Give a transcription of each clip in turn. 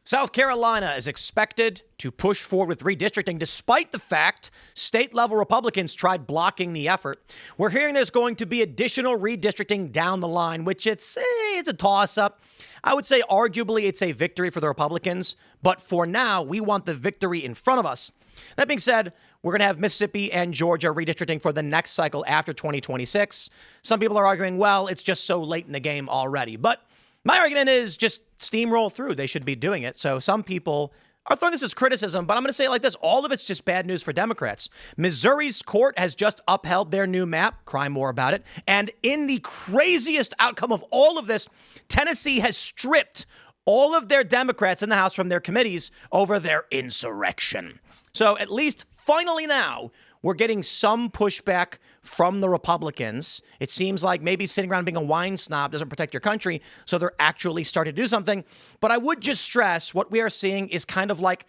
South Carolina is expected to push forward with redistricting despite the fact state-level Republicans tried blocking the effort. We're hearing there's going to be additional redistricting down the line, which it's a toss-up. I would say arguably it's a victory for the Republicans, but for now, we want the victory in front of us. That being said, we're going to have Mississippi and Georgia redistricting for the next cycle after 2026. Some people are arguing, well, it's just so late in the game already, but my argument is just steamroll through. They should be doing it. So some people are throwing this as criticism, but I'm going to say it like this. All of it's just bad news for Democrats. Missouri's court has just upheld their new map. Cry more about it. And in the craziest outcome of all of this, Tennessee has stripped all of their Democrats in the House from their committees over their insurrection. So at least finally now, we're getting some pushback from the Republicans. It seems like maybe sitting around being a wine snob doesn't protect your country, so they're actually starting to do something. But I would just stress what we are seeing is kind of like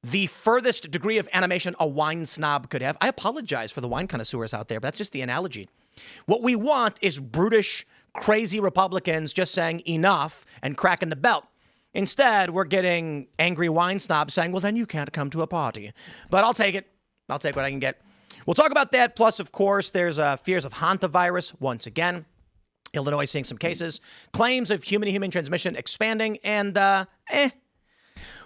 the furthest degree of animation a wine snob could have. I apologize for the wine connoisseurs out there, but that's just the analogy. What we want is brutish, crazy Republicans just saying enough and cracking the belt. Instead, we're getting angry wine snobs saying, well, then you can't come to a party. But I'll take it. I'll take what I can get. We'll talk about that. Plus, of course, there's fears of hantavirus once again. Illinois seeing some cases. Claims of human-to-human transmission expanding. And,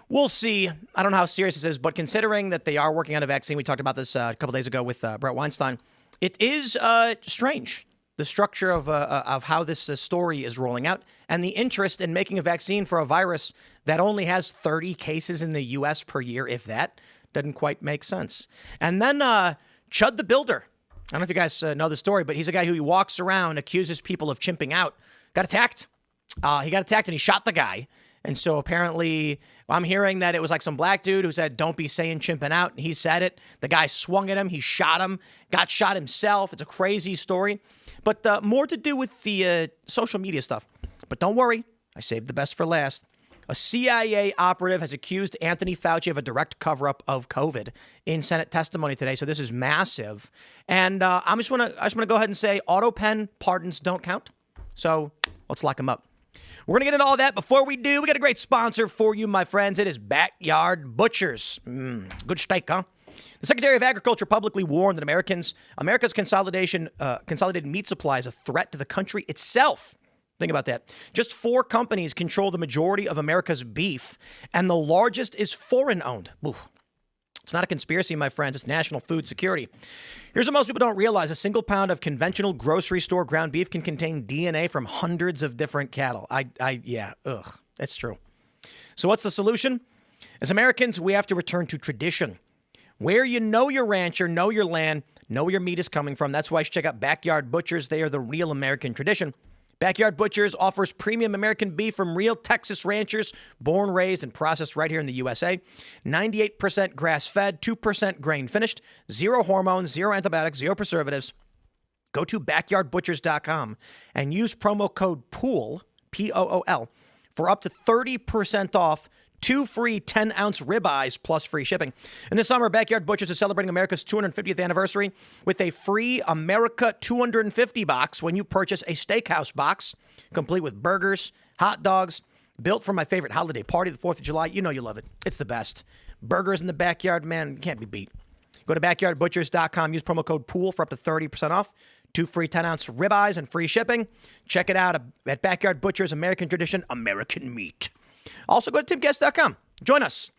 we'll see. I don't know how serious this is, but considering that they are working on a vaccine, we talked about this a couple days ago with Brett Weinstein, it is strange, the structure of how this story is rolling out and the interest in making a vaccine for a virus that only has 30 cases in the U.S. per year, if that. Doesn't quite make sense. And then Chud the Builder. I don't know if you guys know the story, but he's a guy who walks around, accuses people of chimping out. Got attacked. He got attacked and he shot the guy. And so apparently I'm hearing that it was like some black dude who said, don't be saying chimping out. And he said it. The guy swung at him. He shot him, got shot himself. It's a crazy story. But more to do with the social media stuff. But don't worry. I saved the best for last. A CIA operative has accused Anthony Fauci of a direct cover-up of COVID in Senate testimony today. So this is massive. And I just want to go ahead and say auto pen pardons don't count. So let's lock him up. We're going to get into all that. Before we do, we got a great sponsor for you, my friends. It is Backyard Butchers. Good steak, huh? The Secretary of Agriculture publicly warned that America's consolidated meat supply is a threat to the country itself. Think about that. Just 4 companies control the majority of America's beef, and the largest is foreign-owned. It's not a conspiracy, my friends. It's national food security. Here's what most people don't realize. A single pound of conventional grocery store ground beef can contain DNA from hundreds of different cattle. That's true. So what's the solution? As Americans, we have to return to tradition. Where you know your rancher, know your land, know where your meat is coming from. That's why you should check out Backyard Butchers. They are the real American tradition. Backyard Butchers offers premium American beef from real Texas ranchers, born, raised, and processed right here in the USA. 98% grass-fed, 2% grain-finished, 0 hormones, 0 antibiotics, 0 preservatives. Go to backyardbutchers.com and use promo code POOL, P-O-O-L, for up to 30% off 2 free 10-ounce ribeyes plus free shipping. And this summer, Backyard Butchers is celebrating America's 250th anniversary with a free America 250 box when you purchase a steakhouse box, complete with burgers, hot dogs, built for my favorite holiday party, the 4th of July. You know you love it. It's the best. Burgers in the backyard, man, can't be beat. Go to backyardbutchers.com. Use promo code POOL for up to 30% off. 2 free 10-ounce ribeyes and free shipping. Check it out at Backyard Butchers, American Tradition, American Meat. Also, go to timcast.com. Join us.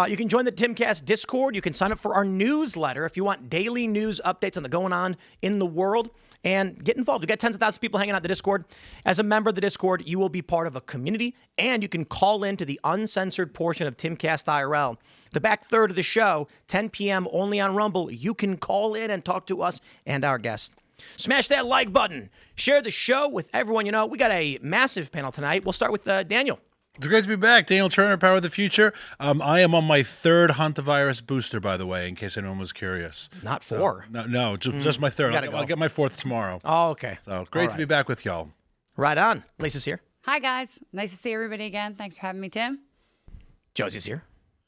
You can join the Timcast Discord. You can sign up for our newsletter if you want daily news updates on the going on in the world. And get involved. We've got tens of thousands of people hanging out in the Discord. As a member of the Discord, you will be part of a community, and you can call in to the uncensored portion of Timcast IRL. The back third of the show, 10 p.m. only on Rumble. You can call in and talk to us and our guests. Smash that like button. Share the show with everyone you know. We got a massive panel tonight. We'll start with Daniel. It's great to be back. Daniel Turner, Power of the Future. I am on my 3rd hantavirus booster, by the way, in case anyone was curious. Not 4. No, just my 3rd. I'll get my 4th tomorrow. Oh, okay. So great to be back with y'all. Right on. Lisa's here. Hi, guys. Nice to see everybody again. Thanks for having me, Tim. Josie's here.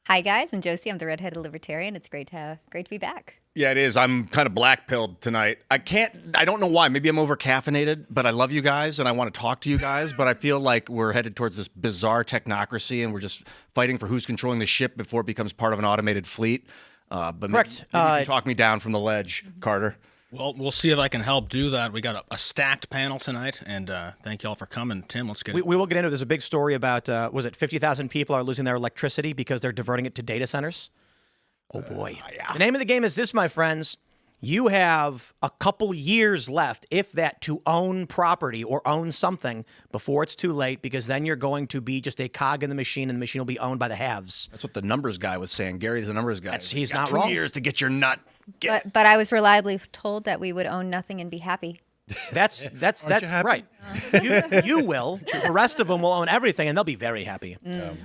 Hi, guys. I'm Josie. I'm the redheaded libertarian. It's great to be back. Yeah, it is. I'm kind of black-pilled tonight. I don't know why. Maybe I'm over-caffeinated, but I love you guys and I want to talk to you guys, but I feel like we're headed towards this bizarre technocracy and we're just fighting for who's controlling the ship before it becomes part of an automated fleet. But Correct. Maybe you can talk me down from the ledge, Carter. Well, we'll see if I can help do that. We got a stacked panel tonight, and thank you all for coming. Tim, let's get We will get into it. There's a big story about, 50,000 people are losing their electricity because they're diverting it to data centers? Oh, boy. The name of the game is this, my friends. You have a couple years left, if that, to own property or own something before it's too late, because then you're going to be just a cog in the machine, and the machine will be owned by the haves. That's what the numbers guy was saying. Gary's the numbers guy. He's got not 2 wrong. years to get your nut. But I was reliably told that we would own nothing and be happy. That's you happy? right. You will. The rest of them will own everything, and they'll be very happy.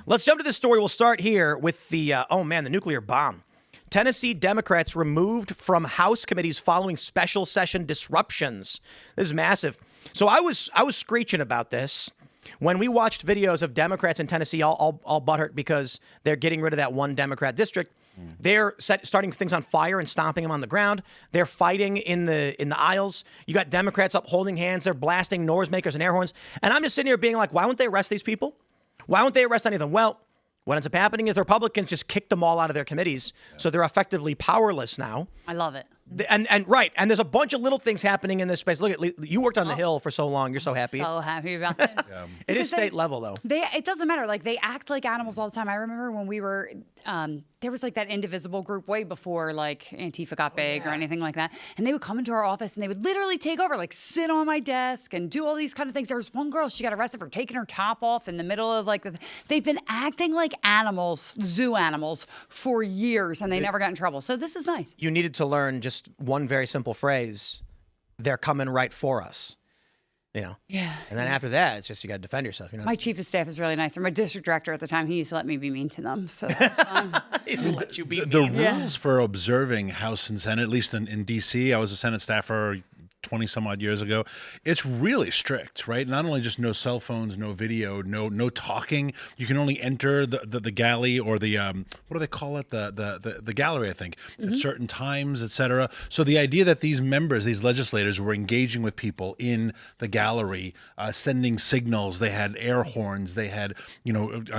Let's jump to this story. We'll start here with the the nuclear bomb. Tennessee Democrats removed from House committees following special session disruptions. This is massive. So I was screeching about this when we watched videos of Democrats in Tennessee all butthurt because they're getting rid of that one Democrat district. They're starting things on fire and stomping them on the ground. They're fighting in the aisles. You got Democrats up holding hands. They're blasting noisemakers and air horns. And I'm just sitting here being like, why won't they arrest these people? Why won't they arrest any of them? Well, what ends up happening is the Republicans just kicked them all out of their committees. So they're effectively powerless now. I love it. And there's a bunch of little things happening in this space. Look, you worked on the Hill for so long. You're so happy. So happy about this. It is state level, though. It doesn't matter. Like, they act like animals all the time. I remember when we were, there was like that indivisible group way before like Antifa got big or anything like that. And they would come into our office and they would literally take over, like sit on my desk and do all these kind of things. There was one girl, she got arrested for taking her top off in the middle of they've been acting like animals, zoo animals for years, and they never got in trouble. So this is nice. You needed to learn just one very simple phrase. They're coming right for us. Yeah. And then after that, it's just you got to defend yourself. My chief of staff is really nice. Or my district director at the time, he used to let me be mean to them. So that's fine. He's let you be The mean. rules for observing House and Senate, at least in D.C., I was a Senate staffer 20 some odd years ago. It's really strict, right? Not only just no cell phones, no video, no talking. You can only enter the galley or the what do they call it? The gallery, I think, at certain times, etc. So the idea that these members, these legislators, were engaging with people in the gallery, sending signals, they had air horns, they had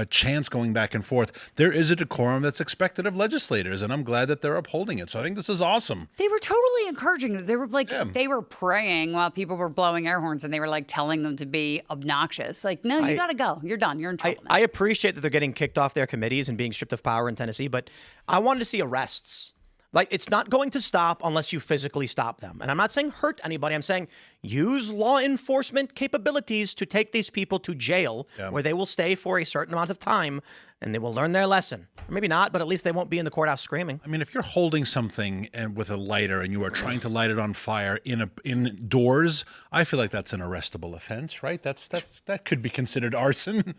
chants going back and forth. There is a decorum that's expected of legislators, and I'm glad that they're upholding it. So I think this is awesome. They were totally encouraging it. They were like, they were praying while people were blowing air horns, and they were like telling them to be obnoxious. Like, no, you got to go. You're done. You're in trouble. I appreciate that they're getting kicked off their committees and being stripped of power in Tennessee, but I wanted to see arrests. Like, it's not going to stop unless you physically stop them. And I'm not saying hurt anybody. I'm saying use law enforcement capabilities to take these people to jail where they will stay for a certain amount of time and they will learn their lesson. Or maybe not, but at least they won't be in the courthouse screaming. I mean, if you're holding something and with a lighter and you are trying to light it on fire indoors, I feel like that's an arrestable offense, right? That could be considered arson.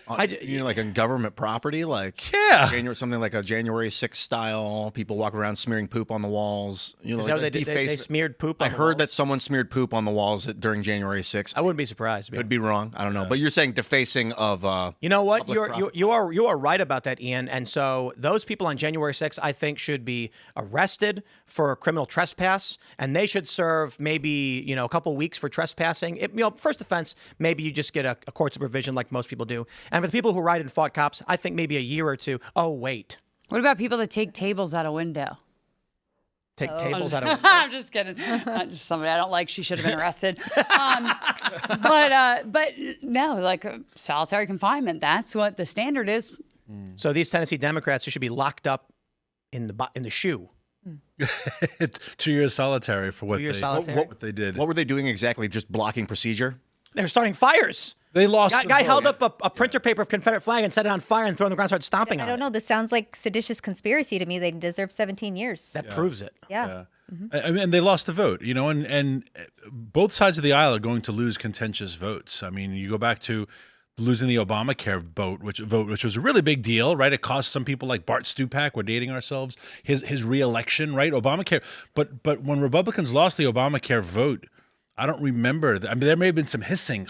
Like on government property, like something like a January 6th style. People walk around smearing poop on the walls. Is that what they did? They smeared poop on the walls? I heard that someone smeared poop on the walls during January 6th. I wouldn't be surprised. Could be wrong. I don't know. But you're saying defacing of you know what? You are right about that, Ian. And so those people on January 6th, I think, should be arrested for criminal trespass, and they should serve maybe a couple weeks for trespassing. First offense, maybe you just get a court supervision like most people do. And for the people who ride and fought cops, I think maybe a year or two. Oh, wait. What about people that take tables out a window? Take tables out of I'm just kidding. Just somebody I don't like. She should have been arrested. But no, like solitary confinement. That's what the standard is. So these Tennessee Democrats should be locked up in the shoe. 2 years solitary for what they did. What were they doing exactly? Just blocking procedure? They were starting fires. They lost. Guy held up a printer paper of Confederate flag and set it on fire and threw it on the ground, started stomping on it. I don't know. This sounds like seditious conspiracy to me. They deserve 17 years. That proves it. Yeah. I mean, they lost the vote, and both sides of the aisle are going to lose contentious votes. I mean, you go back to losing the Obamacare vote, which was a really big deal, right? It cost some people like Bart Stupak, we're dating ourselves, his re-election, right? Obamacare. But when Republicans lost the Obamacare vote, I don't remember. I mean, there may have been some hissing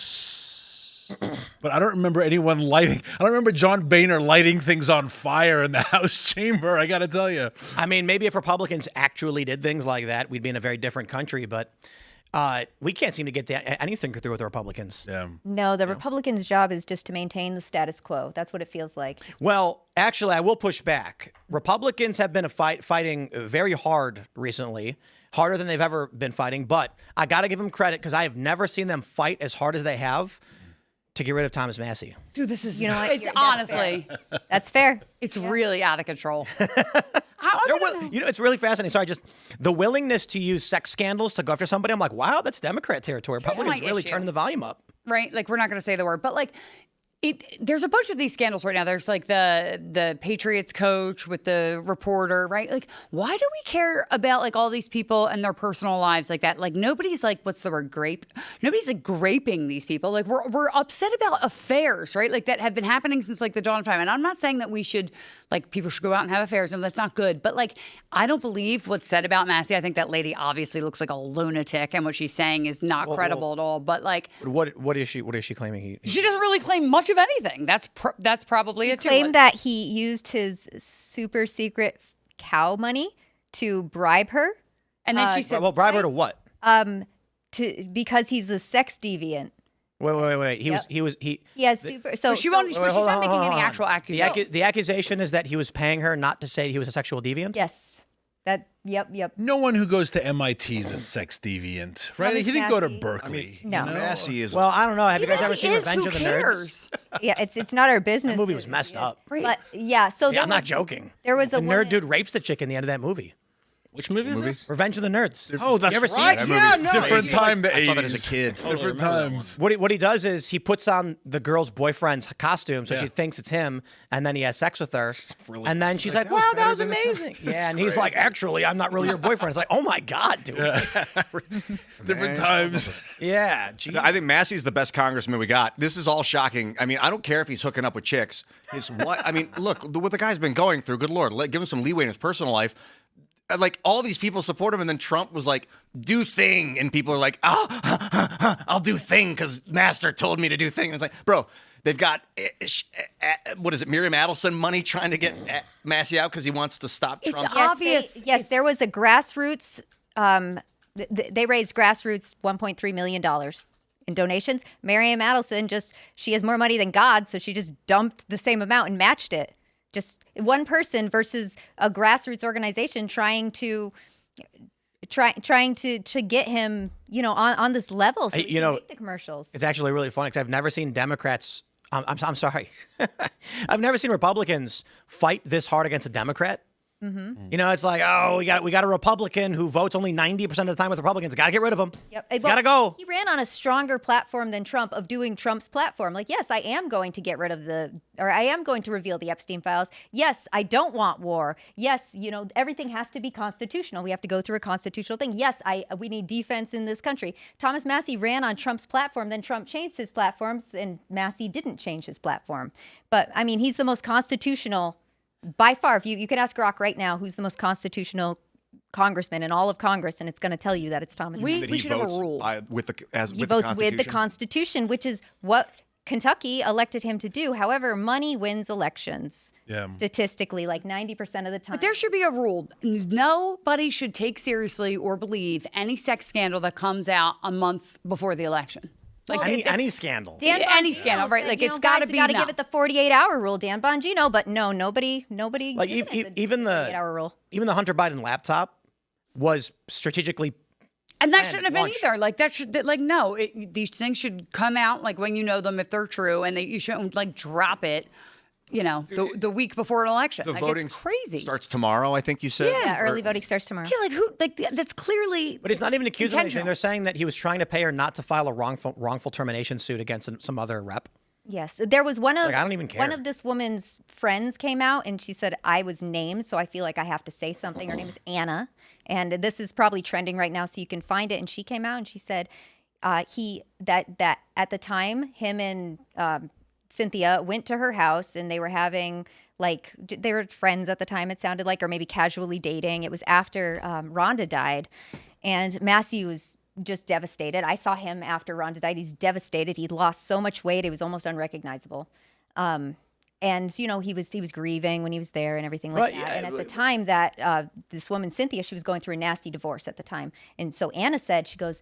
Yes. But I don't remember anyone lighting. I don't remember John Boehner lighting things on fire in the House chamber. I got to tell you. I mean, maybe if Republicans actually did things like that, we'd be in a very different country. But we can't seem to get anything through with the Republicans. Yeah. No, the Republicans' job is just to maintain the status quo. That's what it feels like. Well, actually, I will push back. Republicans have been fighting very hard recently, harder than they've ever been fighting. But I got to give them credit because I have never seen them fight as hard as they have to get rid of Thomas Massie. Dude, this is, You know what? it's That's honestly, That's fair. it's really out of control. It's really fascinating. Sorry, just the willingness to use sex scandals to go after somebody. I'm like, wow, that's Democrat territory. Republicans my really issue. turning the volume up. Right? Like, we're not going to say the word, but like, there's a bunch of these scandals right now. There's like the Patriots coach with the reporter, right? Like, why do we care about like all these people and their personal lives like that? Like, nobody's like, what's the word, grape? Nobody's like graping these people. Like, we're upset about affairs, right? Like, that have been happening since like the dawn of time. And I'm not saying that we should, like, people should go out and have affairs. No, that's not good. But like, I don't believe what's said about Massie. I think that lady obviously looks like a lunatic, and what she's saying is not credible at all. But like, What is she claiming? she doesn't really claim much of anything. That's probably it too. Claimed that he used his super secret cow money to bribe her. And then she said, Well, bribe her to what? Because he's a sex deviant. Wait. He Yeah, super. So she won't. But she's hold not on, making hold on, any hold on. actual accusations. The accusation is that he was paying her not to say he was a sexual deviant? yes, that. Yep. No one who goes to MIT is a sex deviant, right? Thomas He didn't go to Massie? Berkeley. No. Massie is. Well, I don't know. Have you guys Even ever if seen he is, Revenge who of the cares? Nerds? Yeah, it's not our business. That movie was messed up. But yeah, so Yeah, there I'm not was- joking. There was a The nerd woman- dude rapes the chick in the end of that movie. Which movie is this? Revenge of the Nerds. Oh, that's you ever right. seen it? Yeah, no. Different Crazy. time, the 80s. I saw that as a kid. Different times. What he does is he puts on the girl's boyfriend's costume so Yeah. she thinks it's him, and then he has sex with her. really and then she's like, that was wow, that better was than it amazing. Yeah, and he's like, actually, I'm not really your boyfriend. It's like, oh my God, dude. Different times. Yeah, gee. I think Massey's the best congressman we got. This is all shocking. I mean, I don't care if he's hooking up with chicks. I mean, look, what the guy's been going through. Good Lord, give him some leeway in his personal life. Like, all these people support him, and then Trump was like, do thing. And people are like, I'll do thing because Master told me to do thing. And it's like, bro, they've got, what is it, Miriam Adelson money trying to get Massie out because he wants to stop Trump. It's obvious. Yes, there was a grassroots. They raised grassroots $1.3 million in donations. Miriam Adelson she has more money than God, so she just dumped the same amount and matched it. Just one person versus a grassroots organization trying to get him, on this level. So he can make the commercials. It's actually really funny because I've never seen Democrats. I'm sorry. I've never seen Republicans fight this hard against a Democrat. Mm-hmm. It's like, oh, we got a Republican who votes only 90% of the time with Republicans. Got to get rid of him. Yep. He's got to go. He ran on a stronger platform than Trump of doing Trump's platform. Like, yes, I am going to get rid of I am going to reveal the Epstein files. Yes, I don't want war. Yes, everything has to be constitutional. We have to go through a constitutional thing. Yes, we need defense in this country. Thomas Massie ran on Trump's platform, then Trump changed his platforms, and Massie didn't change his platform. But, I mean, he's the most constitutional by far. If you could ask Rock right now who's the most constitutional congressman in all of Congress, and it's going to tell you that it's Thomas Massie. We should have a rule. He votes with the Constitution, which is what Kentucky elected him to do. However, money wins elections. Yeah. Statistically, like 90% of the time. But there should be a rule. Nobody should take seriously or believe any sex scandal that comes out a month before the election. Like any scandal. Dan any Bongino scandal, right? said, Like, it's got to be got to no. give it the 48-hour rule, Dan Bongino. But no, nobody. Like even the 48-hour rule. Even the Hunter Biden laptop was strategically. And that planned shouldn't at have been launch. either. Like, that should, like, no, these things should come out, like, when you know them, if they're true, and you shouldn't, like, drop it, the week before an election. The like, voting it's crazy. starts tomorrow, I think you said. Yeah, early voting starts tomorrow. Yeah, like, that's clearly. But he's not even accused of anything. intentional. They're saying that he was trying to pay her not to file a wrongful termination suit against some other rep. Yes, there was one of Like, I don't even care. one of this woman's friends came out and she said I was named, so I feel like I have to say something. Her name is Anna, and this is probably trending right now, so you can find it. And she came out and she said that at the time him and Cynthia went to her house and they were having they were friends at the time, it sounded like, or maybe casually dating. It was after Rhonda died, and Massie was just devastated. I saw him after Rhonda died. He's devastated. He lost so much weight. He was almost unrecognizable. And he was grieving when he was there and everything like that. And at the time that this woman, Cynthia, she was going through a nasty divorce at the time. And so Anna said, she goes,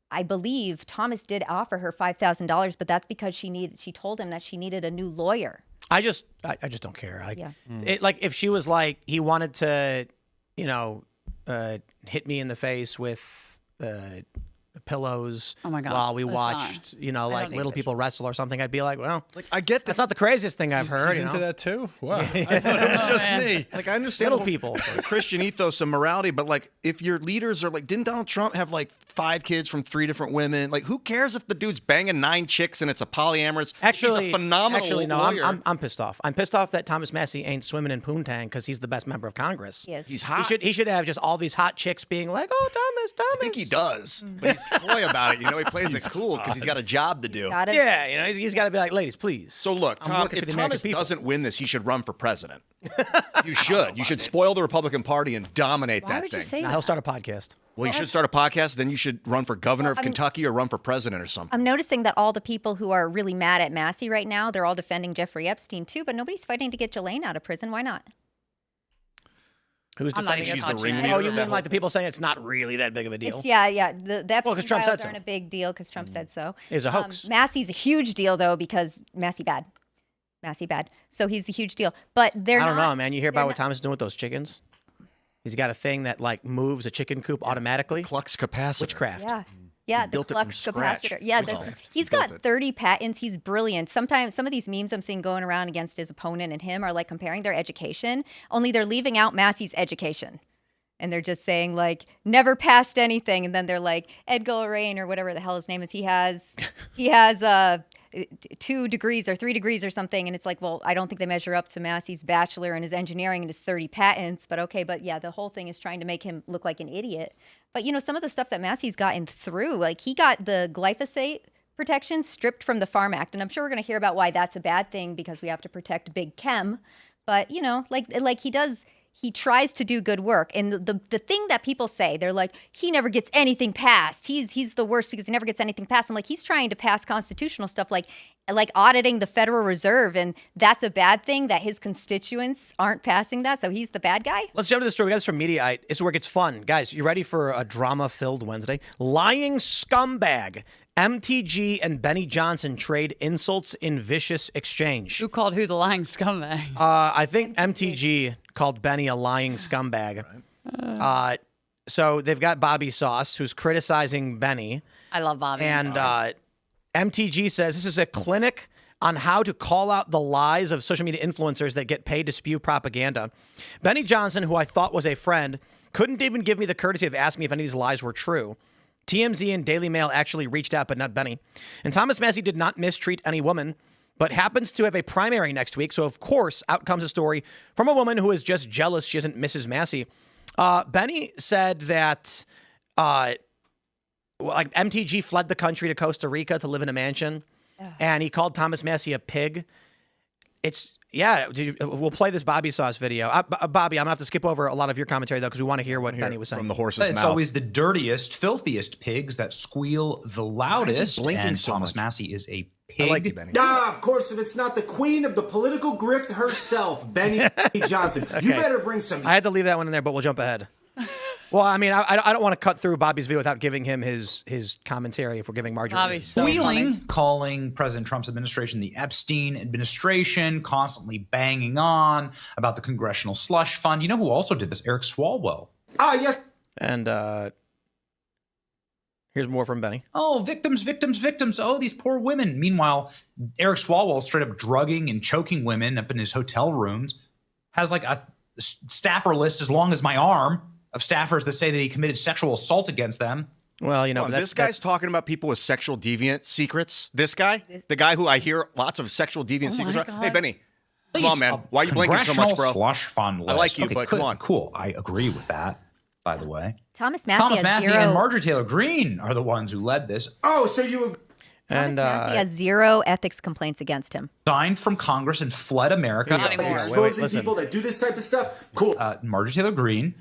I believe Thomas did offer her $5,000, but that's because she told him that she needed a new lawyer. I just don't care. If she was like, he wanted to, hit me in the face with pillows while we watched, little people wrestle or something, I'd be like, well, I get that's not the craziest thing I've heard. He's into that too? Wow. I thought it was just me. Like, I understand Little people. Christian ethos and morality, but like, if your leaders are like, didn't Donald Trump have like 5 kids from 3 different women? Like, who cares if the dude's banging 9 chicks and it's a polyamorous? He's a phenomenal lawyer. I'm pissed off. I'm pissed off that Thomas Massie ain't swimming in poontang because he's the best member of Congress. Yes. He's hot. He should have just all these hot chicks being like, oh, Thomas. I think he does, but he's coy about it. He plays it cool because he's got a job to do. Yeah, he's got to be like, ladies, please. So look, Tom, if Thomas doesn't win this, he should run for president. You should. You should spoil the Republican Party and dominate that thing. Why would you say that? He'll start a podcast. Well, you should start a podcast, then you should run for governor of Kentucky or run for president or something. I'm noticing that all the people who are really mad at Massie right now, they're all defending Jeffrey Epstein too, but nobody's fighting to get Ghislaine out of prison. Why not? Who's defending She's it? the ringleader. Oh, you mean like the people saying it's not really that big of a deal? It's, yeah. The Epstein 'cause Trump files said so. aren't a big deal because Trump said so. It's a hoax. Massie's a huge deal though because Massie bad. So he's a huge deal. But they're I don't not, know, man. You hear about what Thomas is doing with those chickens? He's got a thing that like moves a chicken coop automatically. Flux capacitor. Witchcraft. Yeah, the built it from flux scratch. capacitor. Yeah, he's got 30 patents. He's brilliant. Sometimes some of these memes I'm seeing going around against his opponent and him are like comparing their education, only they're leaving out Massie's education. And they're just saying like never passed anything, and then they're like Edgar Lorraine or whatever the hell his name is. He has 2 degrees or 3 degrees or something, and it's like, well, I don't think they measure up to Massie's bachelor and his engineering and his 30 patents. But okay, but yeah, the whole thing is trying to make him look like an idiot. But some of the stuff that Massie's gotten through, like he got the glyphosate protection stripped from the Farm Act, and I'm sure we're going to hear about why that's a bad thing because we have to protect big chem. But like he does. He tries to do good work. And the thing that people say, they're like, he never gets anything passed. He's the worst because he never gets anything passed. I'm like, he's trying to pass constitutional stuff like auditing the Federal Reserve. And that's a bad thing that his constituents aren't passing that. So he's the bad guy. Let's jump to the story. We got this from Mediaite. This is where it gets fun. Guys, you ready for a drama-filled Wednesday? Lying scumbag. MTG and Benny Johnson trade insults in vicious exchange. Who called who the lying scumbag? I think MTG called Benny a lying scumbag. So they've got Bobby Sauce, who's criticizing Benny. I love Bobby. And MTG says this is a clinic on how to call out the lies of social media influencers that get paid to spew propaganda. Benny Johnson, who I thought was a friend, couldn't even give me the courtesy of asking me if any of these lies were true. TMZ and Daily Mail actually reached out, but not Benny. And Thomas Massie did not mistreat any woman, but happens to have a primary next week. So, of course, out comes a story from a woman who is just jealous she isn't Mrs. Massie. Benny said that MTG fled the country to Costa Rica to live in a mansion, and he called Thomas Massie a pig. We'll play this Bobby Sauce video. Bobby, I'm going to have to skip over a lot of your commentary, though, because we want to hear what Benny was saying. From the horse's It's mouth. always the dirtiest, filthiest pigs that squeal the loudest. blinking And so Thomas much? Massie is a pig. I like you, Benny. Of course, if it's not the queen of the political grift herself, Benny Johnson. You better bring some... I had to leave that one in there, but we'll jump ahead. Well, I mean, I don't want to cut through Bobby's video without giving him his commentary if we're giving Marjorie. Bobby's so Squealing, funny. calling President Trump's administration the Epstein administration, constantly banging on about the Congressional Slush Fund. You know who also did this? Eric Swalwell. yes. And here's more from Benny. Oh, victims, victims, victims. Oh, these poor women. Meanwhile, Eric Swalwell straight up drugging and choking women up in his hotel rooms. Has like a staffer list as long as my arm of staffers that say that he committed sexual assault against them. Well, This guy's talking about people with sexual deviant secrets. This guy, the guy who I hear lots of sexual deviant secrets. Hey, Benny, come on, man. Why are you blinking so much, bro? Slush fund list. I like you, Okay, but come on. Cool. I agree with that, by the way. Thomas Massie and Marjorie Taylor Greene are the ones who led this. Oh, so you... Thomas Massie has 0 ethics complaints against him. Signed from Congress and fled America. Not anymore. exposing people that do this type of stuff? Cool. Marjorie Taylor Greene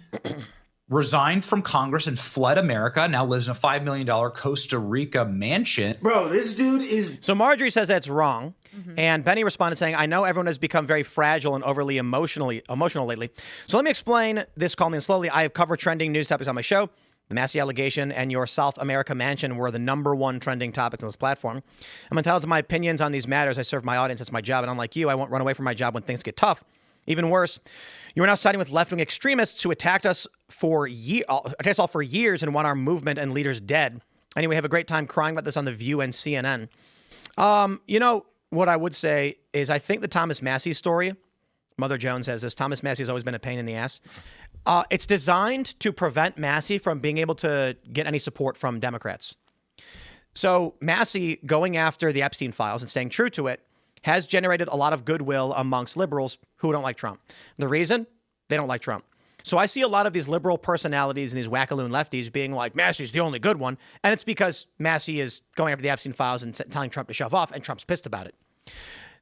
resigned from Congress and fled America, now lives in a $5 million Costa Rica mansion. Bro, this dude is... So Marjorie says that's wrong. And Benny responded saying, I know everyone has become very fragile and overly emotional lately. So let me explain this calmly and slowly. I have covered trending news topics on my show. The Massie allegation and your South America mansion were the #1 trending topics on this platform. I'm entitled to my opinions on these matters. I serve my audience. It's my job. And unlike you, I won't run away from my job when things get tough. Even worse, you are now siding with left-wing extremists who attacked us all for years and want our movement and leaders dead. Anyway, have a great time crying about this on The View and CNN. What I would say is I think the Thomas Massie story, Mother Jones says this, Thomas Massie has always been a pain in the ass. It's designed to prevent Massie from being able to get any support from Democrats. So Massie going after the Epstein files and staying true to it has generated a lot of goodwill amongst liberals who don't like Trump. The reason? They don't like Trump. So I see a lot of these liberal personalities and these wackaloon lefties being like, Massie's the only good one. And it's because Massie is going after the Epstein files and telling Trump to shove off, and Trump's pissed about it.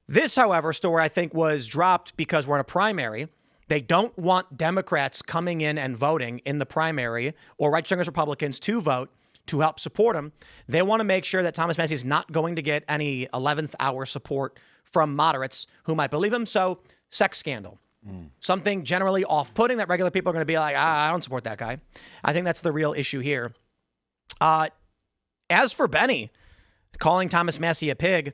This, however, story I think was dropped because we're in a primary. They don't want Democrats coming in and voting in the primary or right-wing Republicans to vote to help support him. They want to make sure that Thomas Massie is not going to get any 11th hour support from moderates who might believe him. So sex scandal, something generally off-putting that regular people are going to be like, I don't support that guy. I think that's the real issue here. As for Benny calling Thomas Massie a pig,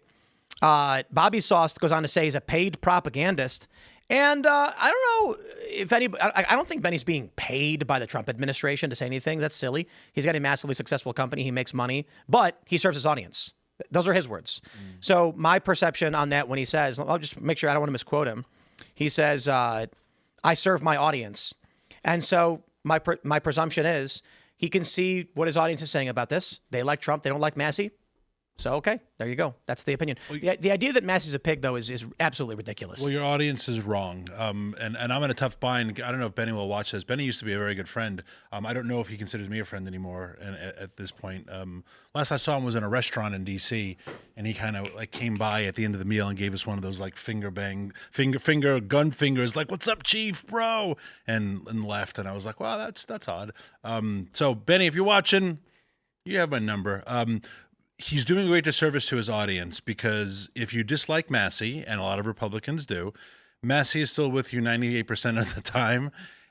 Bobby Sauce goes on to say he's a paid propagandist. And I don't know if anybody, I don't think Benny's being paid by the Trump administration to say anything. That's silly. He's got a massively successful company. He makes money, but he serves his audience. Those are his words. So my perception on that when he says, I'll just make sure I don't want to misquote him. He says, I serve my audience. And so my presumption is he can see what his audience is saying about this. They like Trump. They don't like Massie. So, okay, there you go. That's the opinion. The idea that Massie's a pig, though, is absolutely ridiculous. Well, your audience is wrong. And I'm in a tough bind. I don't know if Benny will watch this. Benny used to be a very good friend. I don't know if he considers me a friend anymore at this point. Last I saw him was in a restaurant in D.C., and he kind of like came by at the end of the meal and gave us one of those like gun fingers, like, what's up, chief, bro? And left. And I was like, wow, that's odd. So, Benny, if you're watching, you have my number. He's doing a great disservice to his audience because if you dislike Massie, and a lot of Republicans do, Massie is still with you 98% of the time.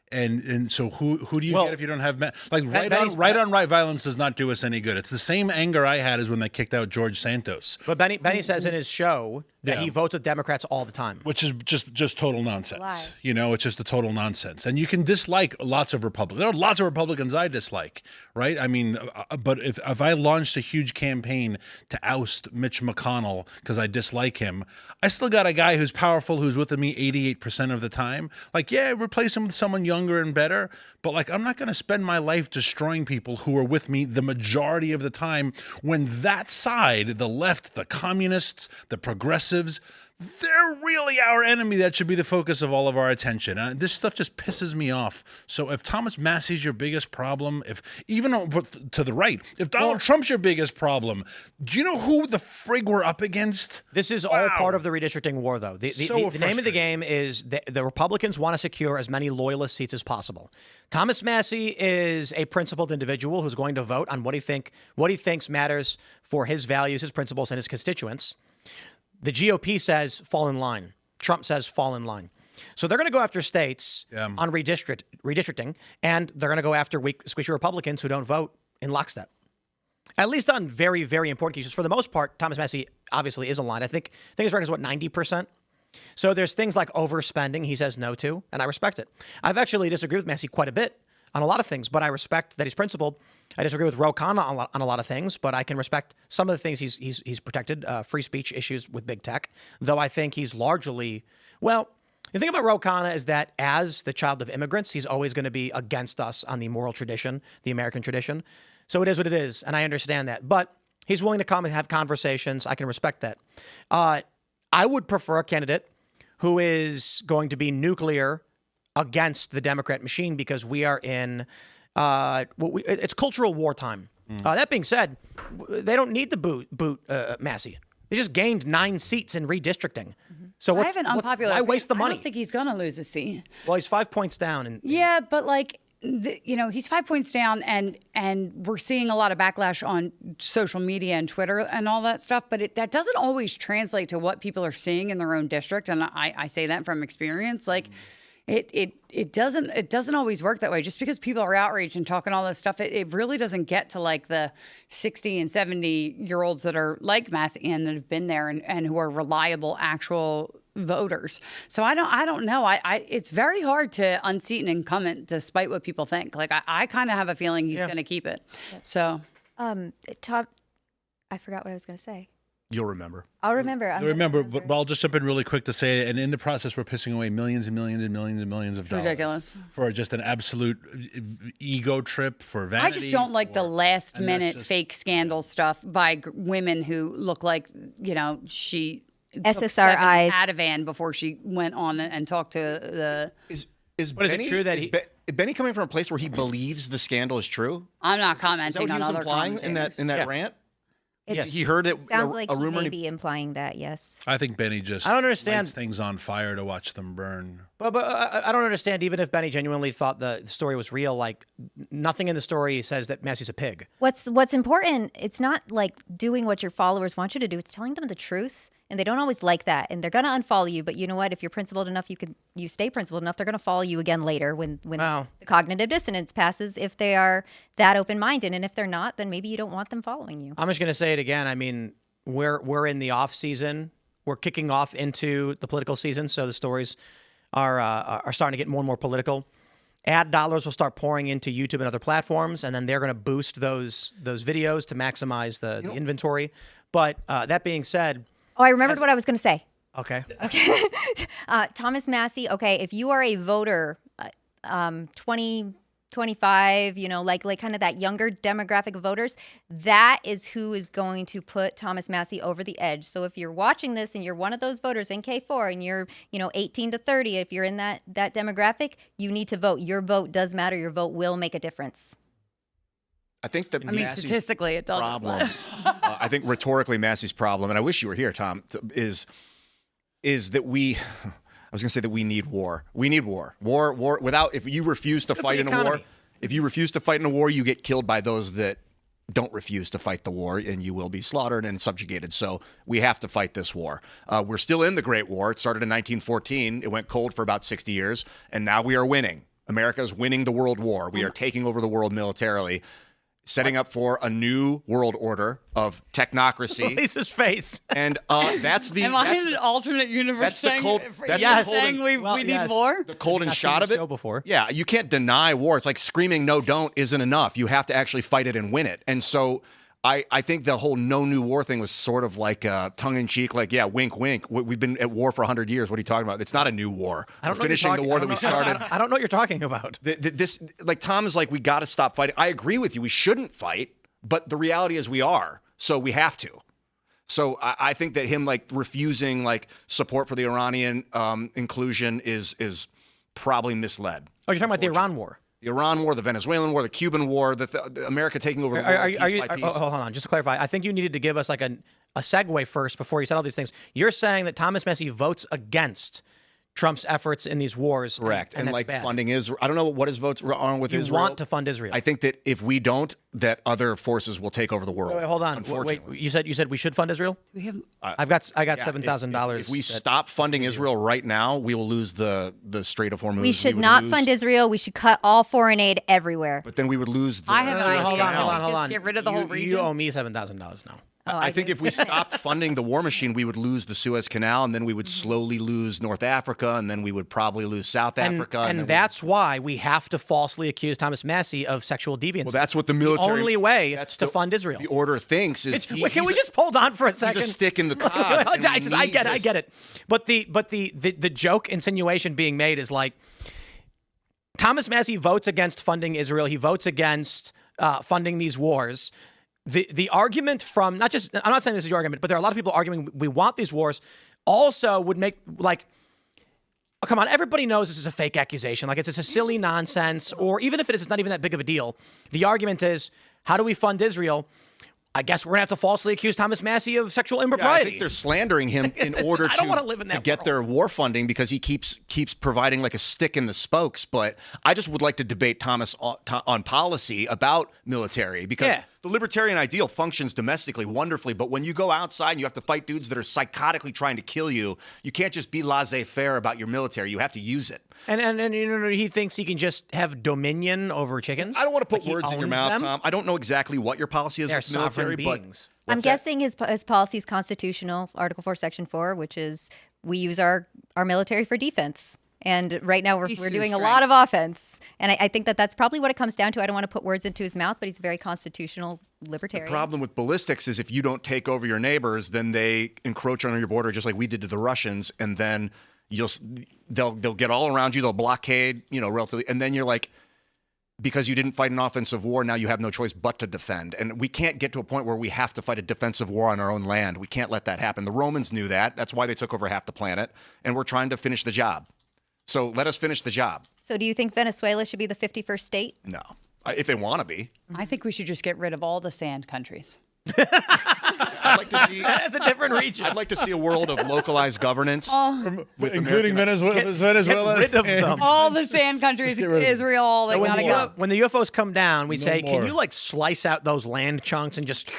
And so who do you get if you don't have right violence does not do us any good. It's the same anger I had as when they kicked out George Santos. But Benny says in his show that he votes with Democrats all the time, which is just total nonsense. You know, it's just a total nonsense. And you can dislike lots of Republicans. There are lots of Republicans I dislike, right? I mean, but if I launched a huge campaign to oust Mitch McConnell because I dislike him, I still got a guy who's powerful who's with me 88% of the time. Like, yeah, replace him with someone younger and better, but like, I'm not going to spend my life destroying people who are with me the majority of the time when that side, the left, the communists, the progressives, they're really our enemy. That should be the focus of all of our attention. And this stuff just pisses me off. So if Thomas Massie's your biggest problem, if even to the right, if Donald Trump's your biggest problem, do you know who the frig we're up against? This is all part of the redistricting war, though. The name of the game is the Republicans want to secure as many loyalist seats as possible. Thomas Massie is a principled individual who's going to vote on what he thinks matters for his values, his principles, and his constituents. The GOP says fall in line. Trump says fall in line. So they're going to go after states on redistricting, and they're going to go after weak, squishy Republicans who don't vote in lockstep. At least on very, very important cases. For the most part, Thomas Massie obviously is aligned. I think his record is 90%. So there's things like overspending he says no to, and I respect it. I've actually disagreed with Massie quite a bit on a lot of things, but I respect that he's principled. I disagree with Ro Khanna on a lot of things, but I can respect some of the things he's protected, free speech issues with big tech, though I think he's largely, well, the thing about Ro Khanna is that as the child of immigrants, he's always going to be against us on the moral tradition, the American tradition. So it is what it is, and I understand that. But he's willing to come and have conversations. I can respect that. I would prefer a candidate who is going to be nuclear against the Democrat machine because we are in it's cultural wartime. That being said, they don't need to boot Massie. They just gained 9 seats in redistricting. So why waste the money? I don't think he's going to lose a seat. Well, he's 5 points down. Yeah, but like he's 5 points down, and we're seeing a lot of backlash on social media and Twitter and all that stuff. But that doesn't always translate to what people are seeing in their own district, and I say that from experience. Like, it doesn't always work that way. Just because people are outraged and talking all this stuff, it really doesn't get to like the 60 and 70-year-olds that are like Massie and that have been there and who are reliable, actual voters. So I don't know. It's very hard to unseat an incumbent despite what people think. Like, I kind of have a feeling he's going to keep it. So, Tom, I forgot what I was going to say. You'll remember. I'll remember. I remember, but I'll just jump in really quick to say, and in the process, we're pissing away millions and millions and millions and millions of dollars. Ridiculous. For just an absolute ego trip for vanity. I just don't like the last minute fake scandal stuff by women who look like, she SSR eyes. Ativan before she went on and talked to the. Is But Benny, is it true that is Benny coming from a place where he believes the scandal is true? I'm not Is that commenting what he on was other implying commentators. in that rant? Yes. He heard it. Sounds like a he rumor. may be implying that, yes. I think Benny just I don't understand. lights things on fire to watch them burn. But I don't understand. Even if Benny genuinely thought the story was real, like nothing in the story says that Massie's a pig. What's important, it's not like doing what your followers want you to do. It's telling them the truth. And they don't always like that. And they're going to unfollow you. But you know what? If you're principled enough, you stay principled enough, they're going to follow you again later when Wow. the cognitive dissonance passes, if they are that open-minded. And if they're not, then maybe you don't want them following you. I'm just going to say it again. I mean, we're in the off season. We're kicking off into the political season. So the stories are starting to get more and more political. Ad dollars will start pouring into YouTube and other platforms, and then they're going to boost those videos to maximize the inventory. But that being said, Oh, I remembered what I was going to say. okay. Thomas Massie, okay, if you are a voter, 20, 25, like kind of that younger demographic of voters, that is who is going to put Thomas Massie over the edge. So if you're watching this and you're one of those voters in K4 and you're, 18 to 30, if you're in that demographic, you need to vote. Your vote does matter. Your vote will make a difference. I think that Massie's statistically, it doesn't. problem. I think rhetorically, Massie's problem, and I wish you were here, Tom, is that we. I was going to say that we need war. We need war. War. Without, if you refuse to fight in a war, you get killed by those that don't refuse to fight the war, and you will be slaughtered and subjugated. So we have to fight this war. We're still in the Great War. It started in 1914. It went cold for about 60 years, and now we are winning. America is winning the World War. We are taking over the world militarily, setting up for a new world order of technocracy. Lisa's face. And that's the. Am I in an alternate universe? That's the cold. That's yes. the cold saying we yes. need war. The cold and Not shot seen of the it. show before. Yeah, you can't deny war. It's like screaming "no, don't" isn't enough. You have to actually fight it and win it. And so I think the whole no new war thing was sort of like tongue in cheek, like, yeah, wink, wink. We've been at war for 100 years. What are you talking about? It's not a new war. We're finishing the war that we started. I don't know what you're talking about. This, like, Tom is like, we got to stop fighting. I agree with you. We shouldn't fight, but the reality is we are. So we have to. So I think that him like refusing like support for the Iranian inclusion is probably misled. Oh, you're talking about the Iran war. The Iran war, the Venezuelan war, the Cuban war, the America taking over the world piece by piece. Hold on, just to clarify. I think you needed to give us like a segue first before you said all these things. You're saying that Thomas Massie votes against Trump's efforts in these wars. Correct. And that's like bad. funding Israel. I don't know what his votes are with You Israel. want to fund Israel. I think that if we don't, that other forces will take over the world. Wait, hold on. Wait, Unfortunately. you said we should fund Israel? I got $7,000. If we stop funding Israel right now, we will lose the Strait of Hormuz. We should not fund Israel. We should cut all foreign aid everywhere. But then we would lose the I have an Suez idea. Canal. Hold on. Just get rid of the whole region. You owe me $7,000 now. I think if we stopped funding the war machine, we would lose the Suez Canal, and then we would slowly lose North Africa, and then we would probably lose South Africa. And that's why we have to falsely accuse Thomas Massie of sexual deviance. Well, that's what the military. The only way to fund Israel. The order thinks is. Can we just hold on for a second? He's a stick in the cod. I get it. But the joke insinuation being made is like Thomas Massie votes against funding Israel. He votes against funding these wars. The argument from I'm not saying this is your argument, but there are a lot of people arguing we want these wars. Also, would make like, oh, come on, everybody knows this is a fake accusation. Like it's a silly nonsense, or even if it is, it's not even that big of a deal. The argument is, how do we fund Israel? I guess we're going to have to falsely accuse Thomas Massie of sexual Yeah, I impropriety. think they're slandering him in order I don't wanna live in to that get world. their war funding because he keeps providing like a stick in the spokes. But I just would like to debate Thomas on policy about military because Yeah. the libertarian ideal functions domestically wonderfully. But when you go outside and you have to fight dudes that are psychotically trying to kill you, you can't just be laissez-faire about your military. You have to use it. And you know, he thinks he can just have dominion over chickens. I don't want to put Like he words in your owns mouth, them? Tom. I don't know exactly what your policy is They're with military, sovereign but beings. I'm guessing his policy is constitutional, Article 4, Section 4, which is we use our military for defense. And right now we're doing a lot of offense. And I think that's probably what it comes down to. I don't want to put words into his mouth, but he's a very constitutional libertarian. The problem with ballistics is if you don't take over your neighbors, then they encroach on your border just like we did to the Russians, and then they'll get all around you, they'll blockade, relatively, and then you're like, because you didn't fight an offensive war, now you have no choice but to defend. And we can't get to a point where we have to fight a defensive war on our own land. We can't let that happen. The Romans knew that. That's why they took over half the planet, and we're trying to finish the job. So let us finish the job. So do you think Venezuela should be the 51st state? No. If they want to be. I think we should just get rid of all the sand countries. I'd like to see. That's a different region. I'd like to see a world of localized governance, with including American- Venezuela. Get rid of them. All the sand countries, get rid of them. Israel, they when gotta the, go. when the UFOs come down, we say, more. can you like slice out those land chunks and just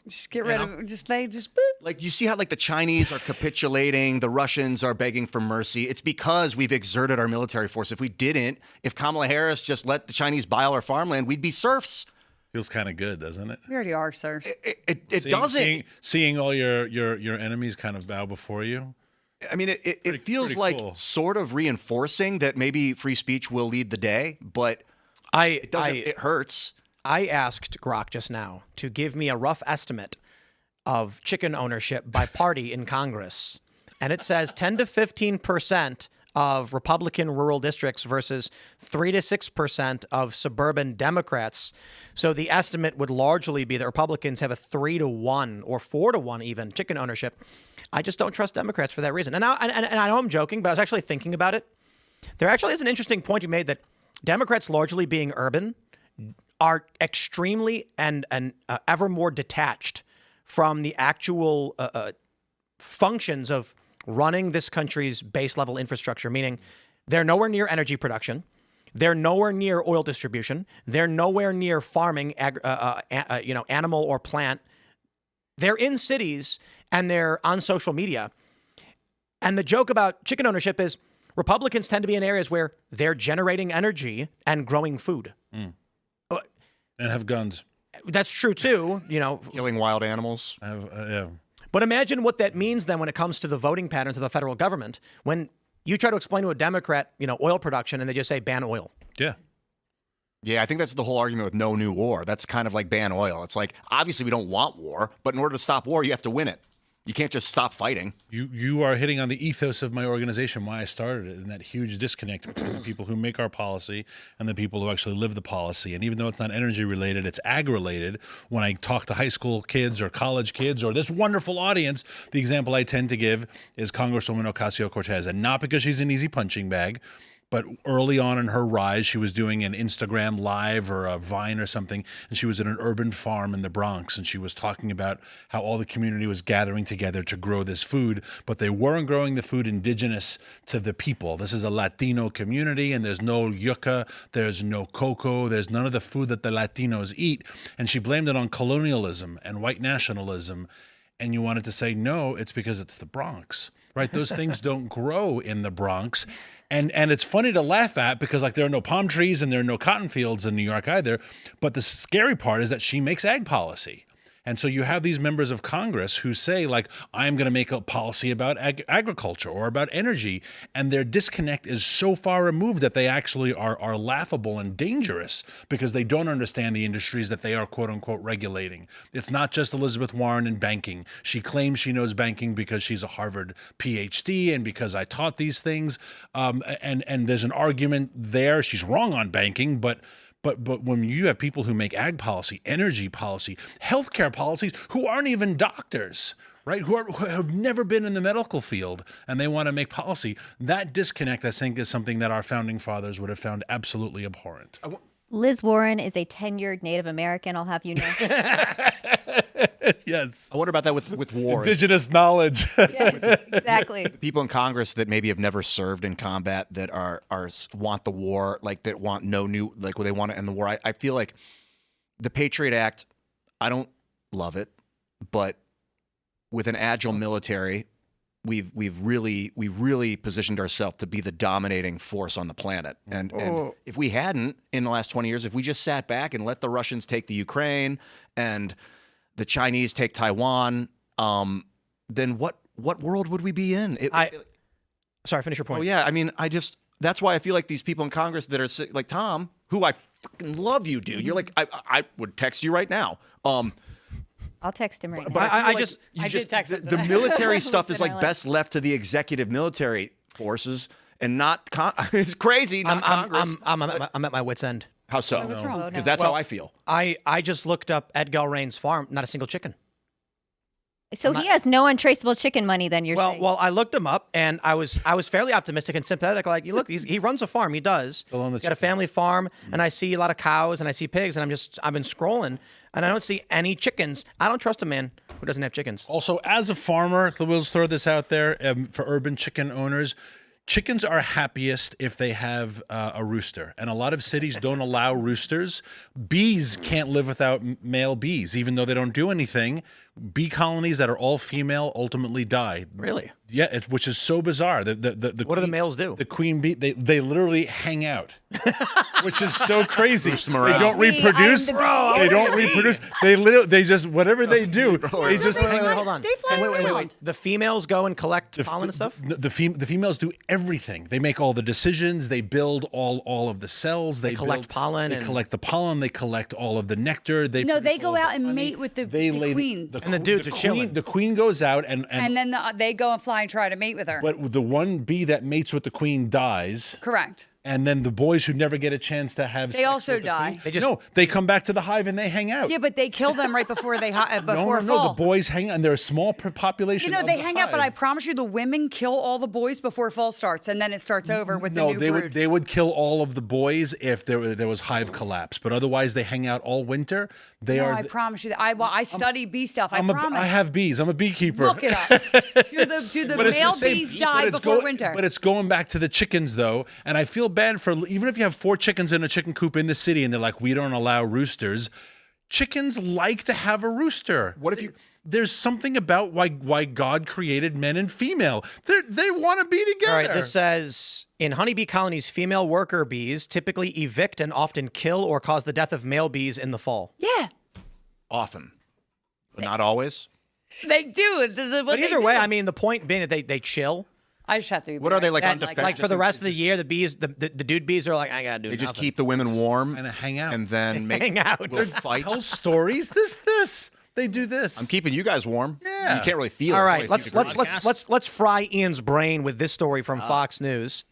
Just get rid of just boop. Like, you see how like the Chinese are capitulating, the Russians are begging for mercy. It's because we've exerted our military force. If we didn't, if Kamala Harris just let the Chinese buy all our farmland, we'd be serfs. Feels kind of good, doesn't it? We already are, sir. It doesn't. Seeing all your enemies kind of bow before you. I mean, it feels pretty like cool. sort of reinforcing that maybe free speech will lead the day, but it doesn't. It hurts. I asked Grok just now to give me a rough estimate of chicken ownership by party in Congress. And it says 10 to 15% of Republican rural districts versus 3 to 6% of suburban Democrats. So the estimate would largely be that Republicans have a 3 to 1 or 4 to 1 even chicken ownership. I just don't trust Democrats for that reason. And I know I'm joking, but I was actually thinking about it. There actually is an interesting point you made that Democrats largely being urban are extremely and ever more detached from the actual functions of running this country's base level infrastructure, meaning they're nowhere near energy production. They're nowhere near oil distribution. They're nowhere near farming, animal or plant. They're in cities and they're on social media. And the joke about chicken ownership is Republicans tend to be in areas where they're generating energy and growing food. And have guns. That's true too, Killing wild animals. Yeah. But imagine what that means then when it comes to the voting patterns of the federal government. When you try to explain to a Democrat, oil production, and they just say ban oil. Yeah. Yeah, I think that's the whole argument with no new war. That's kind of like ban oil. It's like, obviously we don't want war, but in order to stop war, you have to win it. You can't just stop fighting. You are hitting on the ethos of my organization, why I started it, and that huge disconnect between the people who make our policy and the people who actually live the policy. And even though it's not energy related, it's ag related. When I talk to high school kids or college kids or this wonderful audience, the example I tend to give is Congresswoman Ocasio-Cortez, and not because she's an easy punching bag, but early on in her rise, she was doing an Instagram live or a Vine or something, and she was at an urban farm in the Bronx, and she was talking about how all the community was gathering together to grow this food, but they weren't growing the food indigenous to the people. This is a Latino community, and there's no yucca, there's no cocoa, there's none of the food that the Latinos eat, and she blamed it on colonialism and white nationalism, and you wanted to say, no, it's because it's the Bronx, right? Those things don't grow in the Bronx. And it's funny to laugh at because there are no palm trees and there are no cotton fields in New York either. But the scary part is that she makes ag policy. And so you have these members of Congress who say, I'm going to make a policy about agriculture or about energy. And their disconnect is so far removed that they actually are laughable and dangerous because they don't understand the industries that they are, quote unquote, regulating. It's not just Elizabeth Warren in banking. She claims she knows banking because she's a Harvard PhD and because I taught these things. And there's an argument there. She's wrong on banking, but when you have people who make ag policy, energy policy, healthcare policies, who aren't even doctors, right, who have never been in the medical field, and they want to make policy, that disconnect, I think, is something that our founding fathers would have found absolutely abhorrent. Liz Warren is a tenured Native American, I'll have you know. Yes. I wonder about that with war. Indigenous knowledge. Yes, exactly. People in Congress that maybe have never served in combat that are want the war, like that want no new, like they want to end the war. I feel like the Patriot Act, I don't love it, but with an agile military, we've really positioned ourselves to be the dominating force on the planet. And if we hadn't in the last 20 years, if we just sat back and let the Russians take the Ukraine and the Chinese take Taiwan, then what world would we be in? Sorry, finish your point. Oh yeah, I mean, that's why I feel like these people in Congress that are like Tom, who I fucking love you, dude. You're like, I would text you right now. I'll text him right now. But I did text him the military stuff is Listen, like best left to the executive military forces and not. It's crazy. Not Congress. I'm at my wit's end. How so? What's wrong? Because that's how I feel. I just looked up Ed Galrain's farm. Not a single chicken. So he has no untraceable chicken money, then you're saying? Well, I looked him up, and I was fairly optimistic and sympathetic. Like, look, he runs a farm. He does. He's got a family farm, and I see a lot of cows, and I see pigs, and I've been scrolling, and I don't see any chickens. I don't trust a man who doesn't have chickens. Also, as a farmer, we'll throw this out there for urban chicken owners. Chickens are happiest if they have a rooster, and a lot of cities don't allow roosters. Bees can't live without male bees, even though they don't do anything. Bee colonies that are all female ultimately die. Really? Yeah, which is so bizarre. What do the males do? The queen bee, they literally hang out, which is so crazy. They don't Me, reproduce. I'm the bee. They don't reproduce. They just whatever they do. They just Wait, hold on. They fly Wait. around. The females go and collect pollen and stuff? The females do everything. They make all the decisions. They build all of the cells. They collect pollen They and- collect the pollen. They collect all of the nectar. They No, they produce go all out the and honey. mate with the lay queen. And the dudes are chilling. The queen goes out and And then they go and fly and try to mate with her. but the one bee that mates with the queen dies. Correct. And then the boys who never get a chance to have They sex also with the die. queen, they come back to the hive and they hang out. Yeah, but they kill them right before they before no, fall. the boys hang out, and they're a small population. You know, of they the hang out, but I hive. promise you the women kill all the boys before fall starts, and then it starts over with the new brood. they would kill all of the boys if there was hive collapse, but otherwise they hang out all winter. I promise you that. I study bee stuff. I promise. I have bees. I'm a beekeeper. Look it up. Do the But it's the male same- bees but die it's before winter? But it's going back to the chickens, though. And I feel bad for, even if you have 4 chickens in a chicken coop in the city and they're like, we don't allow roosters. Chickens like to have a rooster. What if you... There's something about why God created men and female. They want to be together. All right, this says, in honeybee colonies, female worker bees typically evict and often kill or cause the death of male bees in the fall. Yeah, Often, but not always. they do. But either way, I mean, the point being that they chill. I just have to. What are they like And, undefended? like for the rest of the year, the bees, the dude bees are like, I gotta do They just nothing. keep the women warm And hang out. and then make Hang out. we'll fight. Tell stories. This. They do this. I'm keeping you guys warm. Yeah. You can't really feel it. All It's right, only a let's few let's degrees. fry Ian's brain with this story from Fox News.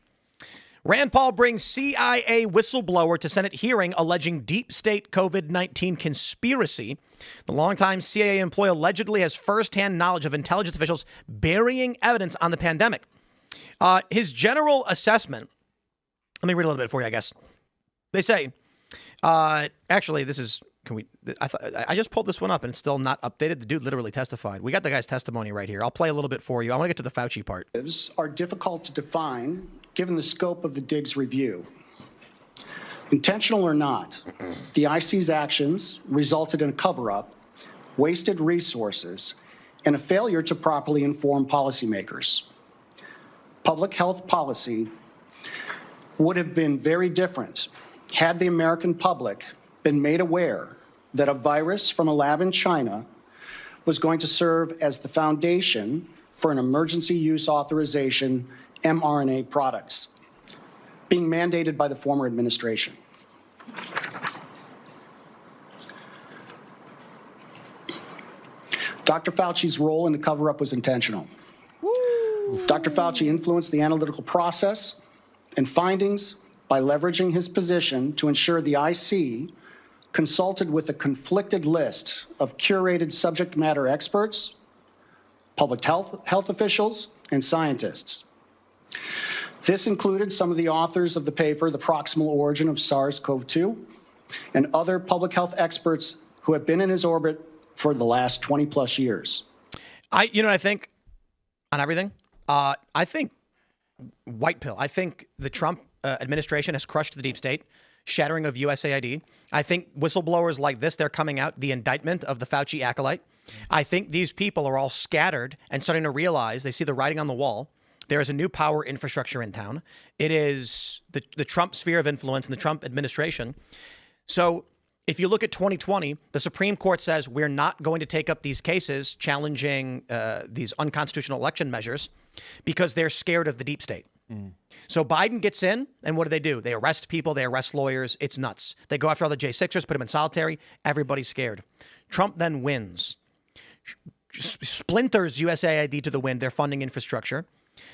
Rand Paul brings CIA whistleblower to Senate hearing alleging deep state COVID-19 conspiracy. The longtime CIA employee allegedly has firsthand knowledge of intelligence officials burying evidence on the pandemic. His general assessment, let me read a little bit for you, I guess. They say, actually, this is, I just pulled this one up and it's still not updated. The dude literally testified. We got the guy's testimony right here. I'll play a little bit for you. I want to get to the Fauci part. Are difficult to define given the scope of the Diggs review. Intentional or not, the IC's actions resulted in a cover-up, wasted resources, and a failure to properly inform policymakers. Public health policy would have been very different had the American public been made aware that a virus from a lab in China was going to serve as the foundation for an emergency use authorization mRNA products being mandated by the former administration. Dr. Fauci's role in the cover-up was intentional. Dr. Fauci influenced the analytical process and findings by leveraging his position to ensure the IC consulted with a conflicted list of curated subject matter experts, public health officials, and scientists. This included some of the authors of the paper, The Proximal Origin of SARS-CoV-2, and other public health experts who have been in his orbit for the last 20 plus years. You know what I think on everything? I think white pill. I think the Trump administration has crushed the deep state, shattering of USAID. I think whistleblowers like this, they're coming out, the indictment of the Fauci acolyte. I think these people are all scattered and starting to realize they see the writing on the wall. There is a new power infrastructure in town. It is the Trump sphere of influence and the Trump administration. So if you look at 2020, the Supreme Court says we're not going to take up these cases challenging these unconstitutional election measures because they're scared of the deep state. So Biden gets in, and what do? They arrest people. They arrest lawyers. It's nuts. They go after all the J6ers, put them in solitary. Everybody's scared. Trump then wins. Splinters USAID to the wind, their funding infrastructure.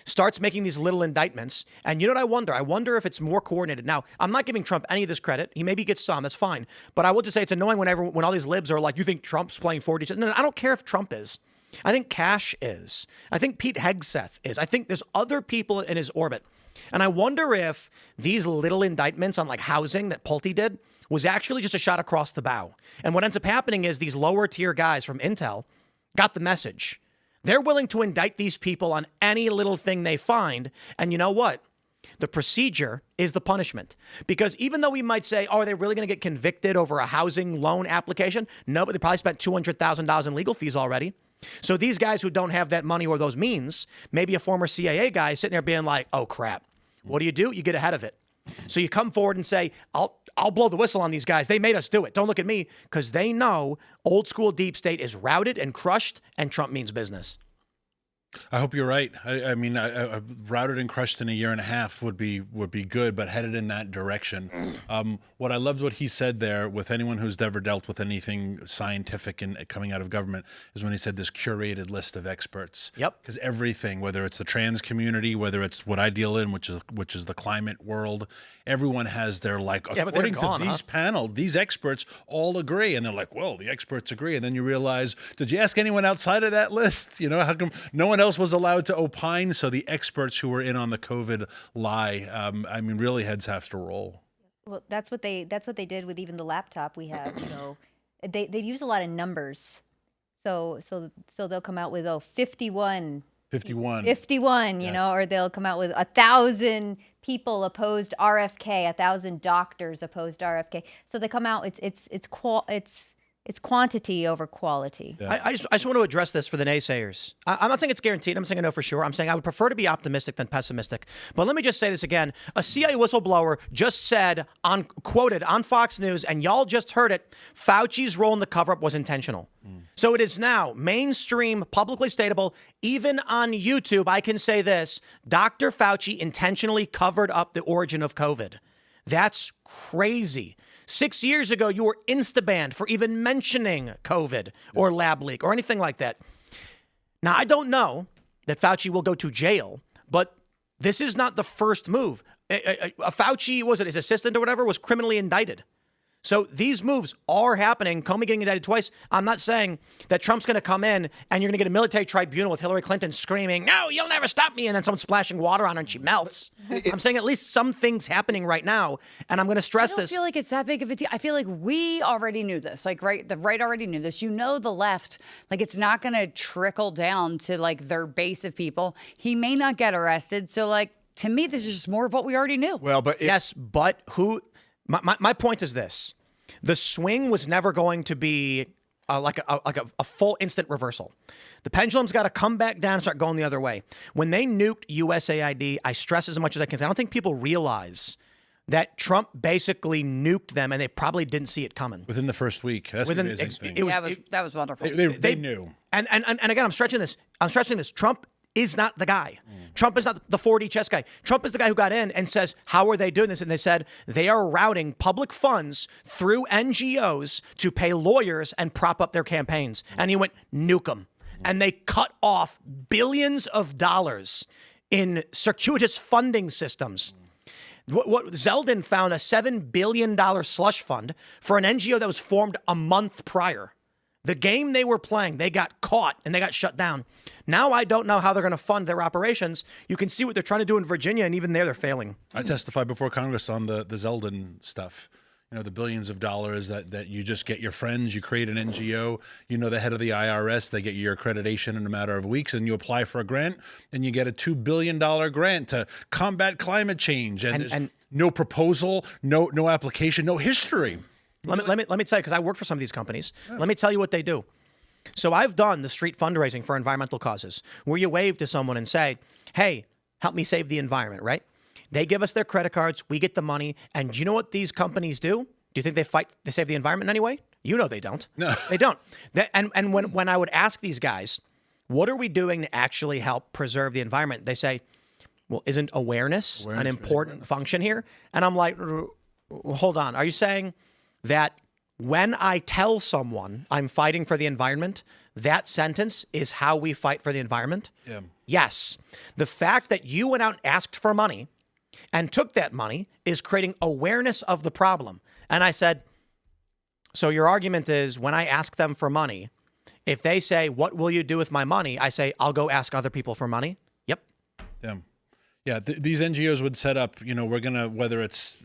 Starts making these little indictments. And you know what I wonder? I wonder if it's more coordinated. Now, I'm not giving Trump any of this credit. He maybe gets some. That's fine. But I will just say it's annoying when all these libs are like, you think Trump's playing 4D? No, I don't care if Trump is. I think Cash is. I think Pete Hegseth is. I think there's other people in his orbit. And I wonder if these little indictments on like housing that Pulte did was actually just a shot across the bow. And what ends up happening is these lower tier guys from Intel got the message. They're willing to indict these people on any little thing they find. And you know what? The procedure is the punishment. Because even though we might say, oh, are they really going to get convicted over a housing loan application? No, but they probably spent $200,000 in legal fees already. So these guys who don't have that money or those means, maybe a former CIA guy sitting there being like, oh, crap. What do? You get ahead of it. So you come forward and say, I'll blow the whistle on these guys. They made us do it. Don't look at me, because they know old school deep state is routed and crushed, and Trump means business. I hope you're right. I mean, routed and crushed in a year and a half would be good, but headed in that direction. What I loved what he said there, with anyone who's ever dealt with anything scientific and coming out of government, is when he said this curated list of experts. Yep. Because everything, whether it's the trans community, whether it's what I deal in, which is the climate world, everyone has their like. Yeah, according to these panel, these experts all agree, and they're like, well, the experts agree, and then you realize, did you ask anyone outside of that list? You know, how come no one else was allowed to opine? So the experts who were in on the COVID lie, I mean, really heads have to roll. Well, that's what they did with even the laptop we have. You know, they use a lot of numbers, so they'll come out with 51. 51, you yes. know, or they'll come out with 1,000 people opposed RFK, 1,000 doctors opposed RFK. So they come out. It's quantity over quality. Yeah. I just want to address this for the naysayers. I'm not saying it's guaranteed. I'm saying I know for sure. I'm saying I would prefer to be optimistic than pessimistic. But let me just say this again. A CIA whistleblower just said, quoted on Fox News, and y'all just heard it, Fauci's role in the cover-up was intentional. So it is now mainstream, publicly statable. Even on YouTube, I can say this. Dr. Fauci intentionally covered up the origin of COVID. That's crazy. 6 years ago, you were insta-banned for even mentioning COVID or lab leak or anything like that. Now, I don't know that Fauci will go to jail, but this is not the first move. Fauci, his assistant or whatever, was criminally indicted. So these moves are happening. Comey getting indicted twice. I'm not saying that Trump's going to come in and you're going to get a military tribunal with Hillary Clinton screaming, no, you'll never stop me. And then someone splashing water on her and she melts. I'm saying at least some things happening right now. And I'm going to stress this. I don't feel like it's that big of a deal. I feel like we already knew this. Like, right, the right already knew this. You know, the left, like, it's not going to trickle down to like their base of people. He may not get arrested. So, like, to me, this is just more of what we already knew. Well, but yes, but who? My point is this. The swing was never going to be like a full instant reversal. The pendulum's got to come back down and start going the other way. When they nuked USAID, I stress as much as I can. I don't think people realize that Trump basically nuked them, and they probably didn't see it coming. Within the first week. That's the amazing thing. That was wonderful. They knew. And again, I'm stretching this. Trump is not the guy. Trump is not the 4D chess guy. Trump is the guy who got in and says, how are they doing this? And they said they are routing public funds through NGOs to pay lawyers and prop up their campaigns. And he went, nuke them. And they cut off billions of dollars in circuitous funding systems. What Zeldin found a $7 billion slush fund for an NGO that was formed a month prior. The game they were playing, they got caught and they got shut down. Now I don't know how they're going to fund their operations. You can see what they're trying to do in Virginia, and even there they're failing. I testified before Congress on the Zeldin stuff. the billions of dollars that you just get your friends, you create an NGO, the head of the IRS, they get your accreditation in a matter of weeks, and you apply for a grant, and you get a $2 billion grant to combat climate change. And there's no proposal, no application, no history. Let me tell you, because I work for some of these companies. Yeah. Let me tell you what they do. So I've done the street fundraising for environmental causes, where you wave to someone and say, hey, help me save the environment, right? They give us their credit cards, we get the money, and do you know what these companies do? Do you think they save the environment in any way? You know they don't. No. They don't. And when I would ask these guys, what are we doing to actually help preserve the environment? They say, well, isn't awareness an important function here? And I'm like, hold on. Are you saying that when I tell someone I'm fighting for the environment, that sentence is how we fight for the environment? Yeah. Yes. The fact that you went out and asked for money and took that money is creating awareness of the problem. And I said, so your argument is when I ask them for money, if they say, what will you do with my money? I say, I'll go ask other people for money. Yep. Yeah. Yeah. These NGOs would set up, we're going to, whether it's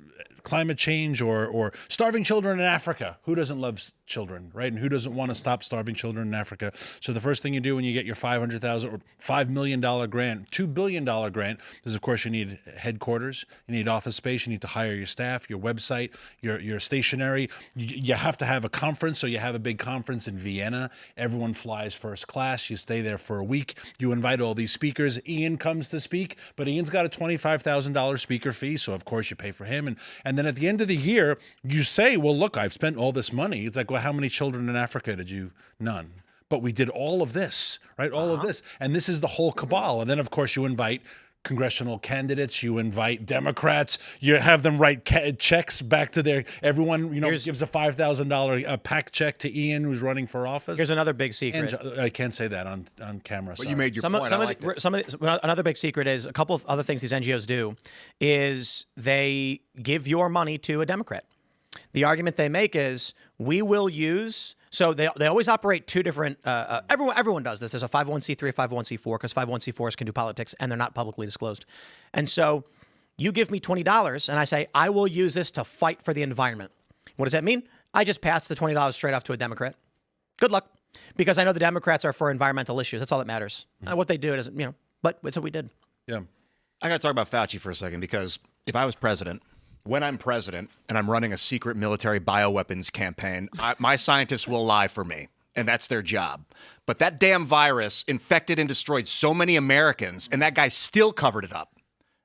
climate change or starving children in Africa. Who doesn't love children, right? And who doesn't want to stop starving children in Africa? So the first thing you do when you get your $500,000 or $5 million grant, $2 billion grant, is of course you need headquarters, you need office space, you need to hire your staff, your website, your stationery. You have to have a conference, so you have a big conference in Vienna. Everyone flies first class. You stay there for a week. You invite all these speakers. Ian comes to speak, but Ian's got a $25,000 speaker fee, so of course you pay for him. And then at the end of the year, you say, well, look, I've spent all this money. It's like, well, how many children in Africa did you? None. But we did all of this, right? All of this. And this is the whole cabal. And then, of course, you invite congressional candidates, you invite Democrats, you have them write checks back to everyone, gives a $5,000 PAC check to Ian, who's running for office. Here's another big secret. And I can't say that on camera. But you made your point. Another big secret is a couple of other things these NGOs do is they give your money to a Democrat. The argument they make is we will use. So they always operate two different. Everyone does this. There's a 501c3, a 501c4, because 501c4s can do politics and they're not publicly disclosed. And so you give me $20 and I say I will use this to fight for the environment. What does that mean? I just pass the $20 straight off to a Democrat. Good luck, because I know the Democrats are for environmental issues. That's all that matters. What they do doesn't, but it's what we did. Yeah. I got to talk about Fauci for a second, because if I was president, when I'm president and I'm running a secret military bioweapons campaign, my scientists will lie for me, and that's their job. But that damn virus infected and destroyed so many Americans, and that guy still covered it up.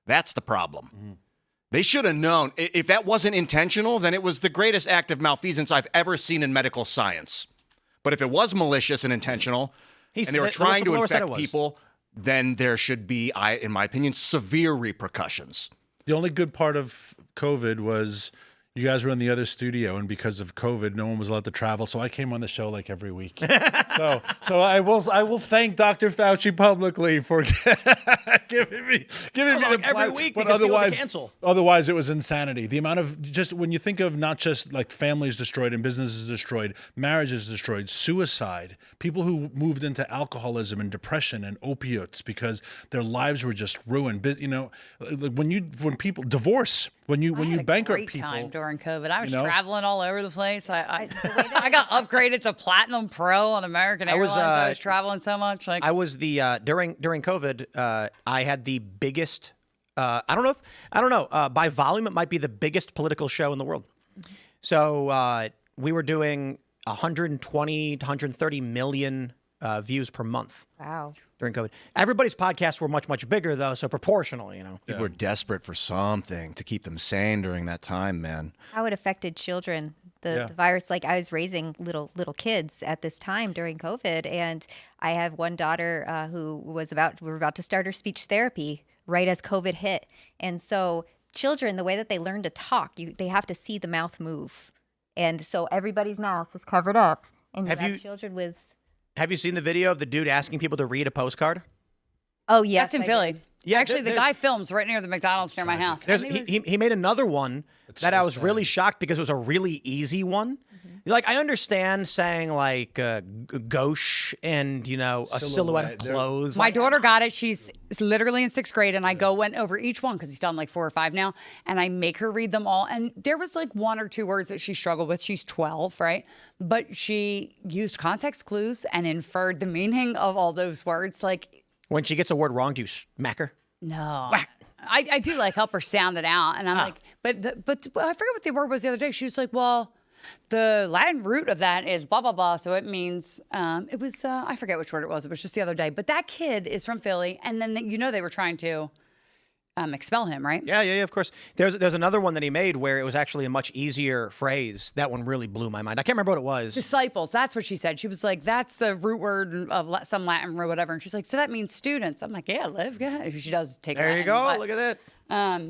That's the problem. Mm-hmm. They should have known. If that wasn't intentional, then it was the greatest act of malfeasance I've ever seen in medical science. But if it was malicious and intentional, and they were trying to infect people, then there should be, in my opinion, severe repercussions. The only good part of COVID was you guys were in the other studio, and because of COVID, no one was allowed to travel. So I came on the show like every week. so I will thank Dr. Fauci publicly for giving me the every week, but otherwise cancel. Otherwise it was insanity. The amount of, just when you think of not just like families destroyed and businesses destroyed, marriages destroyed, suicide, people who moved into alcoholism and depression and opiates because their lives were just ruined. When people divorce. When you bankrupt people. Time during COVID. I was traveling all over the place. I got upgraded to Platinum Pro on American Airlines. I was traveling so much. I was during COVID. I had the biggest. I don't know. By volume, it might be the biggest political show in the world. So we were doing 120 to 130 million views per month. Wow. During COVID. Everybody's podcasts were much, much bigger, though, so proportional, People were desperate for something to keep them sane during that time, man. How it affected children, the virus. Like, I was raising little kids at this time during COVID, and I have one daughter who we were about to start her speech therapy right as COVID hit. And so children, the way that they learn to talk, they have to see the mouth move. And so everybody's mouth is covered up. And you have children with... Have you seen the video of the dude asking people to read a postcard? Oh, yes. That's in Philly. Yeah, actually, the guy films right near the McDonald's near my house. He made another one that I was really shocked because it was a really easy one. Mm-hmm. Like, I understand saying like gauche and, you know, a silhouette of clothes. My daughter got it. She's literally in 6th grade, and I went over each one because he's done like 4 or 5 now, and I make her read them all. And there was like 1 or 2 words that she struggled with. She's 12, right? But she used context clues and inferred the meaning of all those words. Like, when she gets a word wrong, do you smack her? no. Whack. I do like help her sound it out. And I'm like, but I forget what the word was the other day. She was like, well, the Latin root of that is blah, blah, blah. So it means, it was, I forget which word it was. It was just the other day. But that kid is from Philly. And then, you know, they were trying to expel him, right? Yeah, of course. There's another one that he made where it was actually a much easier phrase. That one really blew my mind. I can't remember what it was. Disciples. That's what she said. She was like, that's the root word of some Latin or whatever. And she's like, so that means students. I'm like, yeah, Liv, go ahead. She does take There Latin, you go. but, Look at that.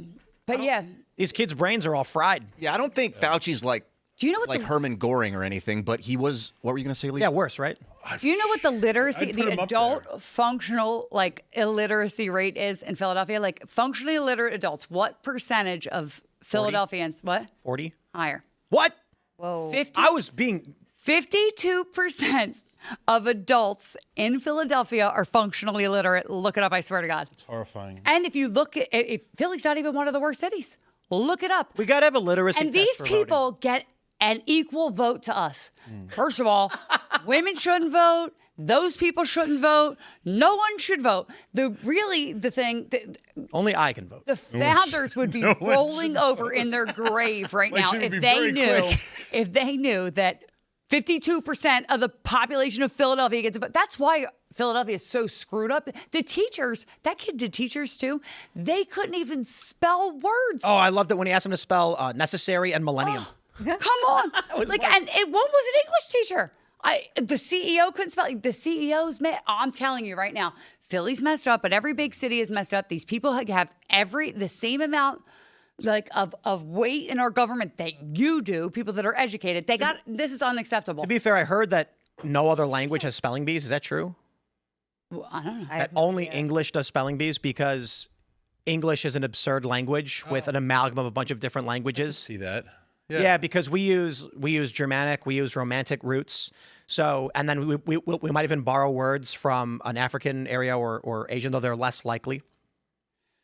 But yeah. These kids' brains are all fried. Yeah, I don't think Fauci's like Do you know what like Herman Goring or anything, but he was. What were you going to say, Lisa? Yeah, worse, right? Do you know what the literacy, I'd put the him up adult there. functional like illiteracy rate is in Philadelphia? Like functionally illiterate adults, what percentage of Philadelphians? What? 40? Higher. What? Whoa. 50, I was being 52% of adults in Philadelphia are functionally illiterate. Look it up, I swear to God. It's horrifying. And if you look at, if Philly's not even one of the worst cities, look it up. We got to have a literacy And test these for people get an equal vote to us. First of all, women shouldn't vote. Those people shouldn't vote. No one should vote. The thing, voting. Only I can vote. the founders would be rolling over in their grave right now should if be they very knew, quick. if they knew that 52% of the population of Philadelphia gets a vote. That's why Philadelphia is so screwed up. The teachers, that kid did teachers too. They couldn't even spell words. Oh, I loved it when he asked him to spell necessary and millennium. Come on. And one was an English teacher. The CEO couldn't spell. The CEO's I'm telling you right now, Philly's messed up, but every big city is messed up. These people have the same amount of weight in our government that you do, people that are educated. This is unacceptable. To be fair, I heard that no other language has spelling bees. Is that true? Well, I don't know. That only English does spelling bees because English is an absurd language with an amalgam of a bunch of different languages. See that? Yeah, because we use Germanic, we use Romantic roots. So, and then we might even borrow words from an African area or Asian, though they're less likely.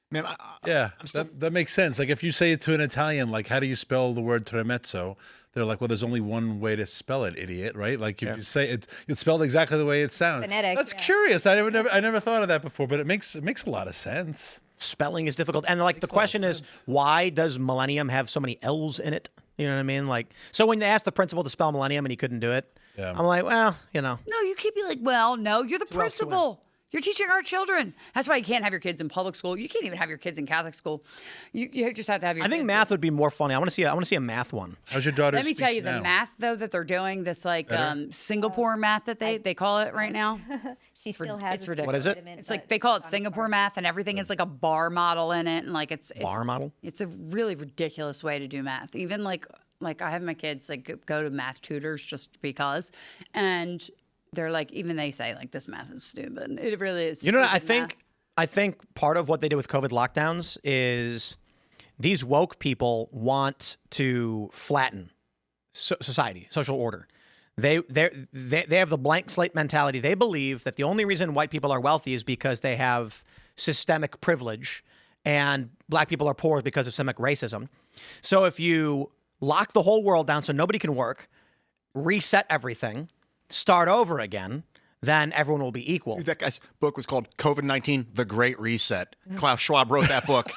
Man, that makes sense. Like if you say it to an Italian, like how do you spell the word tremezzo? They're like, well, there's only one way to spell it, idiot, right? Like if you say it's spelled exactly the way it sounds. Phonetic, That's curious. I never thought of that before, but it makes a lot of sense. Spelling is difficult. And like the question is, why does millennium have so many L's in it? You know what I mean? Like, so when they asked the principal to spell millennium and he couldn't do it, I'm like, well, you know. No, you can't be like, well, no, you're the principal. You're teaching our children. That's why you can't have your kids in public school. You can't even have your kids in Catholic school. You just have to have your I think kids math would be more funny. I want to see a math one. How's your daughter? Let me tell you, the math, though, that they're doing, this like Singapore math that they call it right now. She still has. It's ridiculous. What is it? It's like they call it Singapore math, and everything is like a bar model in it, and like it's Bar model? It's a really ridiculous way to do math. Even like I have my kids like go to math tutors just because, and they're like, even they say like this math is stupid. It really is. You know what? stupid I think part of what they did with COVID lockdowns is these woke people want to flatten society, social order. They have the blank slate mentality. They believe that the only reason white people are wealthy is because they have systemic privilege, and black people are poor because of systemic racism. So if you lock the whole world down so nobody can work, reset everything, start over again, then everyone will be equal. that guy's book was called COVID-19: The Great Reset. Klaus Schwab wrote that book.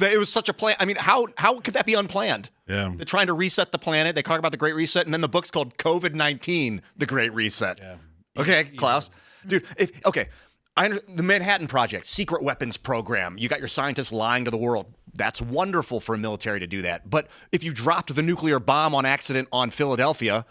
It was such a plan. I mean, how could that be unplanned? Yeah. They're trying to reset the planet. They talk about the Great Reset, and then the book's called COVID-19: The Great Reset. Yeah. Okay, Klaus. Dude, the Manhattan Project, secret weapons program. You got your scientists lying to the world. That's wonderful for a military to do that. But if you dropped the nuclear bomb on accident on Philadelphia,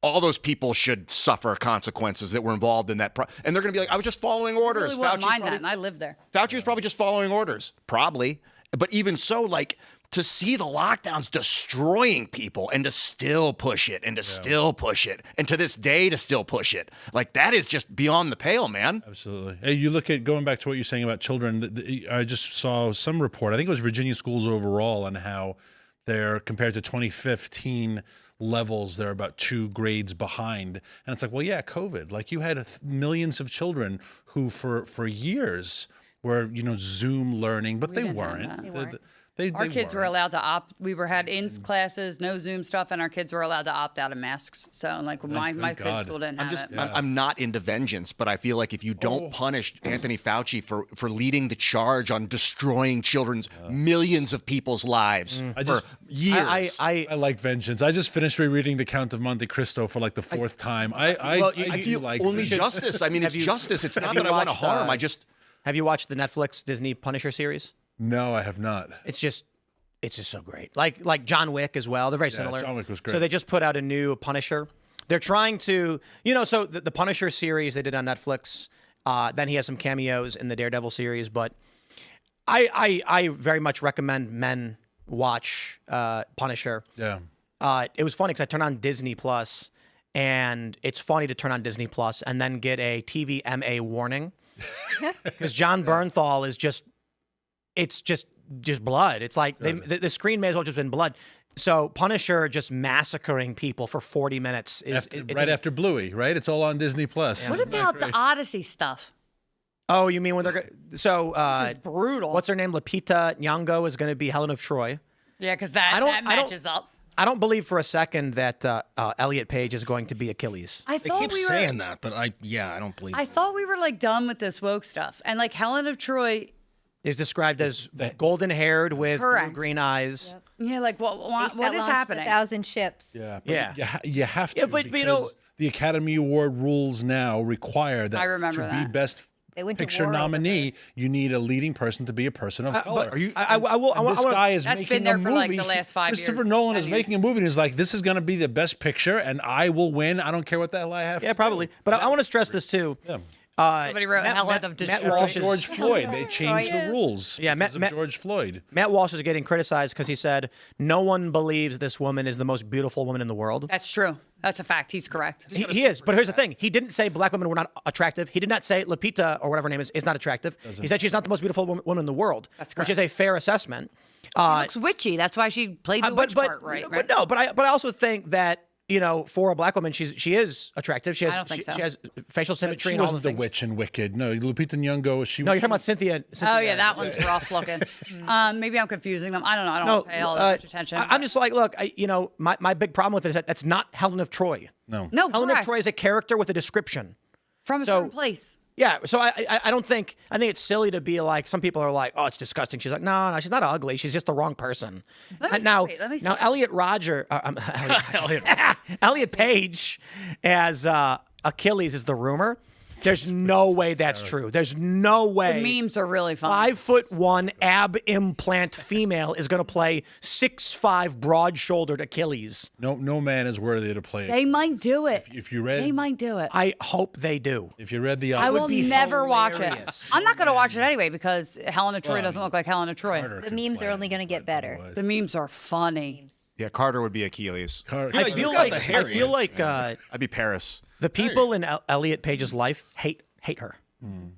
all those people should suffer consequences that were involved in that. And they're going to be like, I was just following orders. I really wouldn't mind that, and I live there. Fauci was probably just following orders. Probably. But even so, like, to see the lockdowns destroying people and to still push it and to still push it and to this day to still push it, like, that is just beyond the pale, man. Absolutely. Hey, you look at, going back to what you're saying about children, I just saw some report, I think it was Virginia schools overall, on how they're, compared to 2015, levels, they're about 2 grades behind. And it's like, well, yeah, COVID. Like you had millions of children who for years were, Zoom learning, but they weren't. Our kids were allowed to opt. We had ins classes, no Zoom stuff, and our kids were allowed to opt out of masks. So, like, my kids' school didn't have it. I'm not into vengeance, but I feel like if you don't punish Anthony Fauci for leading the charge on destroying children's millions of people's lives for years. I like vengeance. I just finished rereading The Count of Monte Cristo for like the 4th time. I feel like only justice. I mean, it's justice. It's not that I want to harm. Have you watched the Netflix Disney Punisher series? No, I have not. It's just so great. Like John Wick as well. They're very similar. John Wick was great. So they just put out a new Punisher. They're trying to, so the Punisher series they did on Netflix. Then he has some cameos in the Daredevil series. But I very much recommend men watch Punisher. Yeah. It was funny because I turned on Disney Plus, and it's funny to turn on Disney Plus and then get a TVMA warning because John Bernthal is just. It's just blood. It's like the screen may as well just been blood. So Punisher just massacring people for 40 minutes is after Bluey, right? It's all on Disney Plus. What about the Odyssey stuff? Oh, you mean when they're so? This is brutal. What's her name? Lupita Nyong'o is going to be Helen of Troy. Yeah, because that matches up. I don't believe for a second that Elliot Page is going to be Achilles. They keep saying that, but I don't believe. I thought we were like done with this woke stuff, and like Helen of Troy is described as golden-haired with green eyes. Yep. Yeah, like what is happening? 1,000 ships. Yeah, you have to. But the Academy Award rules now require that be best picture nominee, you need a leading person to be a person of color. But this guy is that's making been there a for movie. like the last 5 years. Christopher Nolan is making a movie and he's like, this is going to be the best picture and I will win. I don't care what the hell I have to probably. But I want to stress this too. Yeah. Somebody wrote Helen of Matt Walsh George Floyd. They changed the rules. Yeah, George Floyd. Matt Walsh is getting criticized because he said no one believes this woman is the most beautiful woman in the world. That's true. That's a fact. He's correct. He is. But here's the thing. He didn't say black women were not attractive. He did not say Lupita or whatever her name is not attractive. He said she's not the most beautiful woman in the world. That's correct. Which is a fair assessment. She looks witchy. That's why she played the witch part, right? But no. But I also think that. For a black woman, she is attractive. She has I don't think so. She has facial symmetry She and all the wasn't the things. witch in Wicked. No, Lupita Nyong'o. No, you're talking about Cynthia. Oh yeah, that one's rough looking. Maybe I'm confusing them. I don't know. I don't pay all that much attention. I'm just like, look, my big problem with it is that that's not Helen of Troy. No, Helen correct. of Troy is a character with a description from a certain place. Yeah, so I don't think I think it's silly to be like some people are like, oh, it's disgusting. She's like, no, she's not ugly. She's just the wrong person. Now Elliot Page as Achilles is the rumor. There's no way that's true. There's no way. The memes are really fun. 5'1" ab implant female is going to play 6'5" broad-shouldered Achilles. No man is worthy to play it. They might do it. If you read, they might do it. I hope they do. If you read the, I will never watch it. I'm not going to watch it anyway because Helen of Troy doesn't look like Helen of Troy. The memes are only going to get better. The memes are funny. Yeah, Carter would be Achilles. I feel like I'd be Paris. The people in Elliot Page's life hate her.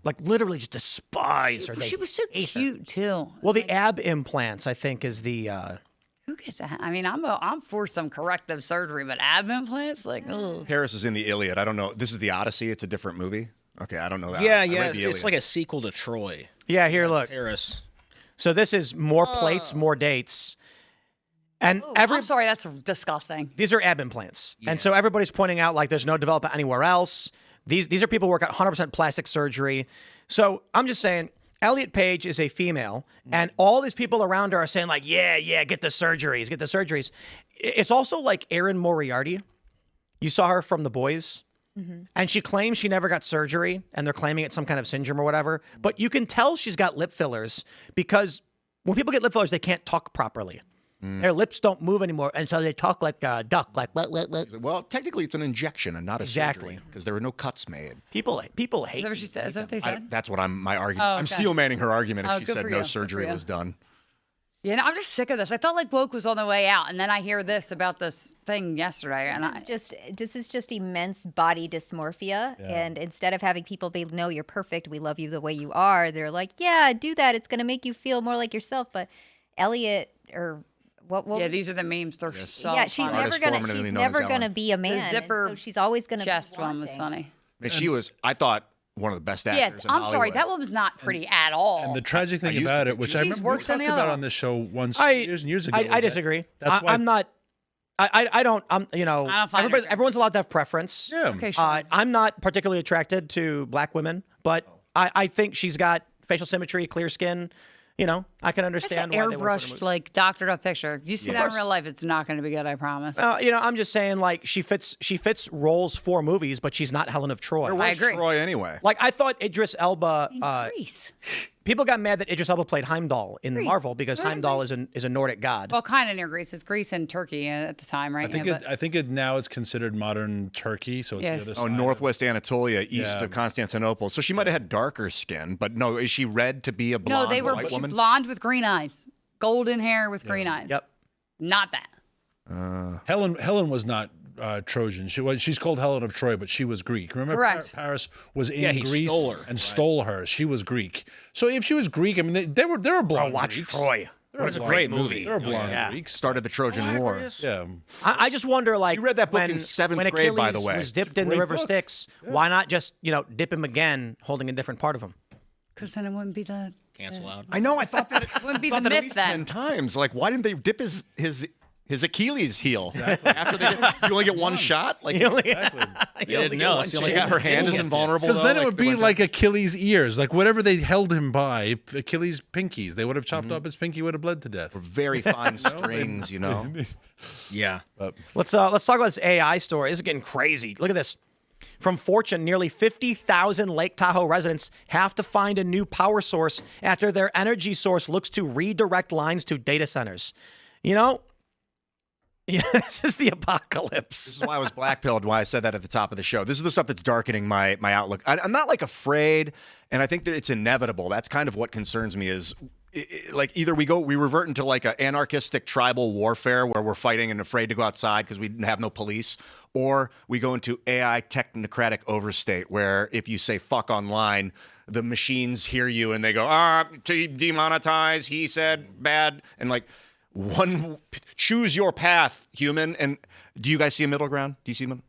Like literally just despise her. She was so cute too. Well, the ab implants, I think, is the. Who gets that? I mean, I'm for some corrective surgery, but ab implants, like, ugh. Paris is in the Iliad. I don't know. This is the Odyssey. It's a different movie. Okay, I don't know that. Yeah. It's like a sequel to Troy. Yeah, here, look. Paris. So this is more plates, more dates. And I'm sorry, that's disgusting. These are ab implants. Yeah. And so everybody's pointing out like there's no development anywhere else. These are people who work at 100% plastic surgery. So I'm just saying, Elliot Page is a female, and all these people around her are saying like, yeah, get the surgeries. It's also like Erin Moriarty. You saw her from The Boys. Mm-hmm. And she claims she never got surgery, and they're claiming it's some kind of syndrome or whatever. But you can tell she's got lip fillers because when people get lip fillers, they can't talk properly. Their lips don't move anymore, and so they talk like a duck, like what. Well, technically, it's an injection and not a surgery because there were no cuts made. People hate. Is that what she said? Is that what they said? That's what my argument. Oh, okay. I'm steel manning her argument if she said no you. surgery was done. Yeah, no, I'm just sick of this. I thought like woke was on the way out, and then I hear this about this thing yesterday, this is just immense body dysmorphia. Yeah. And instead of having people be, no, you're perfect, we love you the way you are, they're like, yeah, do that. It's going to make you feel more like yourself. But Elliot or What Yeah, these are the memes. They're so yeah, she's funny. never gonna. She's never gonna be a man. zipper and so she's always gonna. chest be one was wanting. funny. And she was, I thought, one of the best Yeah, actors in I'm sorry. Hollywood. That one was not pretty at all. And the tragic thing used about to it, think which she I was remember we worse than talked the about other on this show once years and years ago. I disagree. That's why I'm not. I don't. I don't find her everyone's allowed to have preference. Yeah. Okay, sure. I'm not particularly attracted to black women, but I think she's got facial symmetry, clear skin. You know, I can That's understand an why they went for the airbrushed, movies. like doctored up picture. You see Of that in course. real life, it's not going to be good. I promise. You know, I'm just saying, like she fits roles for movies, but she's not Helen of Troy. Where I was agree. Troy anyway? Like I thought Idris Elba. Greece. People got mad that Idris Elba played Heimdall in Marvel because Heimdall is a Nordic god. Well, kind of near Greece. It's Greece and Turkey at the time, right? I think now it's considered modern Turkey. So it's Yes. the other Oh, side. Northwest Anatolia, east Yeah. of Constantinople. So she might have had darker skin, but no, is she red to be a no, blonde they were white woman? blonde with green eyes, golden hair with green eyes. Yep. Not that. Helen was not Trojan. She's called Helen of Troy, but she was Greek. Remember, Correct. Paris was in he Greece stole her. and stole her. She was Greek. So if she was Greek, I mean, they were blonde. Watch Greeks. Troy. They're It's a blonde great Greeks. movie. They're blonde Yeah. Greeks. Started the Trojan War. Yeah. I just wonder, like, You read that book when, in seventh when grade, by the Achilles way. was dipped in the great river book. Styx, why not just dip him again, holding a different part of him? Because then it wouldn't be the Cancel out. I know. I thought that. wouldn't be thought the that at myth least then. 10 times. Like, why didn't they dip his Achilles heel? After they you only get one shot. Like, You didn't know. It's the only she got her hand is invulnerable. Because though, then it like, would be like Achilles' ears, like whatever they held him by, Achilles' pinkies. They would have chopped up his pinky, would have bled to death. very fine strings, you know. Yeah. Let's talk about this AI story. This is getting crazy. Look at this. From Fortune, nearly 50,000 Lake Tahoe residents have to find a new power source after their energy source looks to redirect lines to data centers. Yeah, this is the apocalypse. This is why I was blackpilled, why I said that at the top of the show. This is the stuff that's darkening my outlook. I'm not like afraid, and I think that it's inevitable. That's kind of what concerns me is like either we revert into like an anarchistic tribal warfare where we're fighting and afraid to go outside because we have no police, or we go into AI technocratic overstate where if you say fuck online, the machines hear you and they go, demonetize, he said bad, and like choose your path, human. And do you guys see a middle ground? Do you see them?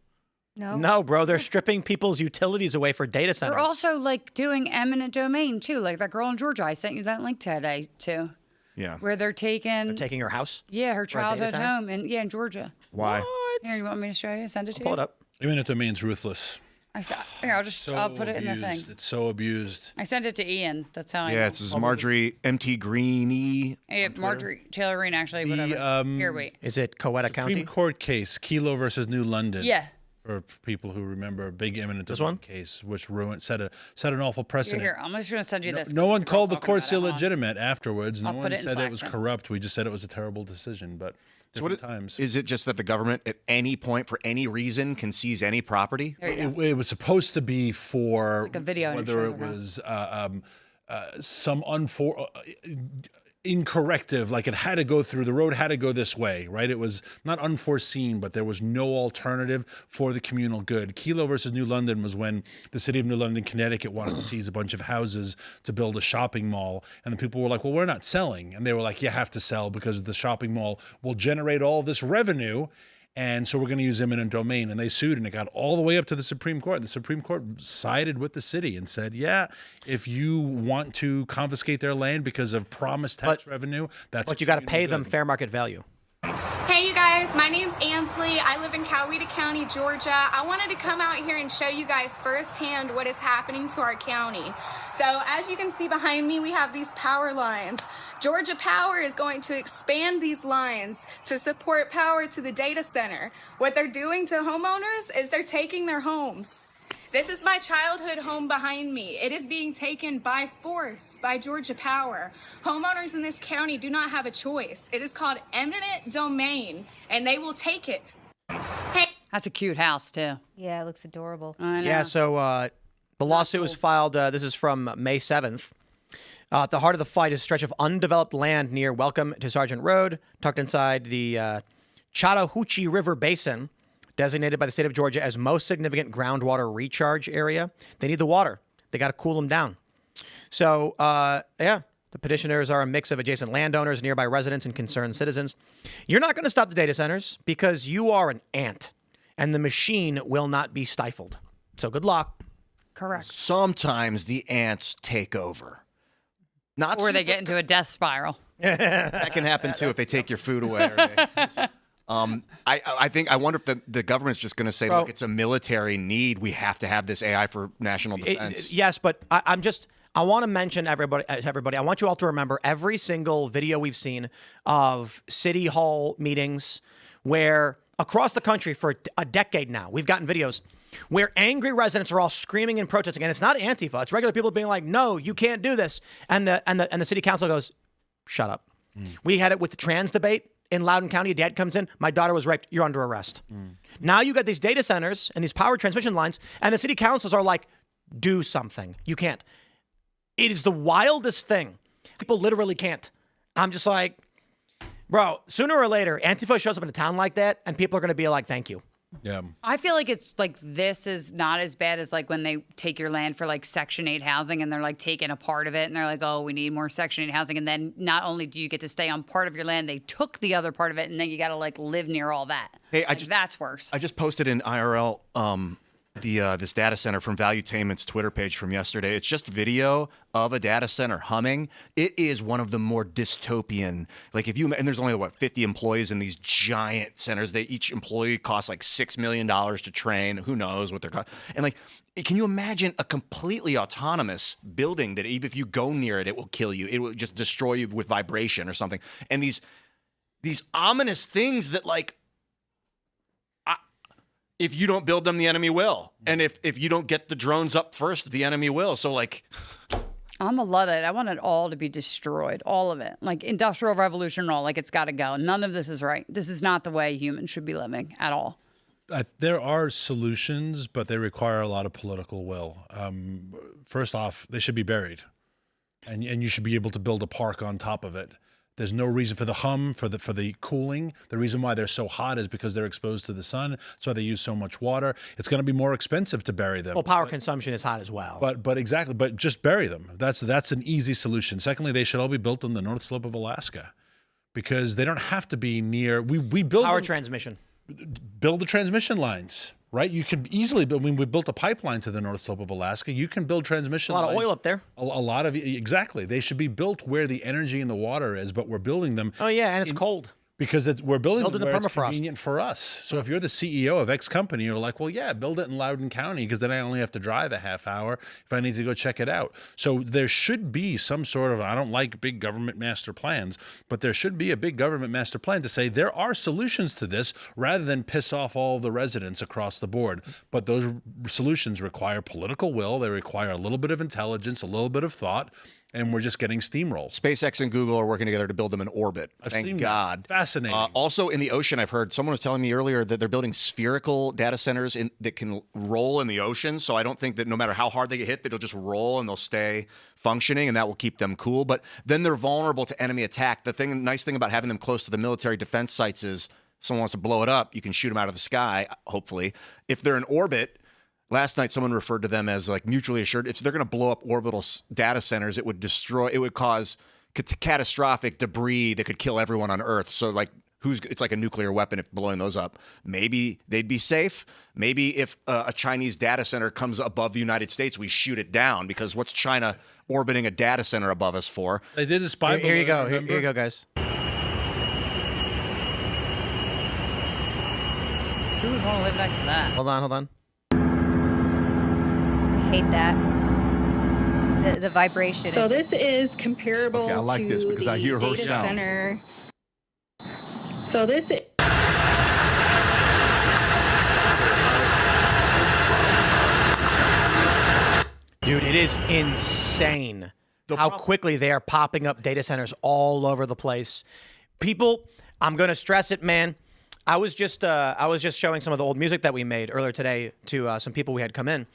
No, bro, they're stripping people's utilities away for data centers. They're also like doing eminent domain too, like that girl in Georgia. I sent you that link today too, Yeah. where they're taking taking her house. her data childhood center? home in Georgia. Why? Here, you want me to show you? Send it to Pull you. it up. Eminent domain's ruthless. Here, I'll put it in the thing. It's so abused. I sent it to Ian. That's how I know. Yeah, it's Marjorie MT Greeny. Yeah, Marjorie Taylor Greene, actually, whatever. Here, wait. Is it Coweta County? Supreme Court case, Kelo versus New London. Yeah. For people who remember, a big eminent This domain one? case, which set an awful precedent. Here, I'm just going to send you this. No 'cause one it's a girl called the talking courts about it. Hold on. illegitimate afterwards. No I'll put one it in said Slack it was then. corrupt. We just said it was a terrible decision. But different times. Is it just that the government at any point, for any reason, can seize any property? There you go. It was supposed to be for like a video and it whether shows it it was some incorrective, like the road had to go this way, right? It was not unforeseen, but there was no alternative for the communal good. Kelo versus New London was when the city of New London, Connecticut wanted to seize a bunch of houses to build a shopping mall. And the people were like, well, we're not selling. And they were like, you have to sell because the shopping mall will generate all this revenue. And so we're going to use eminent domain. And they sued, and it got all the way up to the Supreme Court. And the Supreme Court sided with the city and said, yeah, if you want to confiscate their land because of promised tax revenue, that's But you got to pay them fair market value. Hey you guys, my name's Ansley. I live in Coweta County, Georgia. I wanted to come out here and show you guys firsthand what is happening to our county. So as you can see behind me, we have these power lines. Georgia Power is going to expand these lines to support power to the data center. What they're doing to homeowners is they're taking their homes. This is my childhood home behind me. It is being taken by force by Georgia Power. Homeowners in this county do not have a choice. It is called eminent domain, and they will take it. Hey. That's a cute house, too. Yeah, it looks adorable. I know. Yeah, so the lawsuit was filed, this is from May 7th. At the heart of the fight is a stretch of undeveloped land near Welcome to Sergeant Road, tucked inside the Chattahoochee River Basin, designated by the state of Georgia as most significant groundwater recharge area. They need the water. They got to cool them down. So, yeah, The petitioners are a mix of adjacent landowners, nearby residents, and concerned citizens. You're not going to stop the data centers because you are an ant, and the machine will not be stifled. So good luck. Correct. Sometimes the ants take over. Not Or they get into a death spiral. That can happen too if they take your food away. I wonder if the government's just going to say, look, it's a military need. We have to have this AI for national defense. Yes, but I want to mention everybody. I want you all to remember every single video we've seen of city hall meetings where across the country for a decade now, we've gotten videos where angry residents are all screaming and protesting. And it's not Antifa. It's regular people being like, no, you can't do this. And the city council goes, shut up. We had it with the trans debate in Loudoun County. A dad comes in, my daughter was raped. You're under arrest. Now you got these data centers and these power transmission lines, and the city councils are like, do something. You can't. It is the wildest thing. People literally can't. I'm just like, bro, sooner or later, Antifa shows up in a town like that, and people are going to be like, thank you. Yeah. I feel like it's like this is not as bad as like when they take your land for like Section 8 housing and they're like taking a part of it and they're like, oh, we need more Section 8 housing. And then not only do you get to stay on part of your land, they took the other part of it and then you got to like live near all that. Hey, that's worse. I just posted in IRL this data center from Valuetainment's Twitter page from yesterday. It's just video of a data center humming. It is one of the more dystopian. Like and there's only 50 employees in these giant centers. Each employee costs like $6 million to train. Who knows what they're cost? And like, can you imagine a completely autonomous building that even if you go near it, it will kill you. It will just destroy you with vibration or something. And these ominous things that like, if you don't build them, the enemy will. And if you don't get the drones up first, the enemy will. So like, I'm a Luddite. I want it all to be destroyed, all of it. Like Industrial Revolution and all, like it's got to go. None of this is right. This is not the way humans should be living at all. There are solutions, but they require a lot of political will. First off, they should be buried, and you should be able to build a park on top of it. There's no reason for the hum, for the cooling. The reason why they're so hot is because they're exposed to the sun. That's why they use so much water. It's going to be more expensive to bury them. Well, power consumption is hot as well. But exactly. But just bury them. That's an easy solution. Secondly, they should all be built on the North Slope of Alaska, because they don't have to be near. We build power transmission. Build the transmission lines. Right, you can easily build. When we built a pipeline to the North Slope of Alaska, you can build transmission lines. A lot of oil up there. A lot of exactly. They should be built where the energy and the water is, but we're building them. Oh yeah, and it's cold. Because we're building them where the it's convenient for us. So if you're the CEO of X company, you're like, well, yeah, build it in Loudoun County, because then I only have to drive a half hour if I need to go check it out. So there should be some sort of, I don't like big government master plans, but there should be a big government master plan to say there are solutions to this, rather than piss off all the residents across the board. But those solutions require political will. They require a little bit of intelligence, a little bit of thought. And we're just getting steamrolled. SpaceX and Google are working together to build them in orbit. Thank God. Fascinating. Also in the ocean, I've heard someone was telling me earlier that they're building spherical data centers that can roll in the ocean. So I don't think that no matter how hard they get hit, that they'll just roll and they'll stay functioning, and that will keep them cool. But then they're vulnerable to enemy attack. Nice thing about having them close to the military defense sites is if someone wants to blow it up, you can shoot them out of the sky, hopefully. If they're in orbit, last night, someone referred to them as like mutually assured. If they're going to blow up orbital data centers, it would cause catastrophic debris that could kill everyone on Earth. So like, it's like a nuclear weapon if blowing those up. Maybe they'd be safe. Maybe if a Chinese data center comes above the United States, we shoot it down, because what's China orbiting a data center above us for? They did the spy. Here you go. Here you go, guys. Who would want to live next to that? Hold on. Hate that. The vibration. So this is comparable I like to this because I hear her data sound. center. So this is... Dude, it is insane how quickly they are popping up data centers all over the place. People, I'm going to stress it, man. I was just showing some of the old music that we made earlier today to some people we had come in.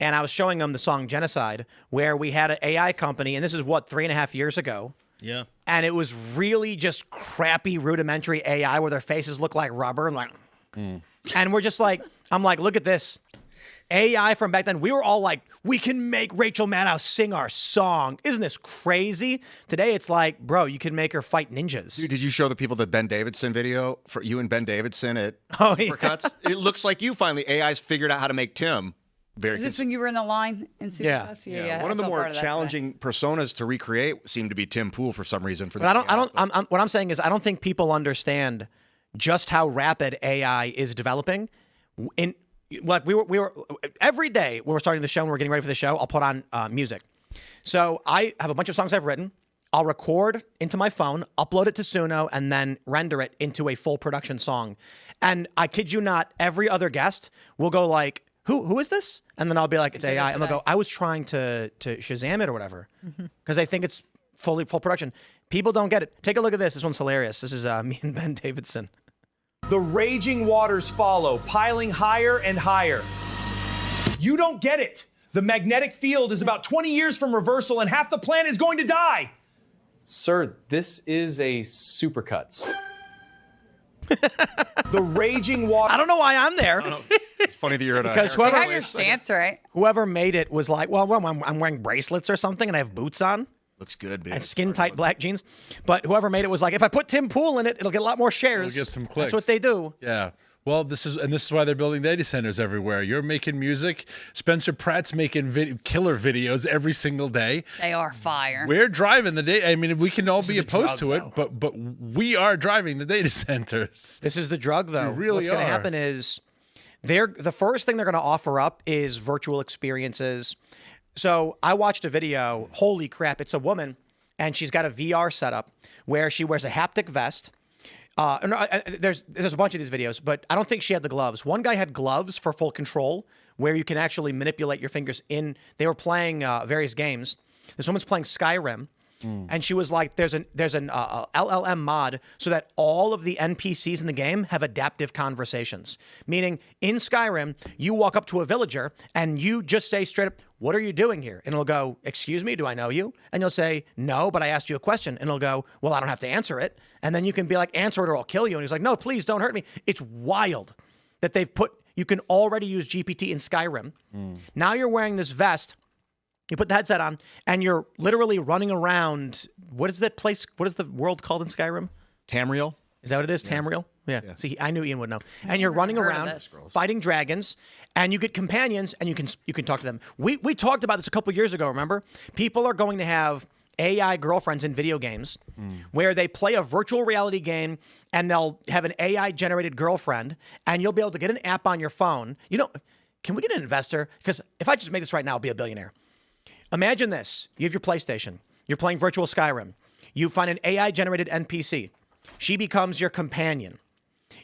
And I was showing them the song Genocide, where we had an AI company, and this is 3.5 years ago. Yeah. And it was really just crappy, rudimentary AI where their faces look like rubber. And like, and we're just like, I'm like, look at this. AI from back then, we were all like, we can make Rachel Maddow sing our song. Isn't this crazy? Today, it's like, bro, you can make her fight ninjas. Dude, did you show the people the Ben Davidson video for you and Ben Davidson at Oh, Supercuts? It looks like you finally, AI's figured out how to make Tim very Is this when you were in the line in Supercuts? Yeah. One of the I saw more part of that challenging personas to recreate seemed to be Tim Pool for some reason. For But what I'm saying is, I don't think people understand just how rapid AI is developing. Like we were every day when we're starting the show and we're getting ready for the show, I'll put on music. So I have a bunch of songs I've written. I'll record into my phone, upload it to Suno, and then render it into a full production song. And I kid you not, every other guest will go like, who is this? And then I'll be like, it's AI. And they'll go, I was trying to Shazam it or whatever. Because they think it's full production. People don't get it. Take a look at this. This one's hilarious. This is me and Ben Davidson. The raging waters follow, piling higher and higher. You don't get it. The magnetic field is about 20 years from reversal and half the planet is going to die. Sir, this is a Supercuts. The raging water. I don't know why I'm there. It's funny that you're at because You have your stance right. Whoever made it was like, well, I'm wearing bracelets or something and I have boots on. Looks good, baby. And skin-tight black jeans. But whoever made it was like, if I put Tim Pool in it, it'll get a lot more shares. It'll get some clicks. That's what they do. Yeah. Well, this is why they're building data centers everywhere. You're making music. Spencer Pratt's making killer videos every single day. They are fire. We're driving the data. I mean, we can all be opposed to it, but we are driving the data centers. This is the drug, though. We really What's going to are. happen is the first thing they're going to offer up is virtual experiences. So I watched a video. Holy crap! It's a woman, and she's got a VR setup where she wears a haptic vest. There's a bunch of these videos, but I don't think she had the gloves. One guy had gloves for full control, where you can actually manipulate your fingers in. They were playing various games. This woman's playing Skyrim, and she was like, "There's an LLM mod so that all of the NPCs in the game have adaptive conversations. Meaning, in Skyrim, you walk up to a villager and you just say straight up, 'What are you doing here?' And it'll go, 'Excuse me, do I know you?' And you'll say, 'No, but I asked you a question.' And it'll go, 'Well, I don't have to answer it.' And then you can be like, 'Answer it or I'll kill you.' And he's like, 'No, please don't hurt me.' It's wild that you can already use GPT in Skyrim. Now you're wearing this vest. You put the headset on, and you're literally running around. What is that place? What is the world called in Skyrim? Tamriel. Is that what it is? Tamriel? Yeah. See, I knew Ian would know. And you're running around fighting dragons, and you get companions, and you can talk to them. We talked about this a couple years ago, remember? People are going to have AI girlfriends in video games where they play a virtual reality game, and they'll have an AI-generated girlfriend, and you'll be able to get an app on your phone. You know, can we get an investor? Because if I just make this right now, I'll be a billionaire. Imagine this. You have your PlayStation. You're playing virtual Skyrim. You find an AI-generated NPC. She becomes your companion.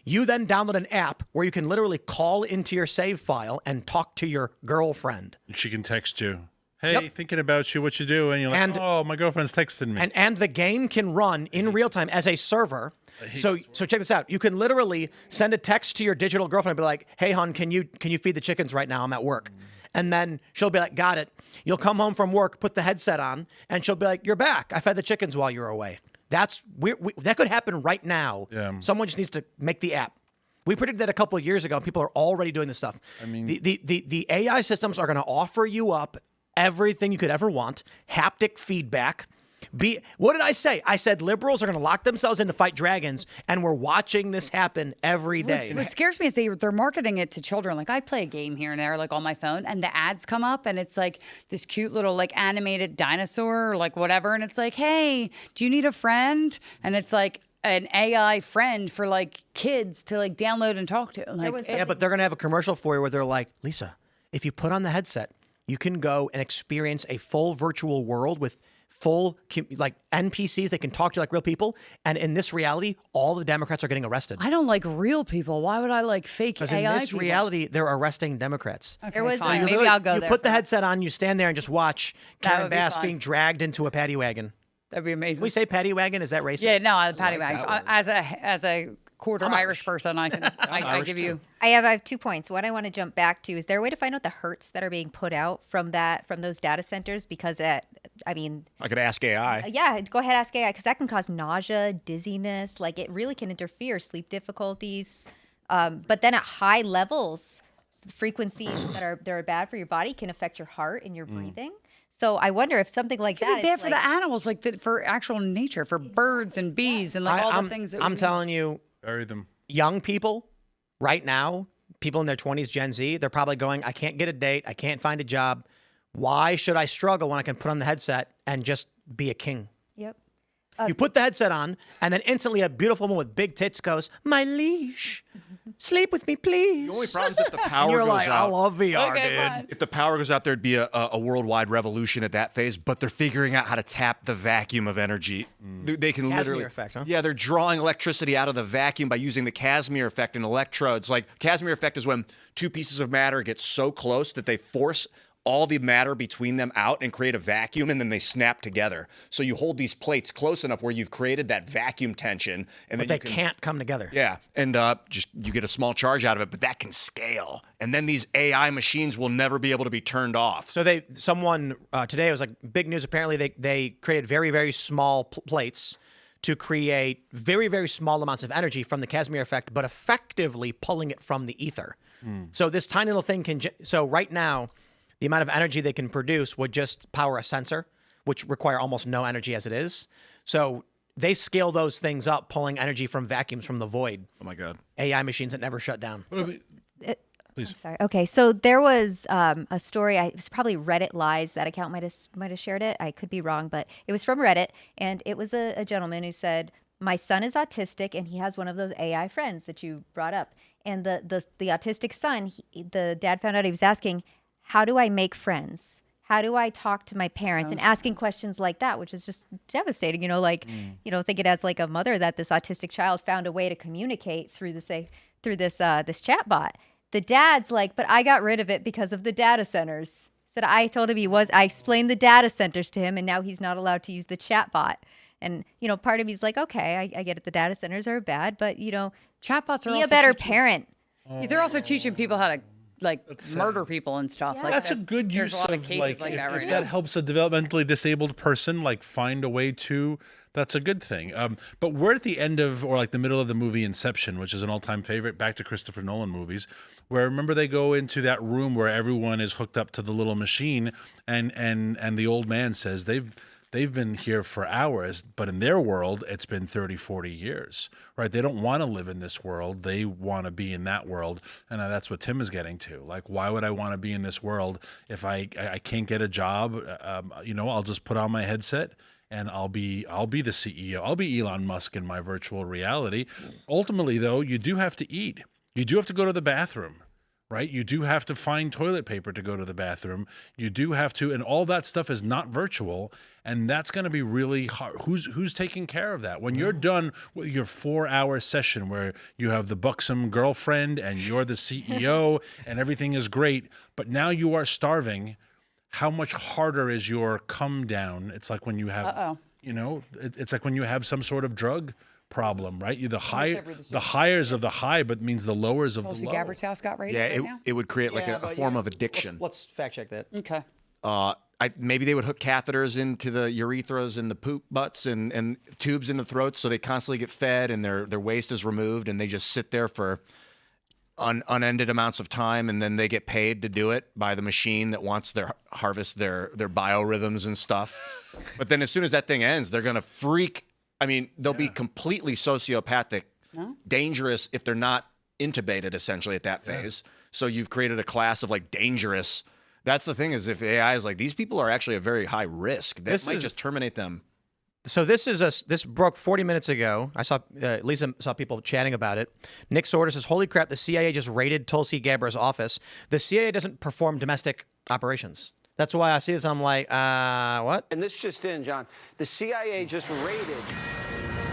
You then download an app where you can literally call into your save file and talk to your girlfriend. She can text you. Hey, thinking about you, what you do? And you're like, oh, my girlfriend's texting me. And the game can run in real time as a server. So check this out. You can literally send a text to your digital girlfriend and be like, "Hey, hon, can you feed the chickens right now? I'm at work." And then she'll be like, "Got it." You'll come home from work, put the headset on, and she'll be like, "You're back. I fed the chickens while you were away." That could happen right now. Yeah. Someone just needs to make the app. We predicted that a couple of years ago, and people are already doing this stuff. I mean, the AI systems are going to offer you up everything you could ever want, haptic feedback. What did I say? I said liberals are going to lock themselves in to fight dragons, and we're watching this happen every day. What scares me is they're marketing it to children. Like I play a game here and there, like on my phone, and the ads come up, and it's like this cute little like animated dinosaur or like whatever, and it's like, "Hey, do you need a friend?" And it's like an AI friend for like kids to like download and talk to. Like, yeah, but they're going to have a commercial for you where they're like, "Lisa, if you put on the headset, you can go and experience a full virtual world with full like NPCs. They can talk to you like real people. And in this reality, all the Democrats are getting arrested." I don't like real people. Why would I like fake AI? Because in this people? reality, they're arresting Democrats. Okay, fine. So Maybe I'll go there. You put the headset on, you stand there and just watch That Karen would be Bass fun. being dragged into a paddy wagon. That'd be amazing. We say paddy wagon? Is that racist? Yeah, no, the paddy wagon. As a quarter Irish person, I give you. I have 2 points. One I want to jump back to: is there a way to find out the hertz that are being put out from those data centers? Because I could ask AI. Yeah, go ahead, ask AI, because that can cause nausea, dizziness. Like it really can interfere, sleep difficulties. But then at high levels, frequencies that are bad for your body can affect your heart and your breathing. So I wonder if something like that It'd be bad is for the animals, like for actual nature, for birds and bees and like all the things that I'm telling you, bury them. Young people right now, people in their 20s, Gen Z, they're probably going, I can't get a date. I can't find a job. Why should I struggle when I can put on the headset and just be a king? Yep. You put the headset on, and then instantly a beautiful woman with big tits goes, my leash, sleep with me, please. The only problem is if the power and you're goes like, out. I love VR, Okay, dude. fine. If the power goes out, there'd be a worldwide revolution at that phase, but they're figuring out how to tap the vacuum of energy. They can Casimir literally... effect, huh? Yeah, they're drawing electricity out of the vacuum by using the Casimir effect and electrodes. Like, Casimir effect is when two pieces of matter get so close that they force all the matter between them out and create a vacuum, and then they snap together. So you hold these plates close enough where you've created that vacuum tension, and But then they can't come together. Yeah, and just you get a small charge out of it, but that can scale, and then these AI machines will never be able to be turned off. So someone today, it was like big news. Apparently, they created very, very small plates to create very, very small amounts of energy from the Casimir effect, but effectively pulling it from the ether. So this tiny little thing can. So right now, the amount of energy they can produce would just power a sensor, which require almost no energy as it is. So they scale those things up, pulling energy from vacuums from the void. Oh my God! AI machines that never shut down. Please. I'm sorry. Okay, so there was a story. It was probably Reddit Lies. That account might have shared it. I could be wrong, but it was from Reddit, and it was a gentleman who said, "My son is autistic, and he has one of those AI friends that you brought up." And the autistic son, the dad found out he was asking, "How do I make friends? How do I talk to my parents?" And asking questions like that, which is just devastating. You know, like think it as like a mother that this autistic child found a way to communicate through this chat bot. The dad's like, "But I got rid of it because of the data centers." Said I told him I explained the data centers to him, and now he's not allowed to use the chat bot. And part of me's like, okay, I get it. The data centers are bad, but chatbots are be also a better teaching- parent. They're also teaching people how to murder people and stuff. Like That's a good there's use a lot of of cases like like if, that right if now. that helps a developmentally disabled person like find a way to. That's a good thing. But we're at the end of or like the middle of the movie Inception, which is an all-time favorite. Back to Christopher Nolan movies, where remember they go into that room where everyone is hooked up to the little machine, and the old man says they've been here for hours, but in their world, it's been 30, 40 years, right? They don't want to live in this world. They want to be in that world. And that's what Tim is getting to. Like, why would I want to be in this world if I can't get a job? I'll just put on my headset and I'll be the CEO. I'll be Elon Musk in my virtual reality. Ultimately, though, you do have to eat. You do have to go to the bathroom. Right? You do have to find toilet paper to go to the bathroom. You do have to, and all that stuff is not virtual, and that's going to be really hard. Who's taking care of that? When you're done with your 4-hour session where you have the buxom girlfriend and you're the CEO and everything is great, but now you are starving, how much harder is your come down? It's like when you have, it's like when you have some sort of drug problem, right? The highers of the high, but means the lowers of the low. Gabbard's house got raided. Yeah, right now? it would create like a form of addiction. Let's fact check that. Okay. Maybe they would hook catheters into the urethras and the poop butts and tubes in the throats, so they constantly get fed and their waste is removed, and they just sit there for unended amounts of time, and then they get paid to do it by the machine that wants their harvest their biorhythms and stuff. But then as soon as that thing ends, they're gonna freak. I mean, they'll be completely sociopathic, dangerous if they're not intubated, essentially, at that phase. So you've created a class of like dangerous. That's the thing is if AI is like, these people are actually a very high risk. That might just terminate them. So this broke 40 minutes ago. I saw, Lisa saw people chatting about it. Nick Sorter says, holy crap, the CIA just raided Tulsi Gabbard's office. The CIA doesn't perform domestic operations. That's why I see this and I'm like, what? And this just in, John. The CIA just raided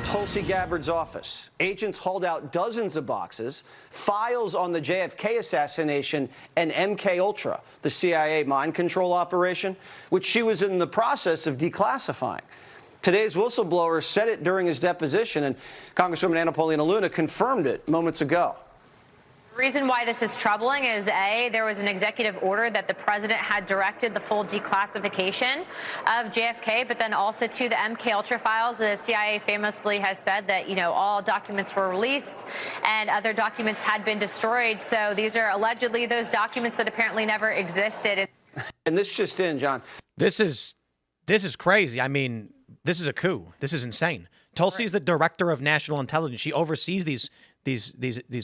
Tulsi Gabbard's office. Agents hauled out dozens of boxes, files on the JFK assassination and MK Ultra, the CIA mind control operation, which she was in the process of declassifying. Today's whistleblower said it during his deposition, and Congresswoman Anna Paulina Luna confirmed it moments ago. The reason why this is troubling is, A, there was an executive order that the president had directed the full declassification of JFK, but then also to the MK Ultra files. The CIA famously has said that, all documents were released and other documents had been destroyed. So these are allegedly those documents that apparently never existed. And this just in, John. This is crazy. I mean, this is a coup. This is insane. Tulsi is the director of national intelligence. She oversees these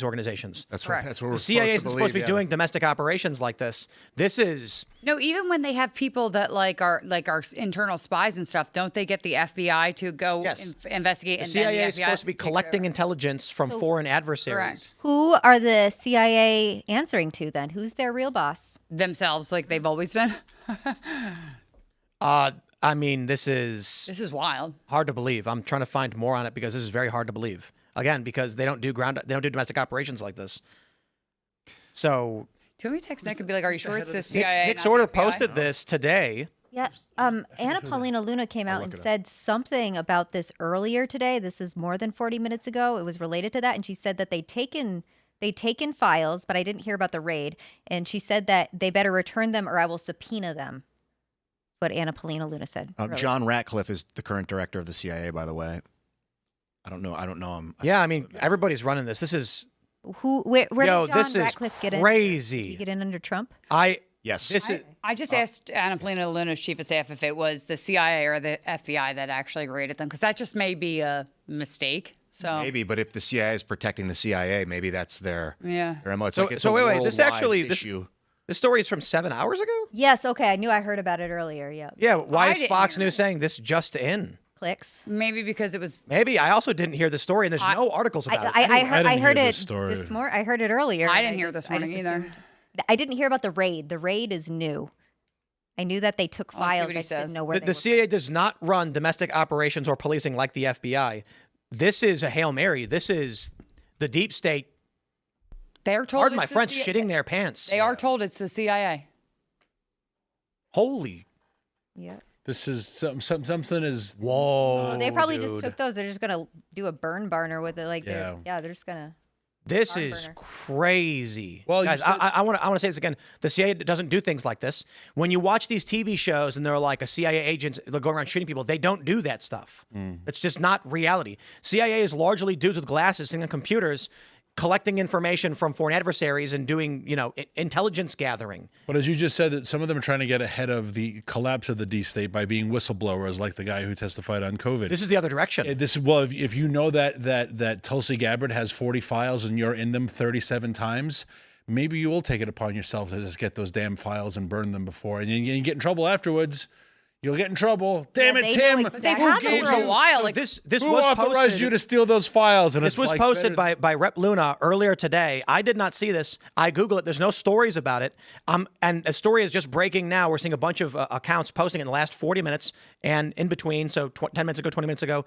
organizations. That's right. That's what we're the CIA isn't supposed to be yeah. doing domestic operations like this. This is No, even when they have people that are internal spies and stuff, don't they get the FBI to go investigate? the And CIA then the is FBI supposed to be collecting intelligence from foreign adversaries. Correct. Who are the CIA answering to then? Who's their real boss? Themselves, like they've always been. I mean, this is wild. Hard to believe. I'm trying to find more on it because this is very hard to believe. Again, because they don't do domestic operations like this. So, Do we text Nick and be like, "Are you sure it's the CIA?" Nick not sort the of FBI? posted this today. Yeah. Anna Paulina Luna came out and said something about this earlier today. This is more than 40 minutes ago. It was related to that, and she said that they'd taken files, but I didn't hear about the raid. And she said that they better return them or I will subpoena them. What Anna Paulina Luna said. John Ratcliffe is the current director of the CIA, by the way. I don't know him. Yeah, I mean, everybody's running this. This is Where did John this is Ratcliffe get in? crazy. Did he get in under Trump? Yes. I just asked Anna Paulina Luna's chief of staff if it was the CIA or the FBI that actually raided them, because that just may be a mistake. So Maybe, but if the CIA is protecting the CIA, maybe that's their MO. It's like it's a wait. This worldwide actually issue. this story is from 7 hours ago. Yes. Okay. I knew I heard about it earlier. Yeah. Yeah. Why I is didn't Fox hear News saying this just in? Clicks. maybe because it was. Maybe I also didn't hear the story, and there's no articles about it. I anywhere. heard it this morning. I heard it earlier. I and didn't hear this morning either. assumed- I didn't hear about the raid. The raid is new. I knew that they took I'll see files. what I he just didn't says. know where The CIA does not run domestic operations or policing like the FBI. This is a Hail Mary. This is the deep state. They're told. Pardon my it's the French, CIA. shitting their pants. They are told it's the CIA. Holy. Yeah. This is something is. Whoa. They probably just took those. They're just gonna do a burn burner with it. Like Yeah. they're just gonna. This barn is burner. crazy. Well, guys, I want to say this again. The CIA doesn't do things like this. When you watch these TV shows and they're like a CIA agent, they're going around shooting people. They don't do that stuff. It's just not reality. CIA is largely dudes with glasses sitting on computers, collecting information from foreign adversaries and doing, intelligence gathering. But as you just said, that some of them are trying to get ahead of the collapse of the D state by being whistleblowers, like the guy who testified on COVID. This is the other direction. If you know that Tulsi Gabbard has 40 files and you're in them 37 times, maybe you will take it upon yourself to just get those damn files and burn them before, and you get in trouble afterwards. You'll get in trouble. Damn it, they Tim! know exactly. They've had them for a while. Like this Who was authorized posted. you to steal those files? And This was posted by Rep Luna earlier today. I did not see this. I Googled it. There's no stories about it. And a story is just breaking now. We're seeing a bunch of accounts posting it in the last 40 minutes and in between. So 10 minutes ago, 20 minutes ago.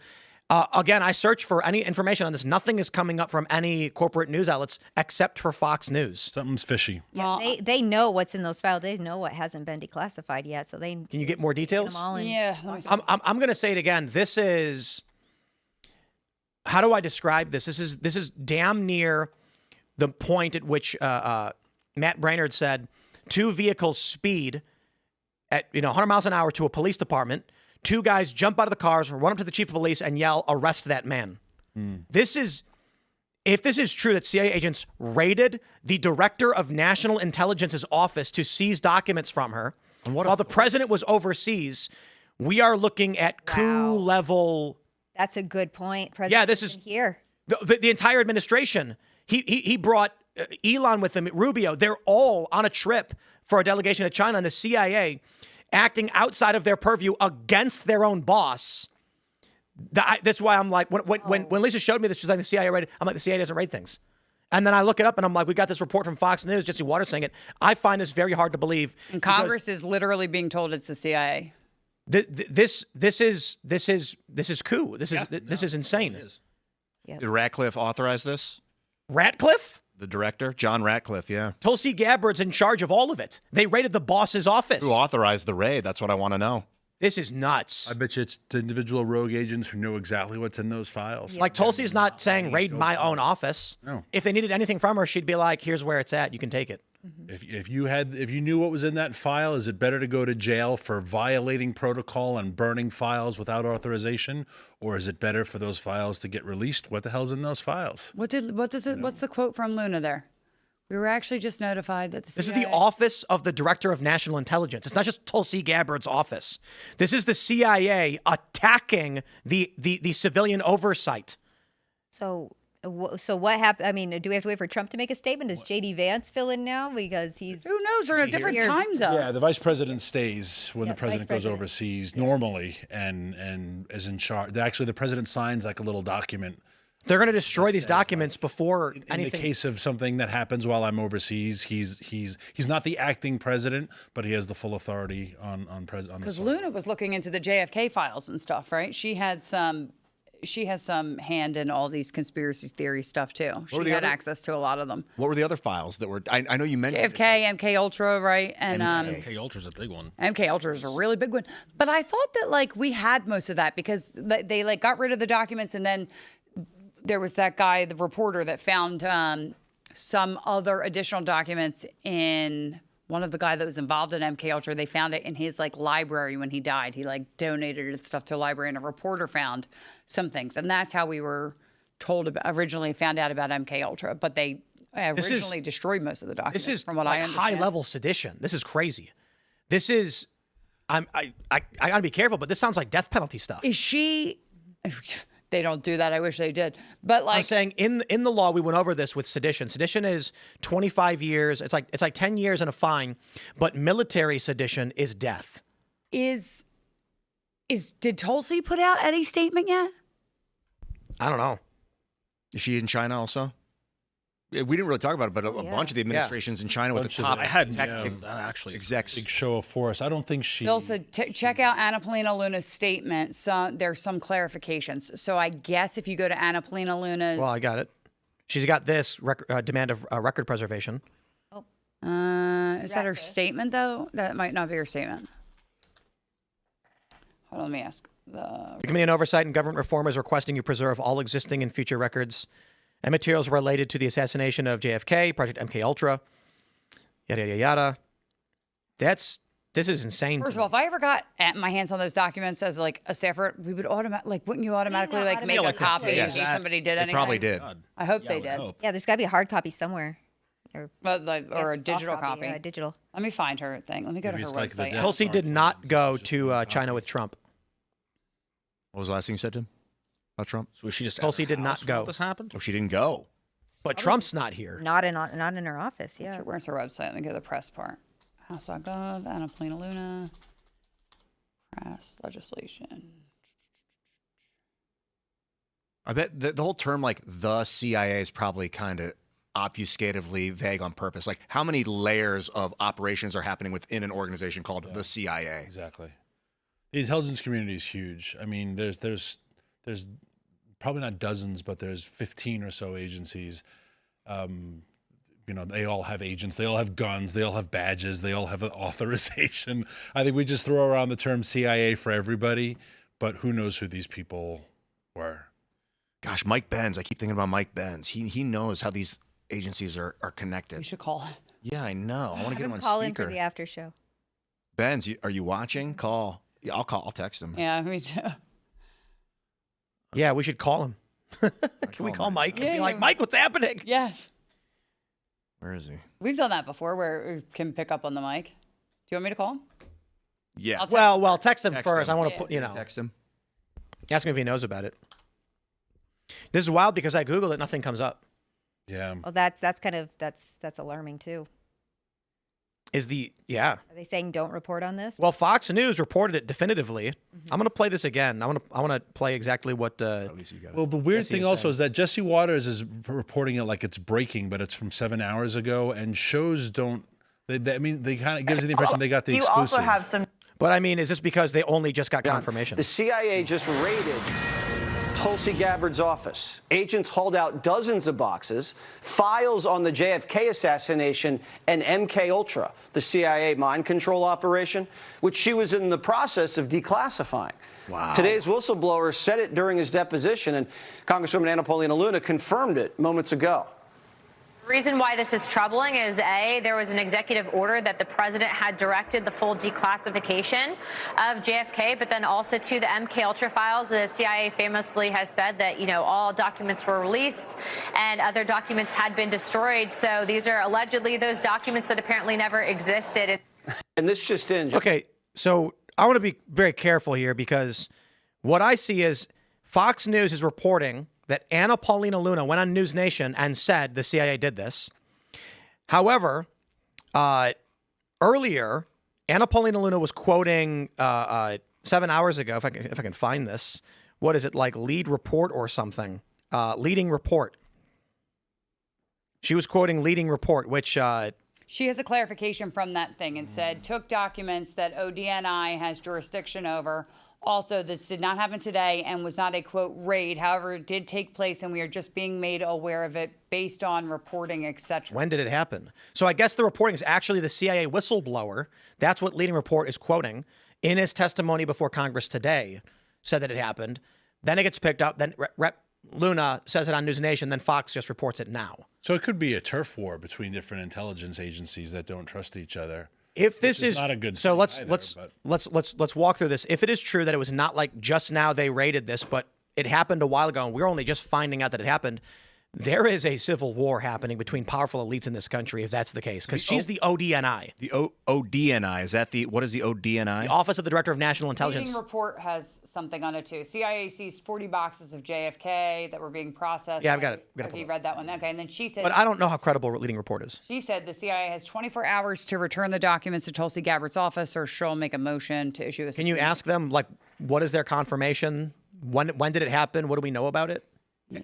Again, I searched for any information on this. Nothing is coming up from any corporate news outlets except for Fox News. Something's fishy. Yeah, they know what's in those files. They know what hasn't been declassified yet. So they. Can you get more details? Them all in. yeah. I'm going to say it again. This is, how do I describe this? This is damn near the point at which Matt Brainerd said 2 vehicles speed at 100 miles an hour to a police department. 2 guys jump out of the cars, run up to the chief of police, and yell, "Arrest that man." This is, if this is true that CIA agents raided the director of national intelligence's office to seize documents from her, while the president was overseas, we are looking at coup level. That's a good point. Yeah, this is here. The entire administration. He brought Elon with him, Rubio. They're all on a trip for a delegation to China, and the CIA acting outside of their purview against their own boss. That's why I'm like, when Lisa showed me this, she's like, the CIA raided. I'm like, the CIA doesn't raid things. And then I look it up and I'm like, we got this report from Fox News, Jesse Waters saying it. I find this very hard to believe. And Congress is literally being told it's the CIA. This is coup. This is insane. Did Ratcliffe authorize this? Ratcliffe? The director, John Ratcliffe, yeah. Tulsi Gabbard's in charge of all of it. They raided the boss's office. Who authorized the raid? That's what I want to know. This is nuts. I bet you it's the individual rogue agents who know exactly what's in those files. Like Tulsi's not saying raid my own office. No. If they needed anything from her, she'd be like, here's where it's at. You can take it. If you knew what was in that file, is it better to go to jail for violating protocol and burning files without authorization, or is it better for those files to get released? What the hell's in those files? What's the quote from Luna there? We were actually just notified that the This is CIA the Office of the Director of National Intelligence. It's not just Tulsi Gabbard's office. This is the CIA attacking the civilian oversight. So what happened? I mean, do we have to wait for Trump to make a statement? Does J.D. Vance fill in now? Because he's... Who knows? They're in a different time zone. Yeah, the vice president stays when the president goes president. overseas normally and is in charge. Actually, the president signs like a little document. They're going to destroy these documents before In anything. the case of something that happens while I'm overseas, he's not the acting president, but he has the full authority on president. Because Luna was looking into the JFK files and stuff, right? She has some hand in all these conspiracy theory stuff too. She had access to a lot of them. What were the other files that were? I know you mentioned JFK, MK Ultra, right? And MK Ultra's a big one. MK Ultra is a really big one. But I thought that like we had most of that because they like got rid of the documents, and then there was that guy, the reporter, that found some other additional documents in one of the guy that was involved in MK Ultra. They found it in his like library when he died. He like donated his stuff to a library, and a reporter found some things, and that's how we were told about, originally found out about MK Ultra. But they originally destroyed most of the documents. This is from what like I understand. high level sedition. This is crazy. This is, I gotta be careful, but this sounds like death penalty stuff. Is she? They don't do that. I wish they did. But like I'm saying, in the law, we went over this with sedition. Sedition is 25 years. It's like 10 years and a fine. But military sedition is death. Did Tulsi put out any statement yet? I don't know. Is she in China also? Yeah, we didn't really talk about it, but a bunch of the administrations in China with the top execs. Big show of force. I don't think she. Bill said, check out Anna Polina Luna's statement. There's some clarifications. So I guess if you go to Anna Polina Luna's... Well, I got it. She's got this demand of record preservation. Is that her statement, though? That might not be her statement. Hold on, let me ask. The Committee on Oversight and Government Reform is requesting you preserve all existing and future records and materials related to the assassination of JFK, Project MK Ultra, yada, yada, yada. This is insane. First of all, if I ever got my hands on those documents as like a staffer, we would wouldn't you automatically like make a copy in case somebody did anything? Probably did. I hope they did. Yeah, there's got to be a hard copy somewhere. Or a digital copy. Yeah, digital. Let me find her thing. Let me go to her website. Tulsi did not go to China with Trump. What was the last thing you said to him about Trump? So she just Tulsi did not go. This happened. Oh, she didn't go. But Trump's not here. Not in her office. Yeah. Where's her website? Let me go to the press part. House.gov, Anna Polina Luna, press legislation. I bet the whole term like the CIA is probably kind of obfuscatively vague on purpose. Like how many layers of operations are happening within an organization called the CIA? Exactly. The intelligence community is huge. I mean, there's probably not dozens, but there's 15 or so agencies. They all have agents. They all have guns. They all have badges. They all have an authorization. I think we just throw around the term CIA for everybody, but who knows who these people were? Gosh, Mike Benz. I keep thinking about Mike Benz. He knows how these agencies are connected. We should call him. Yeah, I know. I want to get him on call speaker. in for the after show. Benz, are you watching? Call. Yeah, I'll call. I'll text him. Yeah, me too. Yeah, we should call him. Can we call Mike and be like, Mike, what's happening? Yes. Where is he? We've done that before where we can pick up on the mic. Do you want me to call him? Yeah. Text him first. I want to put, Text him. Ask him if he knows about it. This is wild because I Googled it, nothing comes up. Yeah. Well, that's alarming too. Are they saying don't report on this? Well, Fox News reported it definitively. I'm going to play this again. I want to play exactly what. Well, the weird thing also is that Jesse Waters is reporting it like it's breaking, but it's from 7 hours ago, and shows don't. They kind of gives you the impression they got the exclusive. You also have some. But I mean, is this because they only just got confirmation? The CIA just raided Tulsi Gabbard's office. Agents hauled out dozens of boxes, files on the JFK assassination and MK Ultra, the CIA mind control operation, which she was in the process of declassifying. Wow. Today's whistleblower said it during his deposition, and Congresswoman Anna Paulina Luna confirmed it moments ago. The reason why this is troubling is, A, there was an executive order that the president had directed the full declassification of JFK, but then also to the MK Ultra files. The CIA famously has said that, you know, all documents were released and other documents had been destroyed. So these are allegedly those documents that apparently never existed. And this just in. Okay, so I want to be very careful here because what I see is Fox News is reporting that Anna Paulina Luna went on News Nation and said the CIA did this. However, earlier, Anna Paulina Luna was quoting 7 hours ago, if I can find this, what is it, like lead report or something? Leading report. She was quoting leading report, which... She has a clarification from that thing and said, took documents that ODNI has jurisdiction over. Also, this did not happen today and was not a, quote, raid. However, it did take place, and we are just being made aware of it based on reporting, etc. When did it happen? So I guess the reporting is actually the CIA whistleblower. That's what leading report is quoting in his testimony before Congress today, said that it happened. Then it gets picked up. Then Rep. Luna says it on News Nation. Then Fox just reports it now. So it could be a turf war between different intelligence agencies that don't trust each other. If this is not a good so, thing let's walk through this. If it is true that it was not like just now they raided this, but it happened a while ago, and we're only just finding out that it happened. There is a civil war happening between powerful elites in this country, if that's the case, because she's the ODNI. The ODNI, is that what is the ODNI? The Office of the Director of National Intelligence. Leading report has something on it too. CIA seized 40 boxes of JFK that were being processed. Yeah, I've got it. Have you read that one? Okay, and then she said. But I don't know how credible leading report is. She said the CIA has 24 hours to return the documents to Tulsi Gabbard's office, or she'll make a motion to issue a. Can you ask them, like, what is their confirmation? When did it happen? What do we know about it?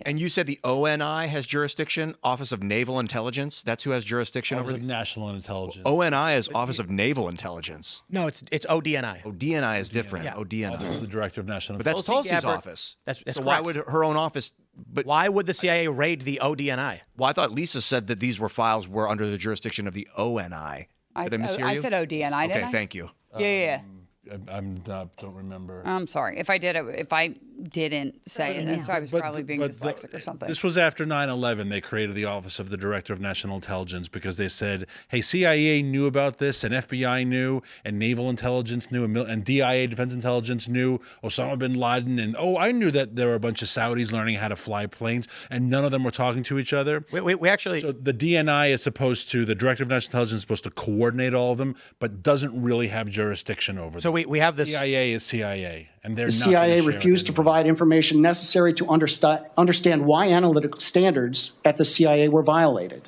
And you said the ONI has jurisdiction, Office of Naval Intelligence. That's who has jurisdiction Office over of National Intelligence. ONI is Office of Naval Intelligence. No, it's ODNI. ODNI is different. Yeah. ODNI. Office of the Director of National But that's Intelligence. Tulsi's Gabbard. office. That's so correct. why would her own office? But why would the CIA raid the ODNI? Well, I thought Lisa said that these files were under the jurisdiction of the ONI. Did I mishear you? I said ODNI. Okay, thank you. Yeah. Don't remember. I'm sorry if I did it. If I didn't say it, so I was probably being dyslexic or something. This was after 9/11. They created the Office of the Director of National Intelligence because they said, hey, CIA knew about this, and FBI knew, and Naval Intelligence knew, and DIA, Defense Intelligence knew, Osama bin Laden, and I knew that there were a bunch of Saudis learning how to fly planes, and none of them were talking to each other. We actually... So the DNI is supposed to, the Director of National Intelligence is supposed to coordinate all of them, but doesn't really have jurisdiction over them. So we have this... CIA is CIA, and they're The not CIA gonna share refused to provide information necessary to understand why analytical standards at the CIA were violated.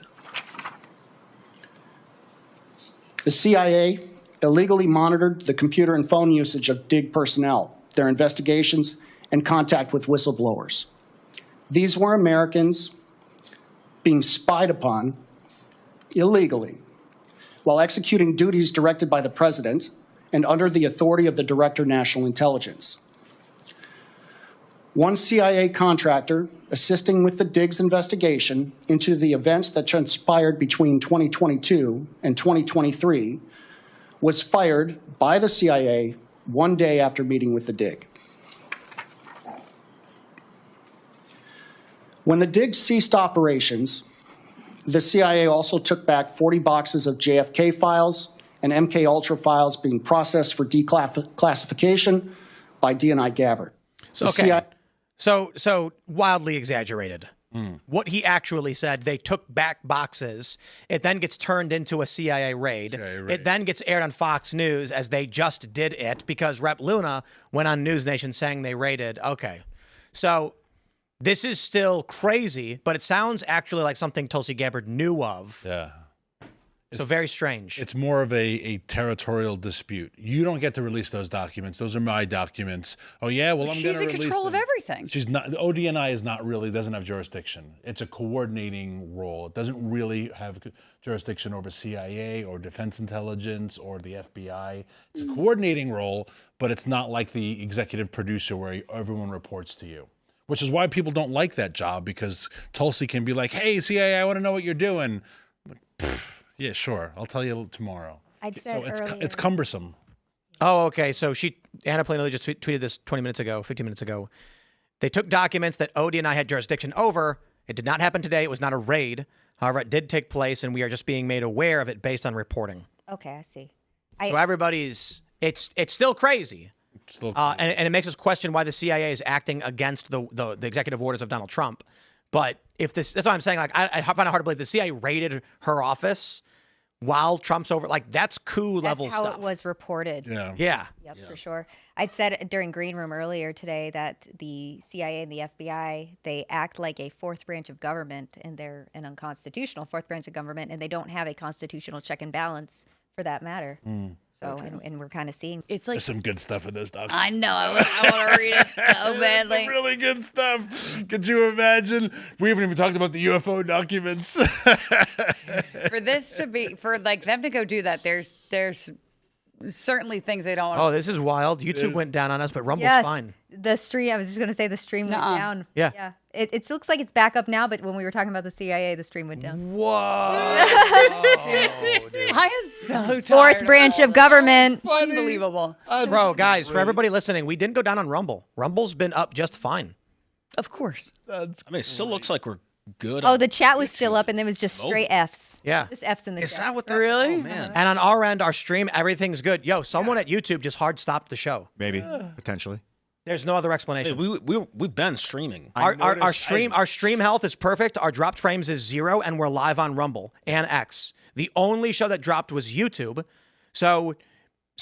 The CIA illegally monitored the computer and phone usage of DIG personnel, their investigations, and contact with whistleblowers. These were Americans being spied upon illegally while executing duties directed by the president and under the authority of the Director of National Intelligence. One CIA contractor assisting with the DIG's investigation into the events that transpired between 2022 and 2023 was fired by the CIA one day after meeting with the DIG. When the DIG ceased operations, the CIA also took back 40 boxes of JFK files and MK Ultra files being processed for declassification by DNI Gabbard. So wildly exaggerated. What he actually said, they took back boxes. It then gets turned into a CIA raid. It then gets aired on Fox News as they just did it because Rep. Luna went on News Nation saying they raided. Okay. So this is still crazy, but it sounds actually like something Tulsi Gabbard knew of. Yeah. So very strange. It's more of a territorial dispute. You don't get to release those documents. Those are my documents. Oh yeah, well I'm going to release them. She's in control of everything. She's not. The ODNI is not really doesn't have jurisdiction. It's a coordinating role. It doesn't really have jurisdiction over CIA or Defense Intelligence or the FBI. It's a coordinating role, but it's not like the executive producer where everyone reports to you. which is why people don't like that job, because Tulsi can be like, hey, CIA, I want to know what you're doing. Like, yeah, sure. I'll tell you tomorrow. I'd said earlier. It's cumbersome. Oh, okay. So Anna Planelli just tweeted this 15 minutes ago. They took documents that Odie and I had jurisdiction over. It did not happen today. It was not a raid. However, it did take place, and we are just being made aware of it based on reporting. Okay, I see. So everybody's, it's still crazy. And it makes us question why the CIA is acting against the executive orders of Donald Trump. But that's what I'm saying. Like, I find it hard to believe the CIA raided her office while Trump's over. Like, that's coup level stuff. That's how it was reported. Yeah. Yep, for sure. I'd said during Green Room earlier today that the CIA and the FBI, they act like a fourth branch of government, and they're an unconstitutional fourth branch of government, and they don't have a constitutional check and balance for that matter. So, and we're kind of seeing. It's like There's some good stuff in this document. I know. I want to read it so badly. Some really good stuff. Could you imagine? We haven't even talked about the UFO documents. For this to be, for like them to go do that, there's certainly things they don't want. Oh, this is wild. YouTube went down on us, but Rumble's fine. The stream, I was just going to say the stream went down. Yeah. Yeah. It looks like it's back up now, but when we were talking about the CIA, the stream went down. Whoa. I am so tired. Fourth branch of government. Unbelievable. Bro, guys, for everybody listening, we didn't go down on Rumble. Rumble's been up just fine. Of course. I mean, it still looks like we're good. Oh, the chat was still up, and there was just straight Fs. Yeah. Just Fs in the chat. Is that what that? Really? Oh, man. And on our end, our stream, everything's good. Yo, someone at YouTube just hard stopped the show. Maybe, potentially. There's no other explanation. Hey, we've been streaming. Our stream health is perfect. Our dropped frames is 0, and we're live on Rumble and X. The only show that dropped was YouTube. So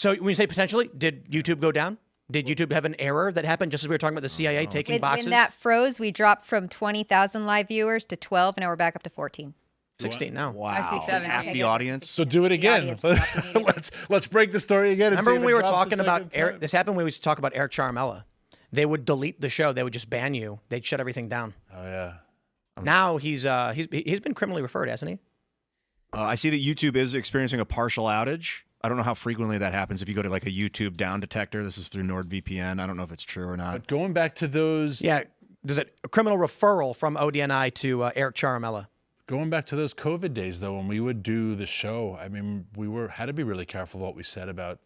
when you say potentially, did YouTube go down? Did YouTube have an error that happened just as we were talking about the CIA taking boxes? When that froze, we dropped from 20,000 live viewers to 12, and now we're back up to 14. 16 now. Wow. I see 17. Half the audience. So do it again. Let's break the story again. Remember when we were talking about Eric? This happened when we used to talk about Eric Charmella. They would delete the show. They would just ban you. They'd shut everything down. Oh yeah. Now he's been criminally referred, hasn't he? I see that YouTube is experiencing a partial outage. I don't know how frequently that happens. If you go to like a YouTube down detector, this is through NordVPN. I don't know if it's true or not. But going back to those, there's a criminal referral from ODNI to Eric Charmella. Going back to those COVID days, though, when we would do the show, I mean, had to be really careful what we said about.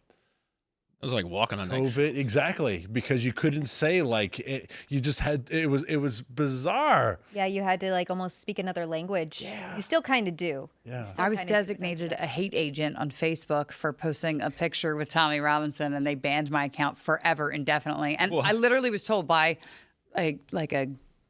It was like walking on COVID, exactly, because you couldn't say like it. You just had it was bizarre. Yeah, you had to like almost speak another language. Yeah, you still kind of do. Yeah, I was designated a hate agent on Facebook for posting a picture with Tommy Robinson, and they banned my account forever, indefinitely. And I literally was told by a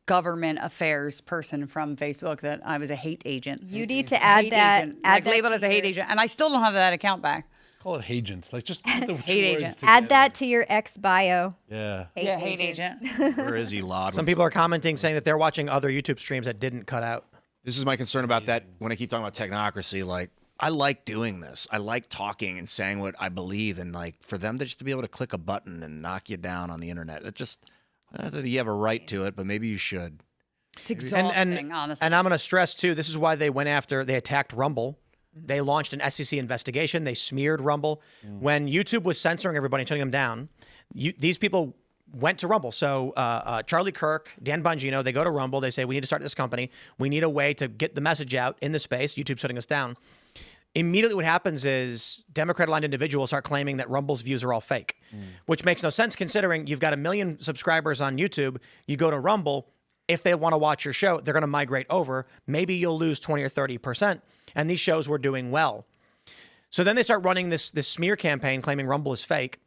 government affairs person from Facebook that I was a hate agent. You need to add that. Add labeled as a hate agent, and I still don't have that account back. Call it agent. Like just put the hate words agent. together. Add that to your ex bio. Yeah. Hate agent. Where is he, Lod? Some people are commenting saying that they're watching other YouTube streams that didn't cut out. This is my concern about that when I keep talking about technocracy. Like, I like doing this. I like talking and saying what I believe. And like for them to just to be able to click a button and knock you down on the internet, it just, not that you have a right to it, but maybe you should. It's exhausting, honestly. And I'm going to stress too, this is why they attacked Rumble. They launched an SEC investigation. They smeared Rumble. When YouTube was censoring everybody and shutting them down, these people went to Rumble. So Charlie Kirk, Dan Bongino, they go to Rumble. They say, we need to start this company. We need a way to get the message out in the space. YouTube's shutting us down. Immediately what happens is Democrat-aligned individuals start claiming that Rumble's views are all fake, which makes no sense considering you've got 1 million subscribers on YouTube. You go to Rumble. If they want to watch your show, they're going to migrate over. Maybe you'll lose 20 or 30%. And these shows were doing well. So then they start running this smear campaign claiming Rumble is fake.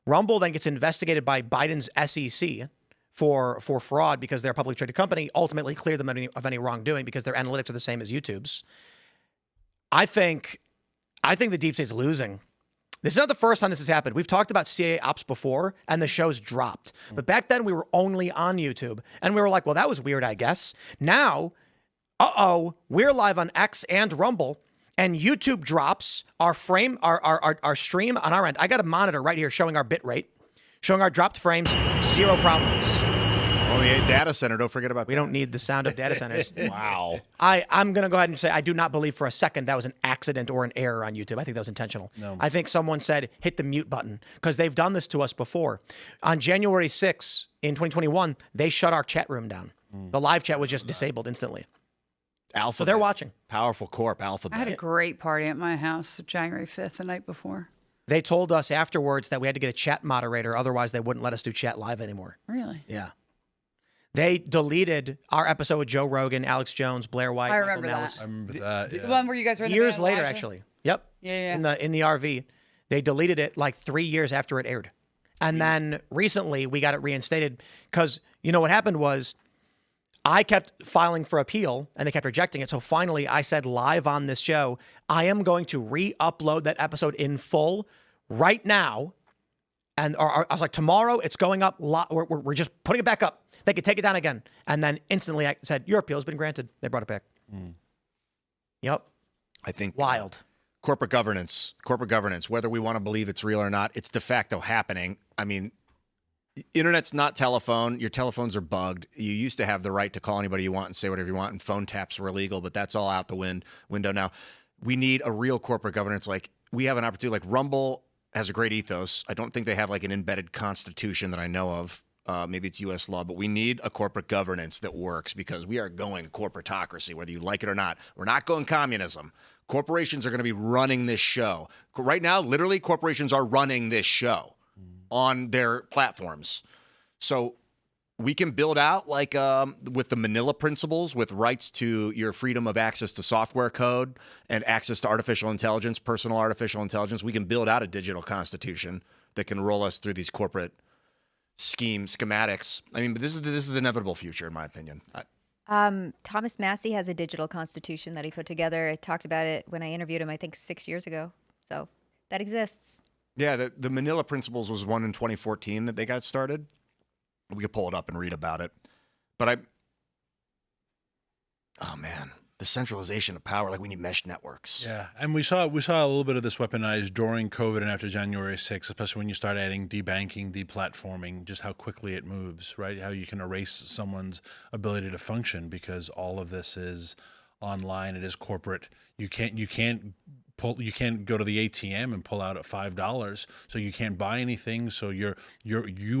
Rumble then gets investigated by Biden's SEC for fraud because they're a publicly traded company, ultimately cleared them of any wrongdoing because their analytics are the same as YouTube's. I think the deep state's losing. This is not the first time this has happened. We've talked about CIA ops before, and the shows dropped. But back then, we were only on YouTube. And we were like, well, that was weird, I guess. Now, we're live on X and Rumble, and YouTube drops our stream on our end. I got a monitor right here showing our bit rate, showing our dropped frames, 0 problems. Oh, yeah, data center. Don't forget about We don't need the sound of data centers. Wow. I'm going to go ahead and say I do not believe for a second that was an accident or an error on YouTube. I think that was intentional. No. I think someone said hit the mute button because they've done this to us before. On January 6th in 2021, they shut our chat room down. The live chat was just disabled instantly. Alphabet. So they're watching. Powerful Corp, Alphabet. I had a great party at my house January 5th, the night before. They told us afterwards that we had to get a chat moderator, otherwise they wouldn't let us do chat live anymore. Really? Yeah. They deleted our episode with Joe Rogan, Alex Jones, Blair White. I Michael remember that. Nellis. I remember that. The one where you guys were in the Years van later, last year? actually. Yep. Yeah. In the RV. They deleted it like 3 years after it aired. And then recently we got it reinstated because you know what happened was I kept filing for appeal and they kept rejecting it. So finally I said live on this show, I am going to re-upload that episode in full right now. And I was like, tomorrow it's going up. We're just putting it back up. They could take it down again. And then instantly I said, your appeal has been granted. They brought it back. Yep. I think wild. Corporate governance, whether we want to believe it's real or not, it's de facto happening. I mean, internet's not telephone. Your telephones are bugged. You used to have the right to call anybody you want and say whatever you want, and phone taps were illegal, but that's all out the window now. We need a real corporate governance. Like, we have an opportunity. Like, Rumble has a great ethos. I don't think they have like an embedded constitution that I know of. Maybe it's U.S. law, but we need a corporate governance that works because we are going corporatocracy, whether you like it or not. We're not going communism. Corporations are going to be running this show. Right now, literally, corporations are running this show on their platforms. So we can build out like with the Manila Principles, with rights to your freedom of access to software code and access to artificial intelligence, personal artificial intelligence. We can build out a digital constitution that can roll us through these corporate schematics. I mean, but this is the inevitable future, in my opinion. Thomas Massie has a digital constitution that he put together. I talked about it when I interviewed him, I think 6 years ago. So that exists. Yeah, the Manila Principles was one in 2014 that they got started. We could pull it up and read about it. But oh man, the centralization of power, like we need mesh networks. Yeah, and we saw a little bit of this weaponized during COVID and after January 6th, especially when you start adding debanking, deplatforming, just how quickly it moves, right? How you can erase someone's ability to function because all of this is online. It is corporate. You can't go to the ATM and pull out at $5, so you can't buy anything. So you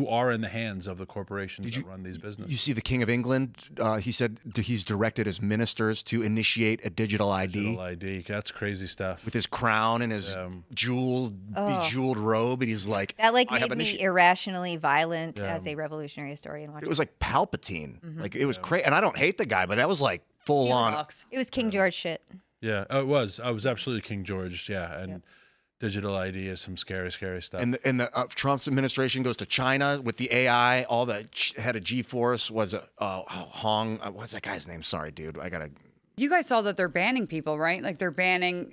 are in the hands of the corporations that run these businesses. You see the King of England, he said he's directed his ministers to initiate a digital ID. Digital ID, that's crazy stuff. With his crown and his bejeweled robe, and he's like... That made me irrationally violent as a revolutionary historian. It was like Palpatine. Like, it was crazy. And I don't hate the guy, but that was like full on. It was King George shit. Yeah, it was. I was absolutely King George. Yeah, and digital ID is some scary stuff. And the Trump's administration goes to China with the AI. All the head of G-Force was Hong. What's that guy's name? Sorry, dude. I gotta. You guys saw that they're banning people, right? Like they're banning.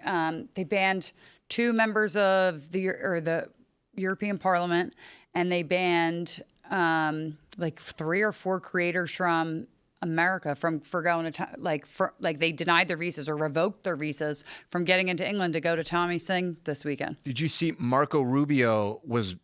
They banned 2 members of the European Parliament, and they banned like 3 or 4 creators from America for going to they denied their visas or revoked their visas from getting into England to go to Tommy Singh this weekend. Did you see Marco Rubio was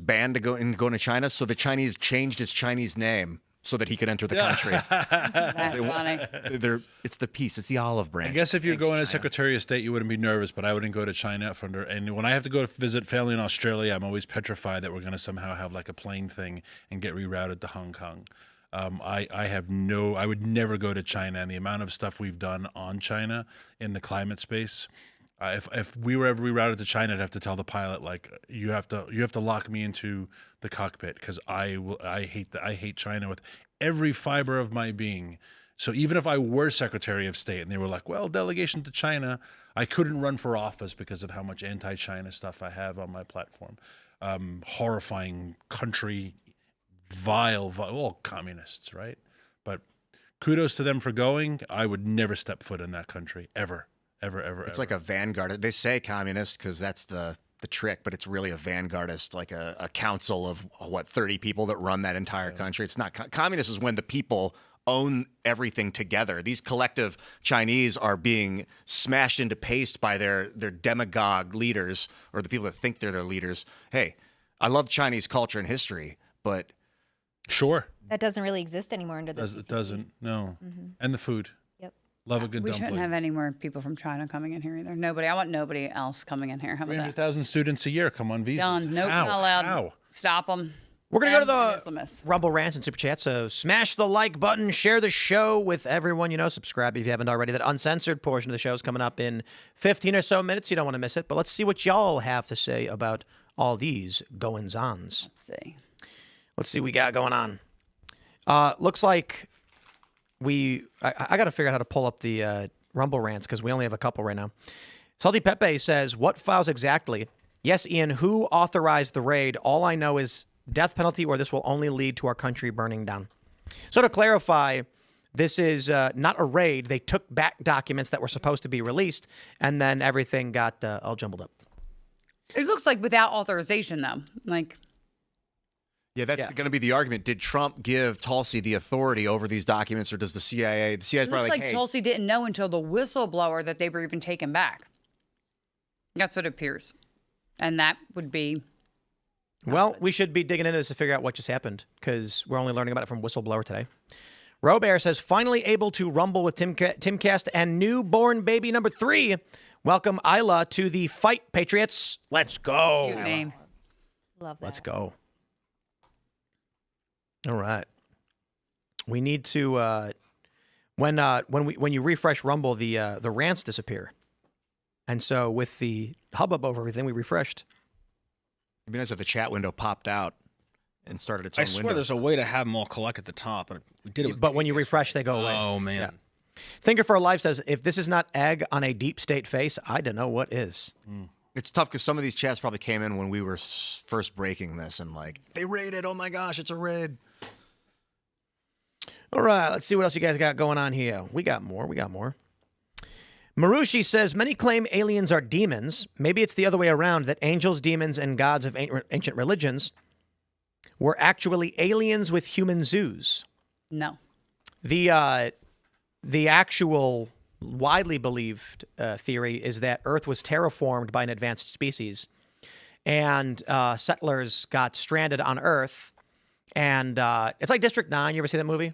banned to go to China? So the Chinese changed his Chinese name so that he could enter the country. That's funny. It's the peace. It's the olive branch. I guess if you're going as Secretary of State, you wouldn't be nervous, but I wouldn't go to China. And when I have to go visit family in Australia, I'm always petrified that we're going to somehow have like a plane thing and get rerouted to Hong Kong. I would never go to China, and the amount of stuff we've done on China in the climate space. If we were ever rerouted to China, I'd have to tell the pilot, like, you have to lock me into the cockpit because I hate China with every fiber of my being. So even if I were Secretary of State and they were like, well, delegation to China, I couldn't run for office because of how much anti-China stuff I have on my platform. Horrifying country. Vile, all communists, right? But kudos to them for going. I would never step foot in that country, ever. It's like a vanguard. They say communist because that's the trick, but it's really a vanguardist, like a council of, 30 people that run that entire country. It's not. Communist is when the people own everything together. These collective Chinese are being smashed into paste by their demagogue leaders, or the people that think they're their leaders. Hey, I love Chinese culture and history, but Sure. That doesn't really exist anymore under the It doesn't. No. Mhm. And the food. Yep. Love a good We dumpling. shouldn't have any more people from China coming in here either. Nobody. I want nobody else coming in here. How about that? 300,000 students a year come on visas. Done. Nope, How? not allowed. How? Stop them. We're going to go to the Rumble Rants and Super Chat, so smash the like button, share the show with everyone you know, subscribe if you haven't already. That uncensored portion of the show is coming up in 15 or so minutes. You don't want to miss it, but let's see what y'all have to say about all these goings-ons. Let's see what we got going on. Looks like I got to figure out how to pull up the Rumble Rants because we only have a couple right now. Salty Pepe says, what files exactly? Yes, Ian, who authorized the raid? All I know is death penalty, or this will only lead to our country burning down. So to clarify, this is not a raid. They took back documents that were supposed to be released, and then everything got all jumbled up. It looks like without authorization, though. Like, Yeah, that's going to be the argument. Did Trump give Tulsi the authority over these documents, or does the CIA? The CIA is it probably looks like, like hey, Tulsi didn't know until the whistleblower that they were even taken back. That's what it appears. And that would be... Well, we should be digging into this to figure out what just happened because we're only learning about it from Whistleblower today. Robert says, finally able to rumble with Timcast and newborn baby number 3. Welcome, Isla, to the fight, Patriots. Let's go. Cute name. Love that. Let's go. All right. We need to, when you refresh Rumble, the rants disappear. And so with the hubbub over everything, we refreshed. It'd be nice if the chat window popped out and started its own I swear window. there's a way to have them all collect at the top, but we did it with But when you refresh, they go away. Oh, man. Yeah. Thinker for Life says, if this is not egg on a deep state face, I don't know what is. It's tough because some of these chats probably came in when we were first breaking this and like, they raided, oh my gosh, it's a raid. All right, let's see what else you guys got going on here. We got more. Marushi says, many claim aliens are demons. Maybe it's the other way around, that angels, demons, and gods of ancient religions were actually aliens with human zoos. No. The actual widely believed theory is that Earth was terraformed by an advanced species, and settlers got stranded on Earth. And it's like District 9. You ever see that movie?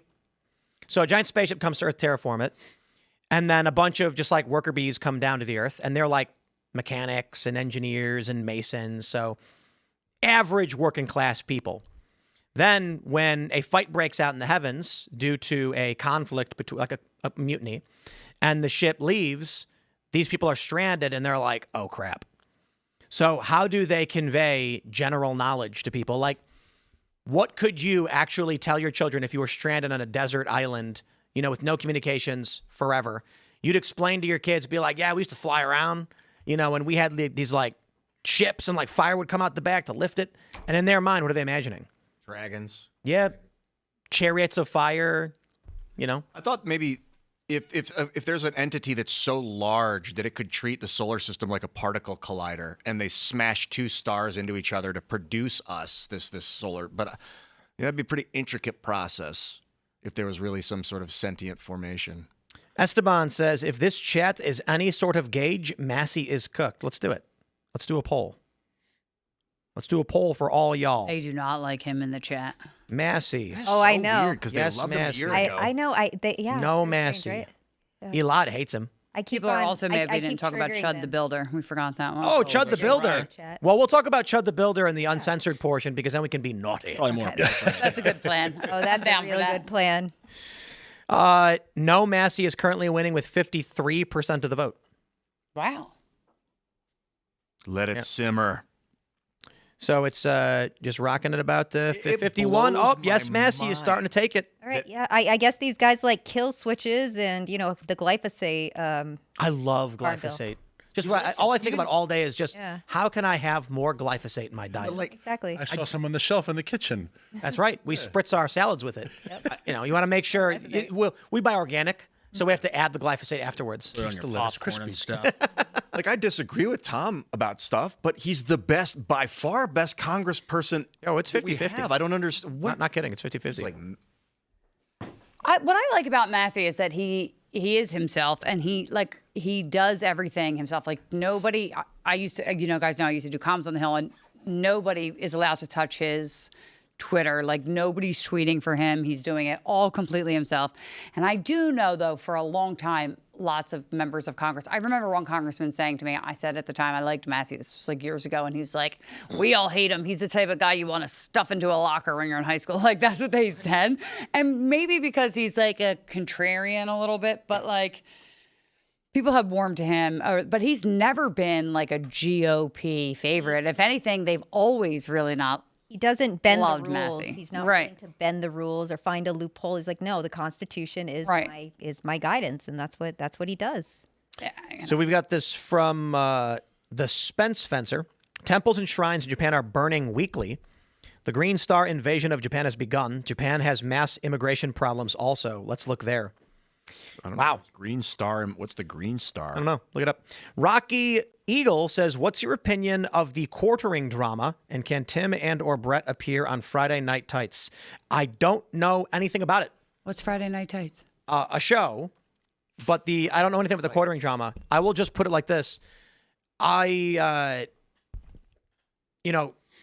So a giant spaceship comes to Earth, terraform it. And then a bunch of just like worker bees come down to the Earth, and they're like mechanics and engineers and masons. So average working class people. Then when a fight breaks out in the heavens due to a conflict between like a mutiny, and the ship leaves, these people are stranded and they're like, oh crap. So how do they convey general knowledge to people? Like, what could you actually tell your children if you were stranded on a desert island, you know, with no communications forever? You'd explain to your kids, be like, yeah, we used to fly around, you know, and we had these like ships and like fire would come out the back to lift it. And in their mind, what are they imagining? Dragons. Yeah. Chariots of fire, you know. I thought maybe if there's an entity that's so large that it could treat the solar system like a particle collider, and they smash two stars into each other to produce us, this solar, but that'd be a pretty intricate process if there was really some sort of sentient formation. Esteban says, if this chat is any sort of gauge, Massie is cooked. Let's do it. Let's do a poll. Let's do a poll for all y'all. They do not like him in the chat. Massie. Oh, I know. Weird, 'cause they Yes, loved him a Massie. year ago. I know. Yeah. No it's very Massie. strange, right? Yeah. Elad hates him. I keep People are on- also mad we I didn't keep talk about triggering Chud the them. Builder. We forgot that one. Oh, Chud the Builder. Chat. Well, we'll talk about Chud the Builder in the uncensored portion because then we can be naughty. Probably more. That's a good plan. Oh, that's Down a for really that. good plan. No, Massie is currently winning with 53% of the vote. Wow. Let it simmer. So it's just rocking at about 51. blows Oh, yes, my Massie is starting to take it. All right. Yeah. I guess these guys like kill switches and, you know, the glyphosate. I love Farm bill. glyphosate. Just all I think about all day is just Yeah. how can I have more glyphosate in my diet? Exactly. I saw some on the shelf in the kitchen. That's right. We spritz our salads with it. You know, you want to make sure we buy organic, so we have to add the glyphosate afterwards. Put it on Keeps your the lettuce popcorn and crispy. stuff. Like, I disagree with Tom about stuff, but he's the best, by far best congressperson. Oh, it's that we 50-50. have. I don't understand. Not kidding. It's 50-50. Like, What I like about Massie is that he is himself, and he does everything himself. Like nobody. I used to, you know, guys know I used to do comms on the Hill, and nobody is allowed to touch his Twitter. Like, nobody's tweeting for him. He's doing it all completely himself. And I do know, though, for a long time, lots of members of Congress. I remember one congressman saying to me, I said at the time, I liked Massie. This was like years ago. And he was like, we all hate him. He's the type of guy you want to stuff into a locker when you're in high school. Like, that's what they said. And maybe because he's like a contrarian a little bit, but like, people have warmed to him, but he's never been like a GOP favorite. If anything, they've always really not. He doesn't bend the loved rules. Massie. He's not Right. willing to bend the rules or find a loophole. He's like, no, the Constitution is my guidance, and that's what he does. So we've got this from the Spence Fencer. Temples and shrines in Japan are burning weekly. The Green Star invasion of Japan has begun. Japan has mass immigration problems also. Let's look there. I don't Wow. know. Green Star. What's the Green Star? I don't know. Look it up. Rocky Eagle says, what's your opinion of the quartering drama, and can Tim and or Brett appear on Friday Night Tights? I don't know anything about it. What's Friday Night Tights? A show, but I don't know anything about the quartering drama. I will just put it like this.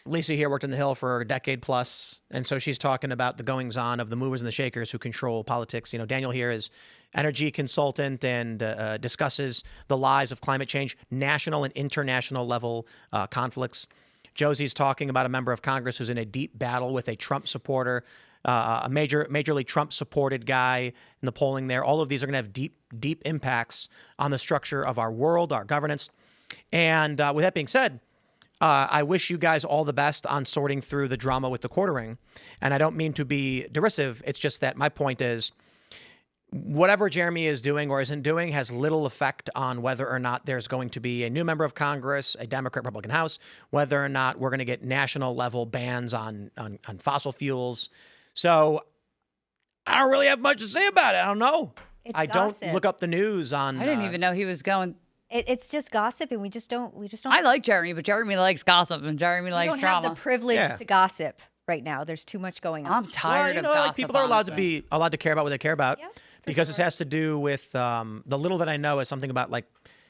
Lisa here worked in the Hill for a decade plus, and so she's talking about the goings-on of the movers and the shakers who control politics. Daniel here is energy consultant and discusses the lies of climate change, national and international level conflicts. Josie's talking about a member of Congress who's in a deep battle with a Trump supporter, a majorly Trump-supported guy in the polling there. All of these are going to have deep impacts on the structure of our world, our governance. And with that being said, I wish you guys all the best on sorting through the drama with the quartering. And I don't mean to be derisive. It's just that my point is whatever Jeremy is doing or isn't doing has little effect on whether or not there's going to be a new member of Congress, a Democrat, Republican House, whether or not we're going to get national level bans on fossil fuels. So I don't really have much to say about it. I don't know. I gossip. don't look up the news on. I didn't even know he was going. It's just gossip, and we just don't. I like Jeremy, but Jeremy likes gossip, and Jeremy likes don't drama. have the privilege to gossip right now. There's too much going on. I'm tired of like gossip. people are allowed honestly. to be allowed to care about what they care about, because it has to do with the little that I know is something about like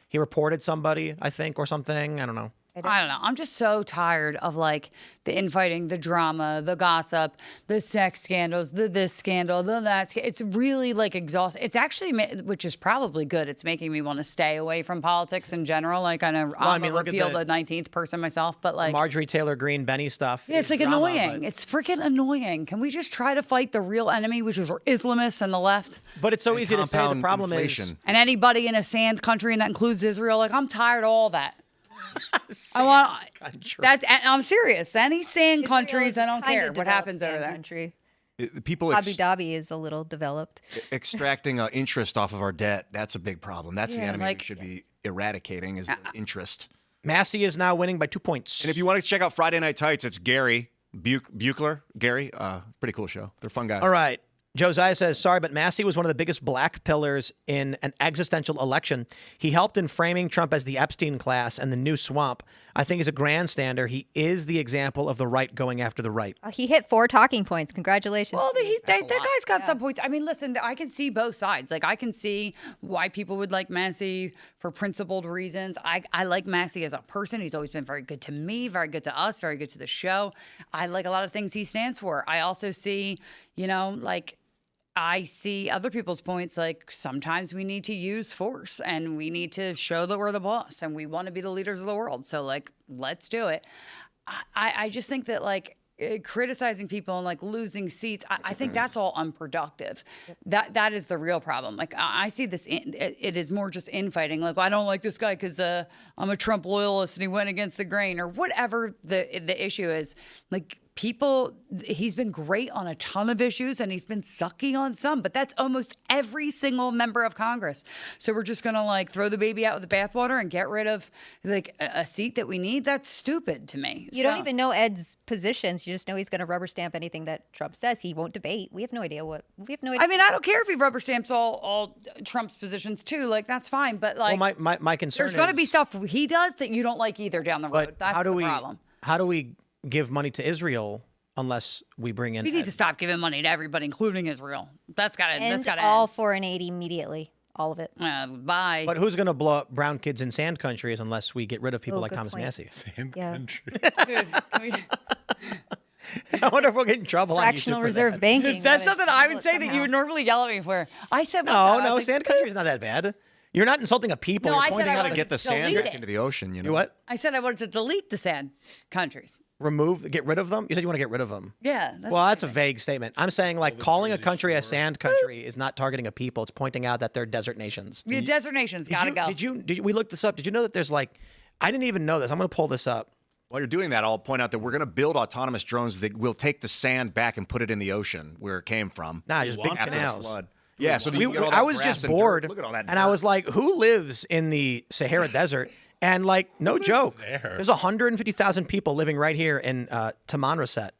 he reported somebody, I think, or something. I don't know. I don't know. I'm just so tired of like the infighting, the drama, the gossip, the sex scandals, the this scandal, the that. It's really like exhausting. It's actually, which is probably good. It's making me want to stay away from politics in general. Like I'm a repeal the 19th person myself, but like Marjorie Taylor Greene, Benny stuff. Yeah, it's like drama, annoying. It's freaking annoying. Can we just try to fight the real enemy, which is Islamists and the left? But it's so easy to say. The problem is, and anybody in a sand country, and that includes Israel. Like I'm tired of all that. I want that. I'm serious. Any sand countries, I don't care what happens over there. Country. People Abu Dhabi is a little developed. extracting interest off of our debt. That's a big problem. That's the Yeah, enemy like- we should be eradicating is the interest. Massie is now winning by 2 points. And if you want to check out Friday Night Tights, it's Gary Buechler. Gary, pretty cool show. They're fun guys. All right. Josiah says, sorry, but Massie was one of the biggest black pillars in an existential election. He helped in framing Trump as the Epstein class and the new swamp. I think he's a grandstander. He is the example of the right going after the right. He hit 4 talking points. Congratulations. Well, that guy's got some points. I mean, listen, I can see both sides. Like, I can see why people would like Massie for principled reasons. I like Massie as a person. He's always been very good to me, very good to us, very good to the show. I like a lot of things he stands for. I also see, I see other people's points, like sometimes we need to use force and we need to show that we're the boss and we want to be the leaders of the world. So, let's do it. I just think that, criticizing people and losing seats, I think that's all unproductive. That is the real problem. I see this, it is more just infighting. I don't like this guy because I'm a Trump loyalist and he went against the grain or whatever the issue is. He's been great on a ton of issues and he's been sucky on some, but that's almost every single member of Congress. So we're just going to throw the baby out with the bathwater and get rid of a seat that we need. That's stupid to me. You don't even know Ed's positions. You just know he's going to rubber stamp anything that Trump says. He won't debate. We have no idea what. I mean, I don't care if he rubber stamps all Trump's positions too. That's fine. But well, my concern there's going to be stuff he does that you don't like either down the road. That's the problem. How do we give money to Israel unless we bring in? We need to stop giving money to everybody, including Israel. That's got to end all foreign aid immediately. All of it. Bye. But who's going to blow up brown kids in sand countries unless we get rid of people like Thomas Massie? Sand country. I wonder if we'll get in trouble on YouTube Fractional for reserve that. banking. That's That would something I would handle it say that you somehow. would normally yell at me for. I said one time, I No, was like, sand country's not that bad. You're not insulting a people. No, You're I said pointing I out wanted a Get the sand delete back it. into the ocean. You know You what? I said I wanted to delete the sand countries. Get rid of them? You said you want to get rid of them. Yeah. Well, that's a vague statement. I'm saying like calling a country a sand country is not targeting a people. It's pointing out that they're desert nations. Yeah, desert nations gotta go. Did you? We looked this up. Did you know that there's like, I didn't even know this. I'm going to pull this up. While you're doing that, I'll point out that we're going to build autonomous drones that will take the sand back and put it in the ocean where it came from. Nah, just big after the canals. flood. Yeah, so that you get all I that was grass just and dirt. bored, Look at all that and I dirt. was like, "Who lives in the Sahara Desert?" And like, no joke, there's 150,000 people living right here in Tamanrasset.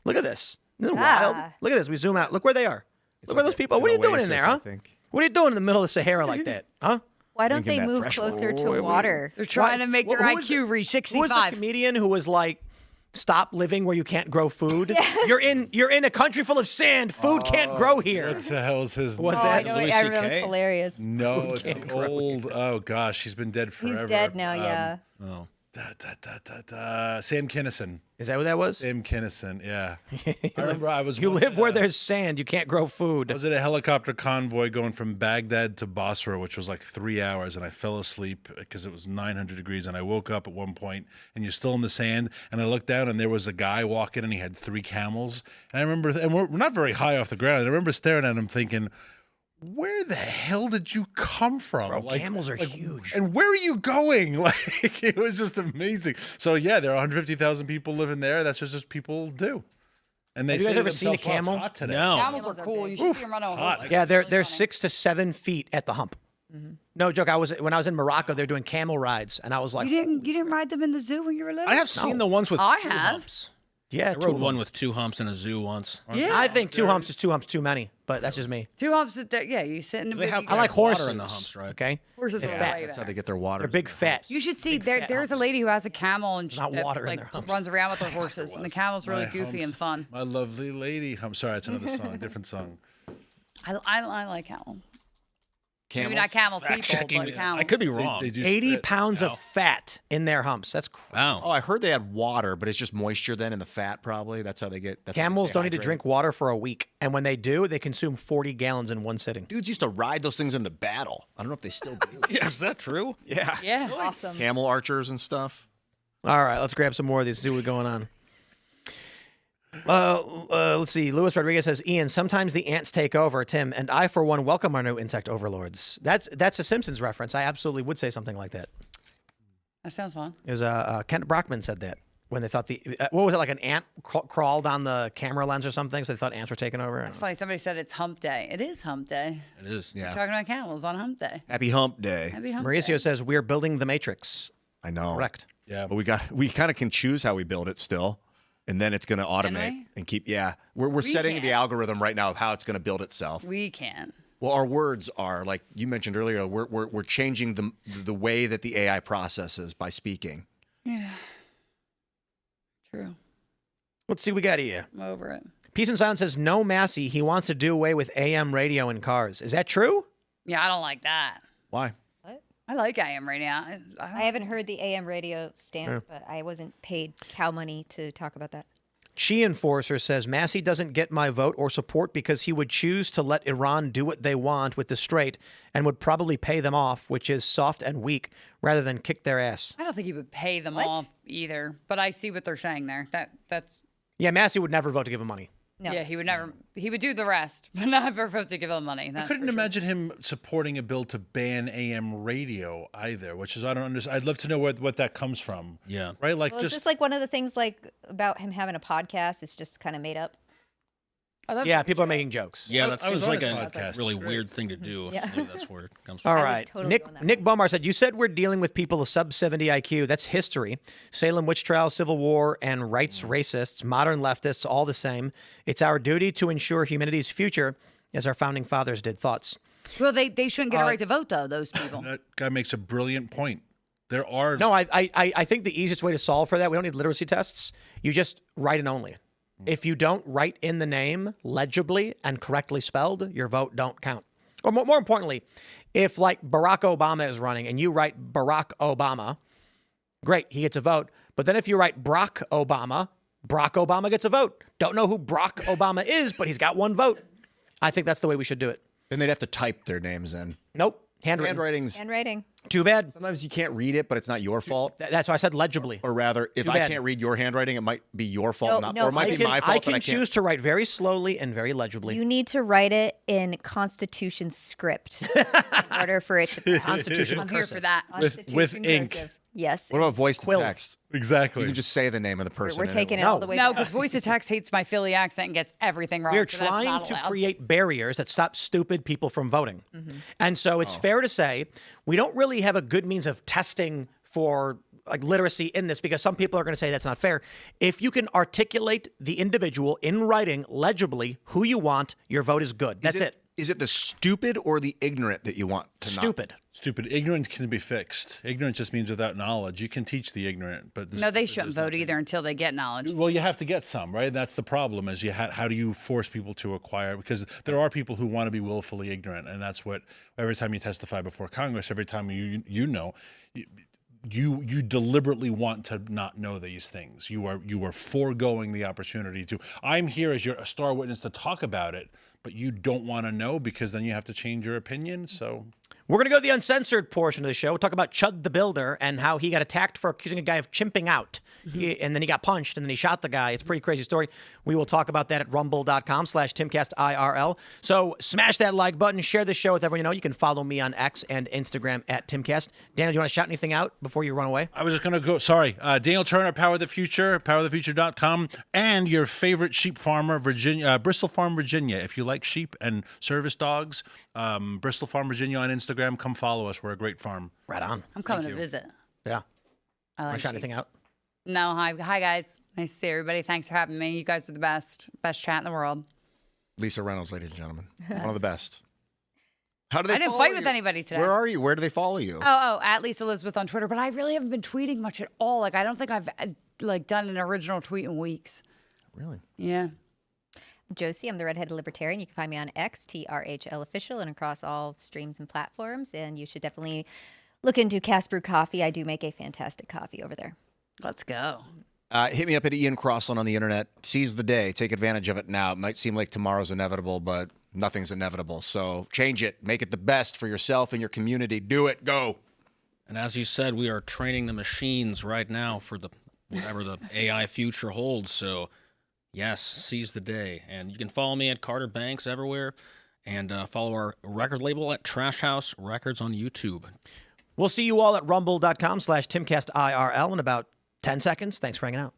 Look at this. Isn't it wild? Look at this. We zoom out. Look where they are. Look where those people. What are you doing in there, huh? What are you doing in the middle of the Sahara like that, huh? Why don't they move closer to water? They're trying to make their Who was IQ reach 65. Who was the comedian who was like, "Stop living where you can't grow food"? You're in a country full of sand. Food can't grow here. What the hell's his Was name? that I know everyone's hilarious. No, it's an old. Oh gosh, he's been dead forever. He's dead now, yeah. Oh. Sam Kinison. Is that what that was? Sam Kinison, yeah. I remember I was. You once live in where a- there's sand. You can't grow food. I was at a helicopter convoy going from Baghdad to Basra, which was like 3 hours, and I fell asleep because it was 900 degrees. And I woke up at one point, and you're still in the sand. And I looked down, and there was a guy walking, and he had 3 camels. And I remember, and we're not very high off the ground. And I remember staring at him, thinking, where the hell did you come from? Bro, camels are huge. And where are you going? Like, it was just amazing. So yeah, there are 150,000 people living there. That's just people do. And they Have you guys say to ever seen a themselves, "Oh, it's camel?" hot today." No. Camels are cool. You should see them run on horses. Yeah, they're 6 to 7 feet at the hump. No joke. When I was in Morocco, they're doing camel rides, and I was like, You didn't ride them in the zoo when you were little? I have seen the ones with I 2 have. humps. yeah, I rode one with 2 humps in a zoo once. Yeah. I think 2 humps is 2 humps too many, but that's just me. 2 humps. Yeah, you sit in the They have I like water horses. in the humps, right? Okay, Horses They're are fat. way That's how better. they get their water. They're big fat. You should see Big fat there's a humps. lady who has a camel and Not that, water in like their humps. runs around with her horses, and the camel's really My goofy humps, and fun. My lovely lady. I'm sorry, it's another song, different song. I like camel. Camels? Maybe not camel people, Checking but it. camel. I could be wrong. They do 80 spit. pounds of fat in their humps. That's crazy. Wow. Oh, I heard they had water, but it's just moisture then in the fat, probably. That's how they get. That's how they Camels stay don't need to hydrated. drink water for a week, and when they do, they consume 40 gallons in one sitting. Dudes used to ride those things into battle. I don't know if they still do. Yeah, is that true? Yeah. Yeah. Awesome. Camel archers and stuff. All right, let's grab some more of these. See what's going on. Let's see. Luis Rodriguez says, Ian, sometimes the ants take over. Tim, and I, for one, welcome our new insect overlords. That's a Simpsons reference. I absolutely would say something like that. That sounds fun. It was Kent Brockman said that when they thought what was it, like an ant crawled on the camera lens or something, so they thought ants were taking over. It's funny. Somebody said it's hump day. It is hump day. It is. We're Yeah. talking about camels on hump day. Happy hump day. Happy hump Mauricio day. says we're building the Matrix. I know. Correct. Yeah, But we kind of can choose how we build it still. And then it's going to automate we? and keep. Yeah. We're setting the can. algorithm right now of how it's going to build itself. We can. Well, our words are, like you mentioned earlier, we're changing the way that the AI processes by speaking. Yeah. True. Let's see what we got here. I'm over it. Peace and Silence says, no Massie, he wants to do away with AM radio in cars. Is that true? Yeah, I don't like that. Why? I like AM radio. I haven't heard the AM radio stance, but I wasn't paid cow money to talk about that. Chi Enforcer says, Massie doesn't get my vote or support because he would choose to let Iran do what they want with the Strait and would probably pay them off, which is soft and weak, rather than kick their ass. I don't think he would pay them off either, but I see what they're saying there. That's Yeah, Massie would never vote to give him money. No. yeah. He would never. He would do the rest, but never vote to give them money. I That's couldn't for sure. imagine him supporting a bill to ban AM radio either, which is I don't understand. I'd love to know what that comes from. Yeah. Right? Like Well, just is this like one of the things like about him having a podcast? It's just kind of made up. Yeah, people are making jokes. Yeah, that I was seems like on a his podcast. really It's great. weird thing to do. Yeah. Maybe that's where it comes from. All would right. totally go on that Nick Bumar said, you said we're dealing with people of sub 70 IQ. That's history. Salem witch trials, civil war, and rights racists, modern leftists, all the same. It's our duty to ensure humanity's future as our founding fathers did. Thoughts? Well, they shouldn't get a right to vote though. Those people. that guy makes a brilliant point. There are No, I think the easiest way to solve for that, we don't need literacy tests. You just write an only. If you don't write in the name legibly and correctly spelled, your vote don't count. Or more importantly, if like Barack Obama is running and you write Barack Obama, great, he gets a vote. But then if you write Brock Obama, Barack Obama gets a vote. Don't know who Barack Obama is, but he's got one vote. I think that's the way we should do it. Then they'd have to type their names in. Nope. Handwritten. Handwriting. Too bad. Sometimes you can't read it, but it's not your fault. That's why I said legibly. Or rather, if I can't read your handwriting, it might be your fault, or it might be my fault. I can choose to write very slowly and very legibly. You need to write it in Constitution script in order for it to pass. Constitution I'm here for that. With ink. Cursive. Yes. What about voice to text? Exactly. You can just say the name of the person. We're taking it No. all the way No, back. because voice to text hates my Philly accent and gets everything wrong. We're so that's trying not to allowed. create barriers that stop stupid people from voting. And so it's fair to say we don't really have a good means of testing for like literacy in this, because some people are going to say that's not fair. If you can articulate the individual in writing legibly who you want, your vote is good. That's it. Is it the stupid or the ignorant that you want to Stupid. Stupid. Ignorance can be fixed. Ignorance just means without knowledge. You can teach the ignorant, but No, they shouldn't vote either until they get knowledge. well, you have to get some, right? That's the problem. Is how do you force people to acquire? Because there are people who want to be willfully ignorant, and that's what every time you testify before Congress, every time you deliberately want to not know these things. You are foregoing the opportunity to. I'm here as a star witness to talk about it, but you don't want to know because then you have to change your opinion. So We're going to go to the uncensored portion of the show. We'll talk about Chud the Builder and how he got attacked for accusing a guy of chimping out. And then he got punched and then he shot the guy. It's a pretty crazy story. We will talk about that at rumble.com/Timcast IRL. So smash that like button, share this show with everyone you know. You can follow me on X and Instagram at Timcast. Daniel, do you want to shout anything out before you run away? I was just going to go, sorry, Daniel Turner, Power of the Future, powerofthefuture.com, and your favorite sheep farmer, Bristol Farm, Virginia. If you like sheep and service dogs, Bristol Farm, Virginia on Instagram, come follow us. We're a great farm. Right on. I'm coming to visit. Yeah. I Want like to shout sheep. anything out? No, hi guys. Nice to see everybody. Thanks for having me. You guys are the best chat in the world. Lisa Reynolds, ladies and gentlemen, one of the best. How do they? I didn't follow fight with you? anybody today. Where are you? Where do they follow you? Oh, at Lisa Elizabeth on Twitter. But I really haven't been tweeting much at all. Like I don't think I've done an original tweet in weeks. Really? Yeah. Josie, I'm the Redheaded Libertarian. You can find me on X, TRHL Official, and across all streams and platforms. And you should definitely look into Cast Brew Coffee. I do make a fantastic coffee over there. Let's go. Hit me up at Ian Crossland on the internet. Seize the day. Take advantage of it now. It might seem like tomorrow's inevitable, but nothing's inevitable. So change it. Make it the best for yourself and your community. Do it. Go. And as you said, we are training the machines right now for whatever the AI future holds. So, yes, seize the day. And you can follow me at Carter Banks everywhere, and follow our record label at Trash House Records on YouTube. We'll see you all at rumble.com/Timcast IRL in about 10 seconds. Thanks for hanging out.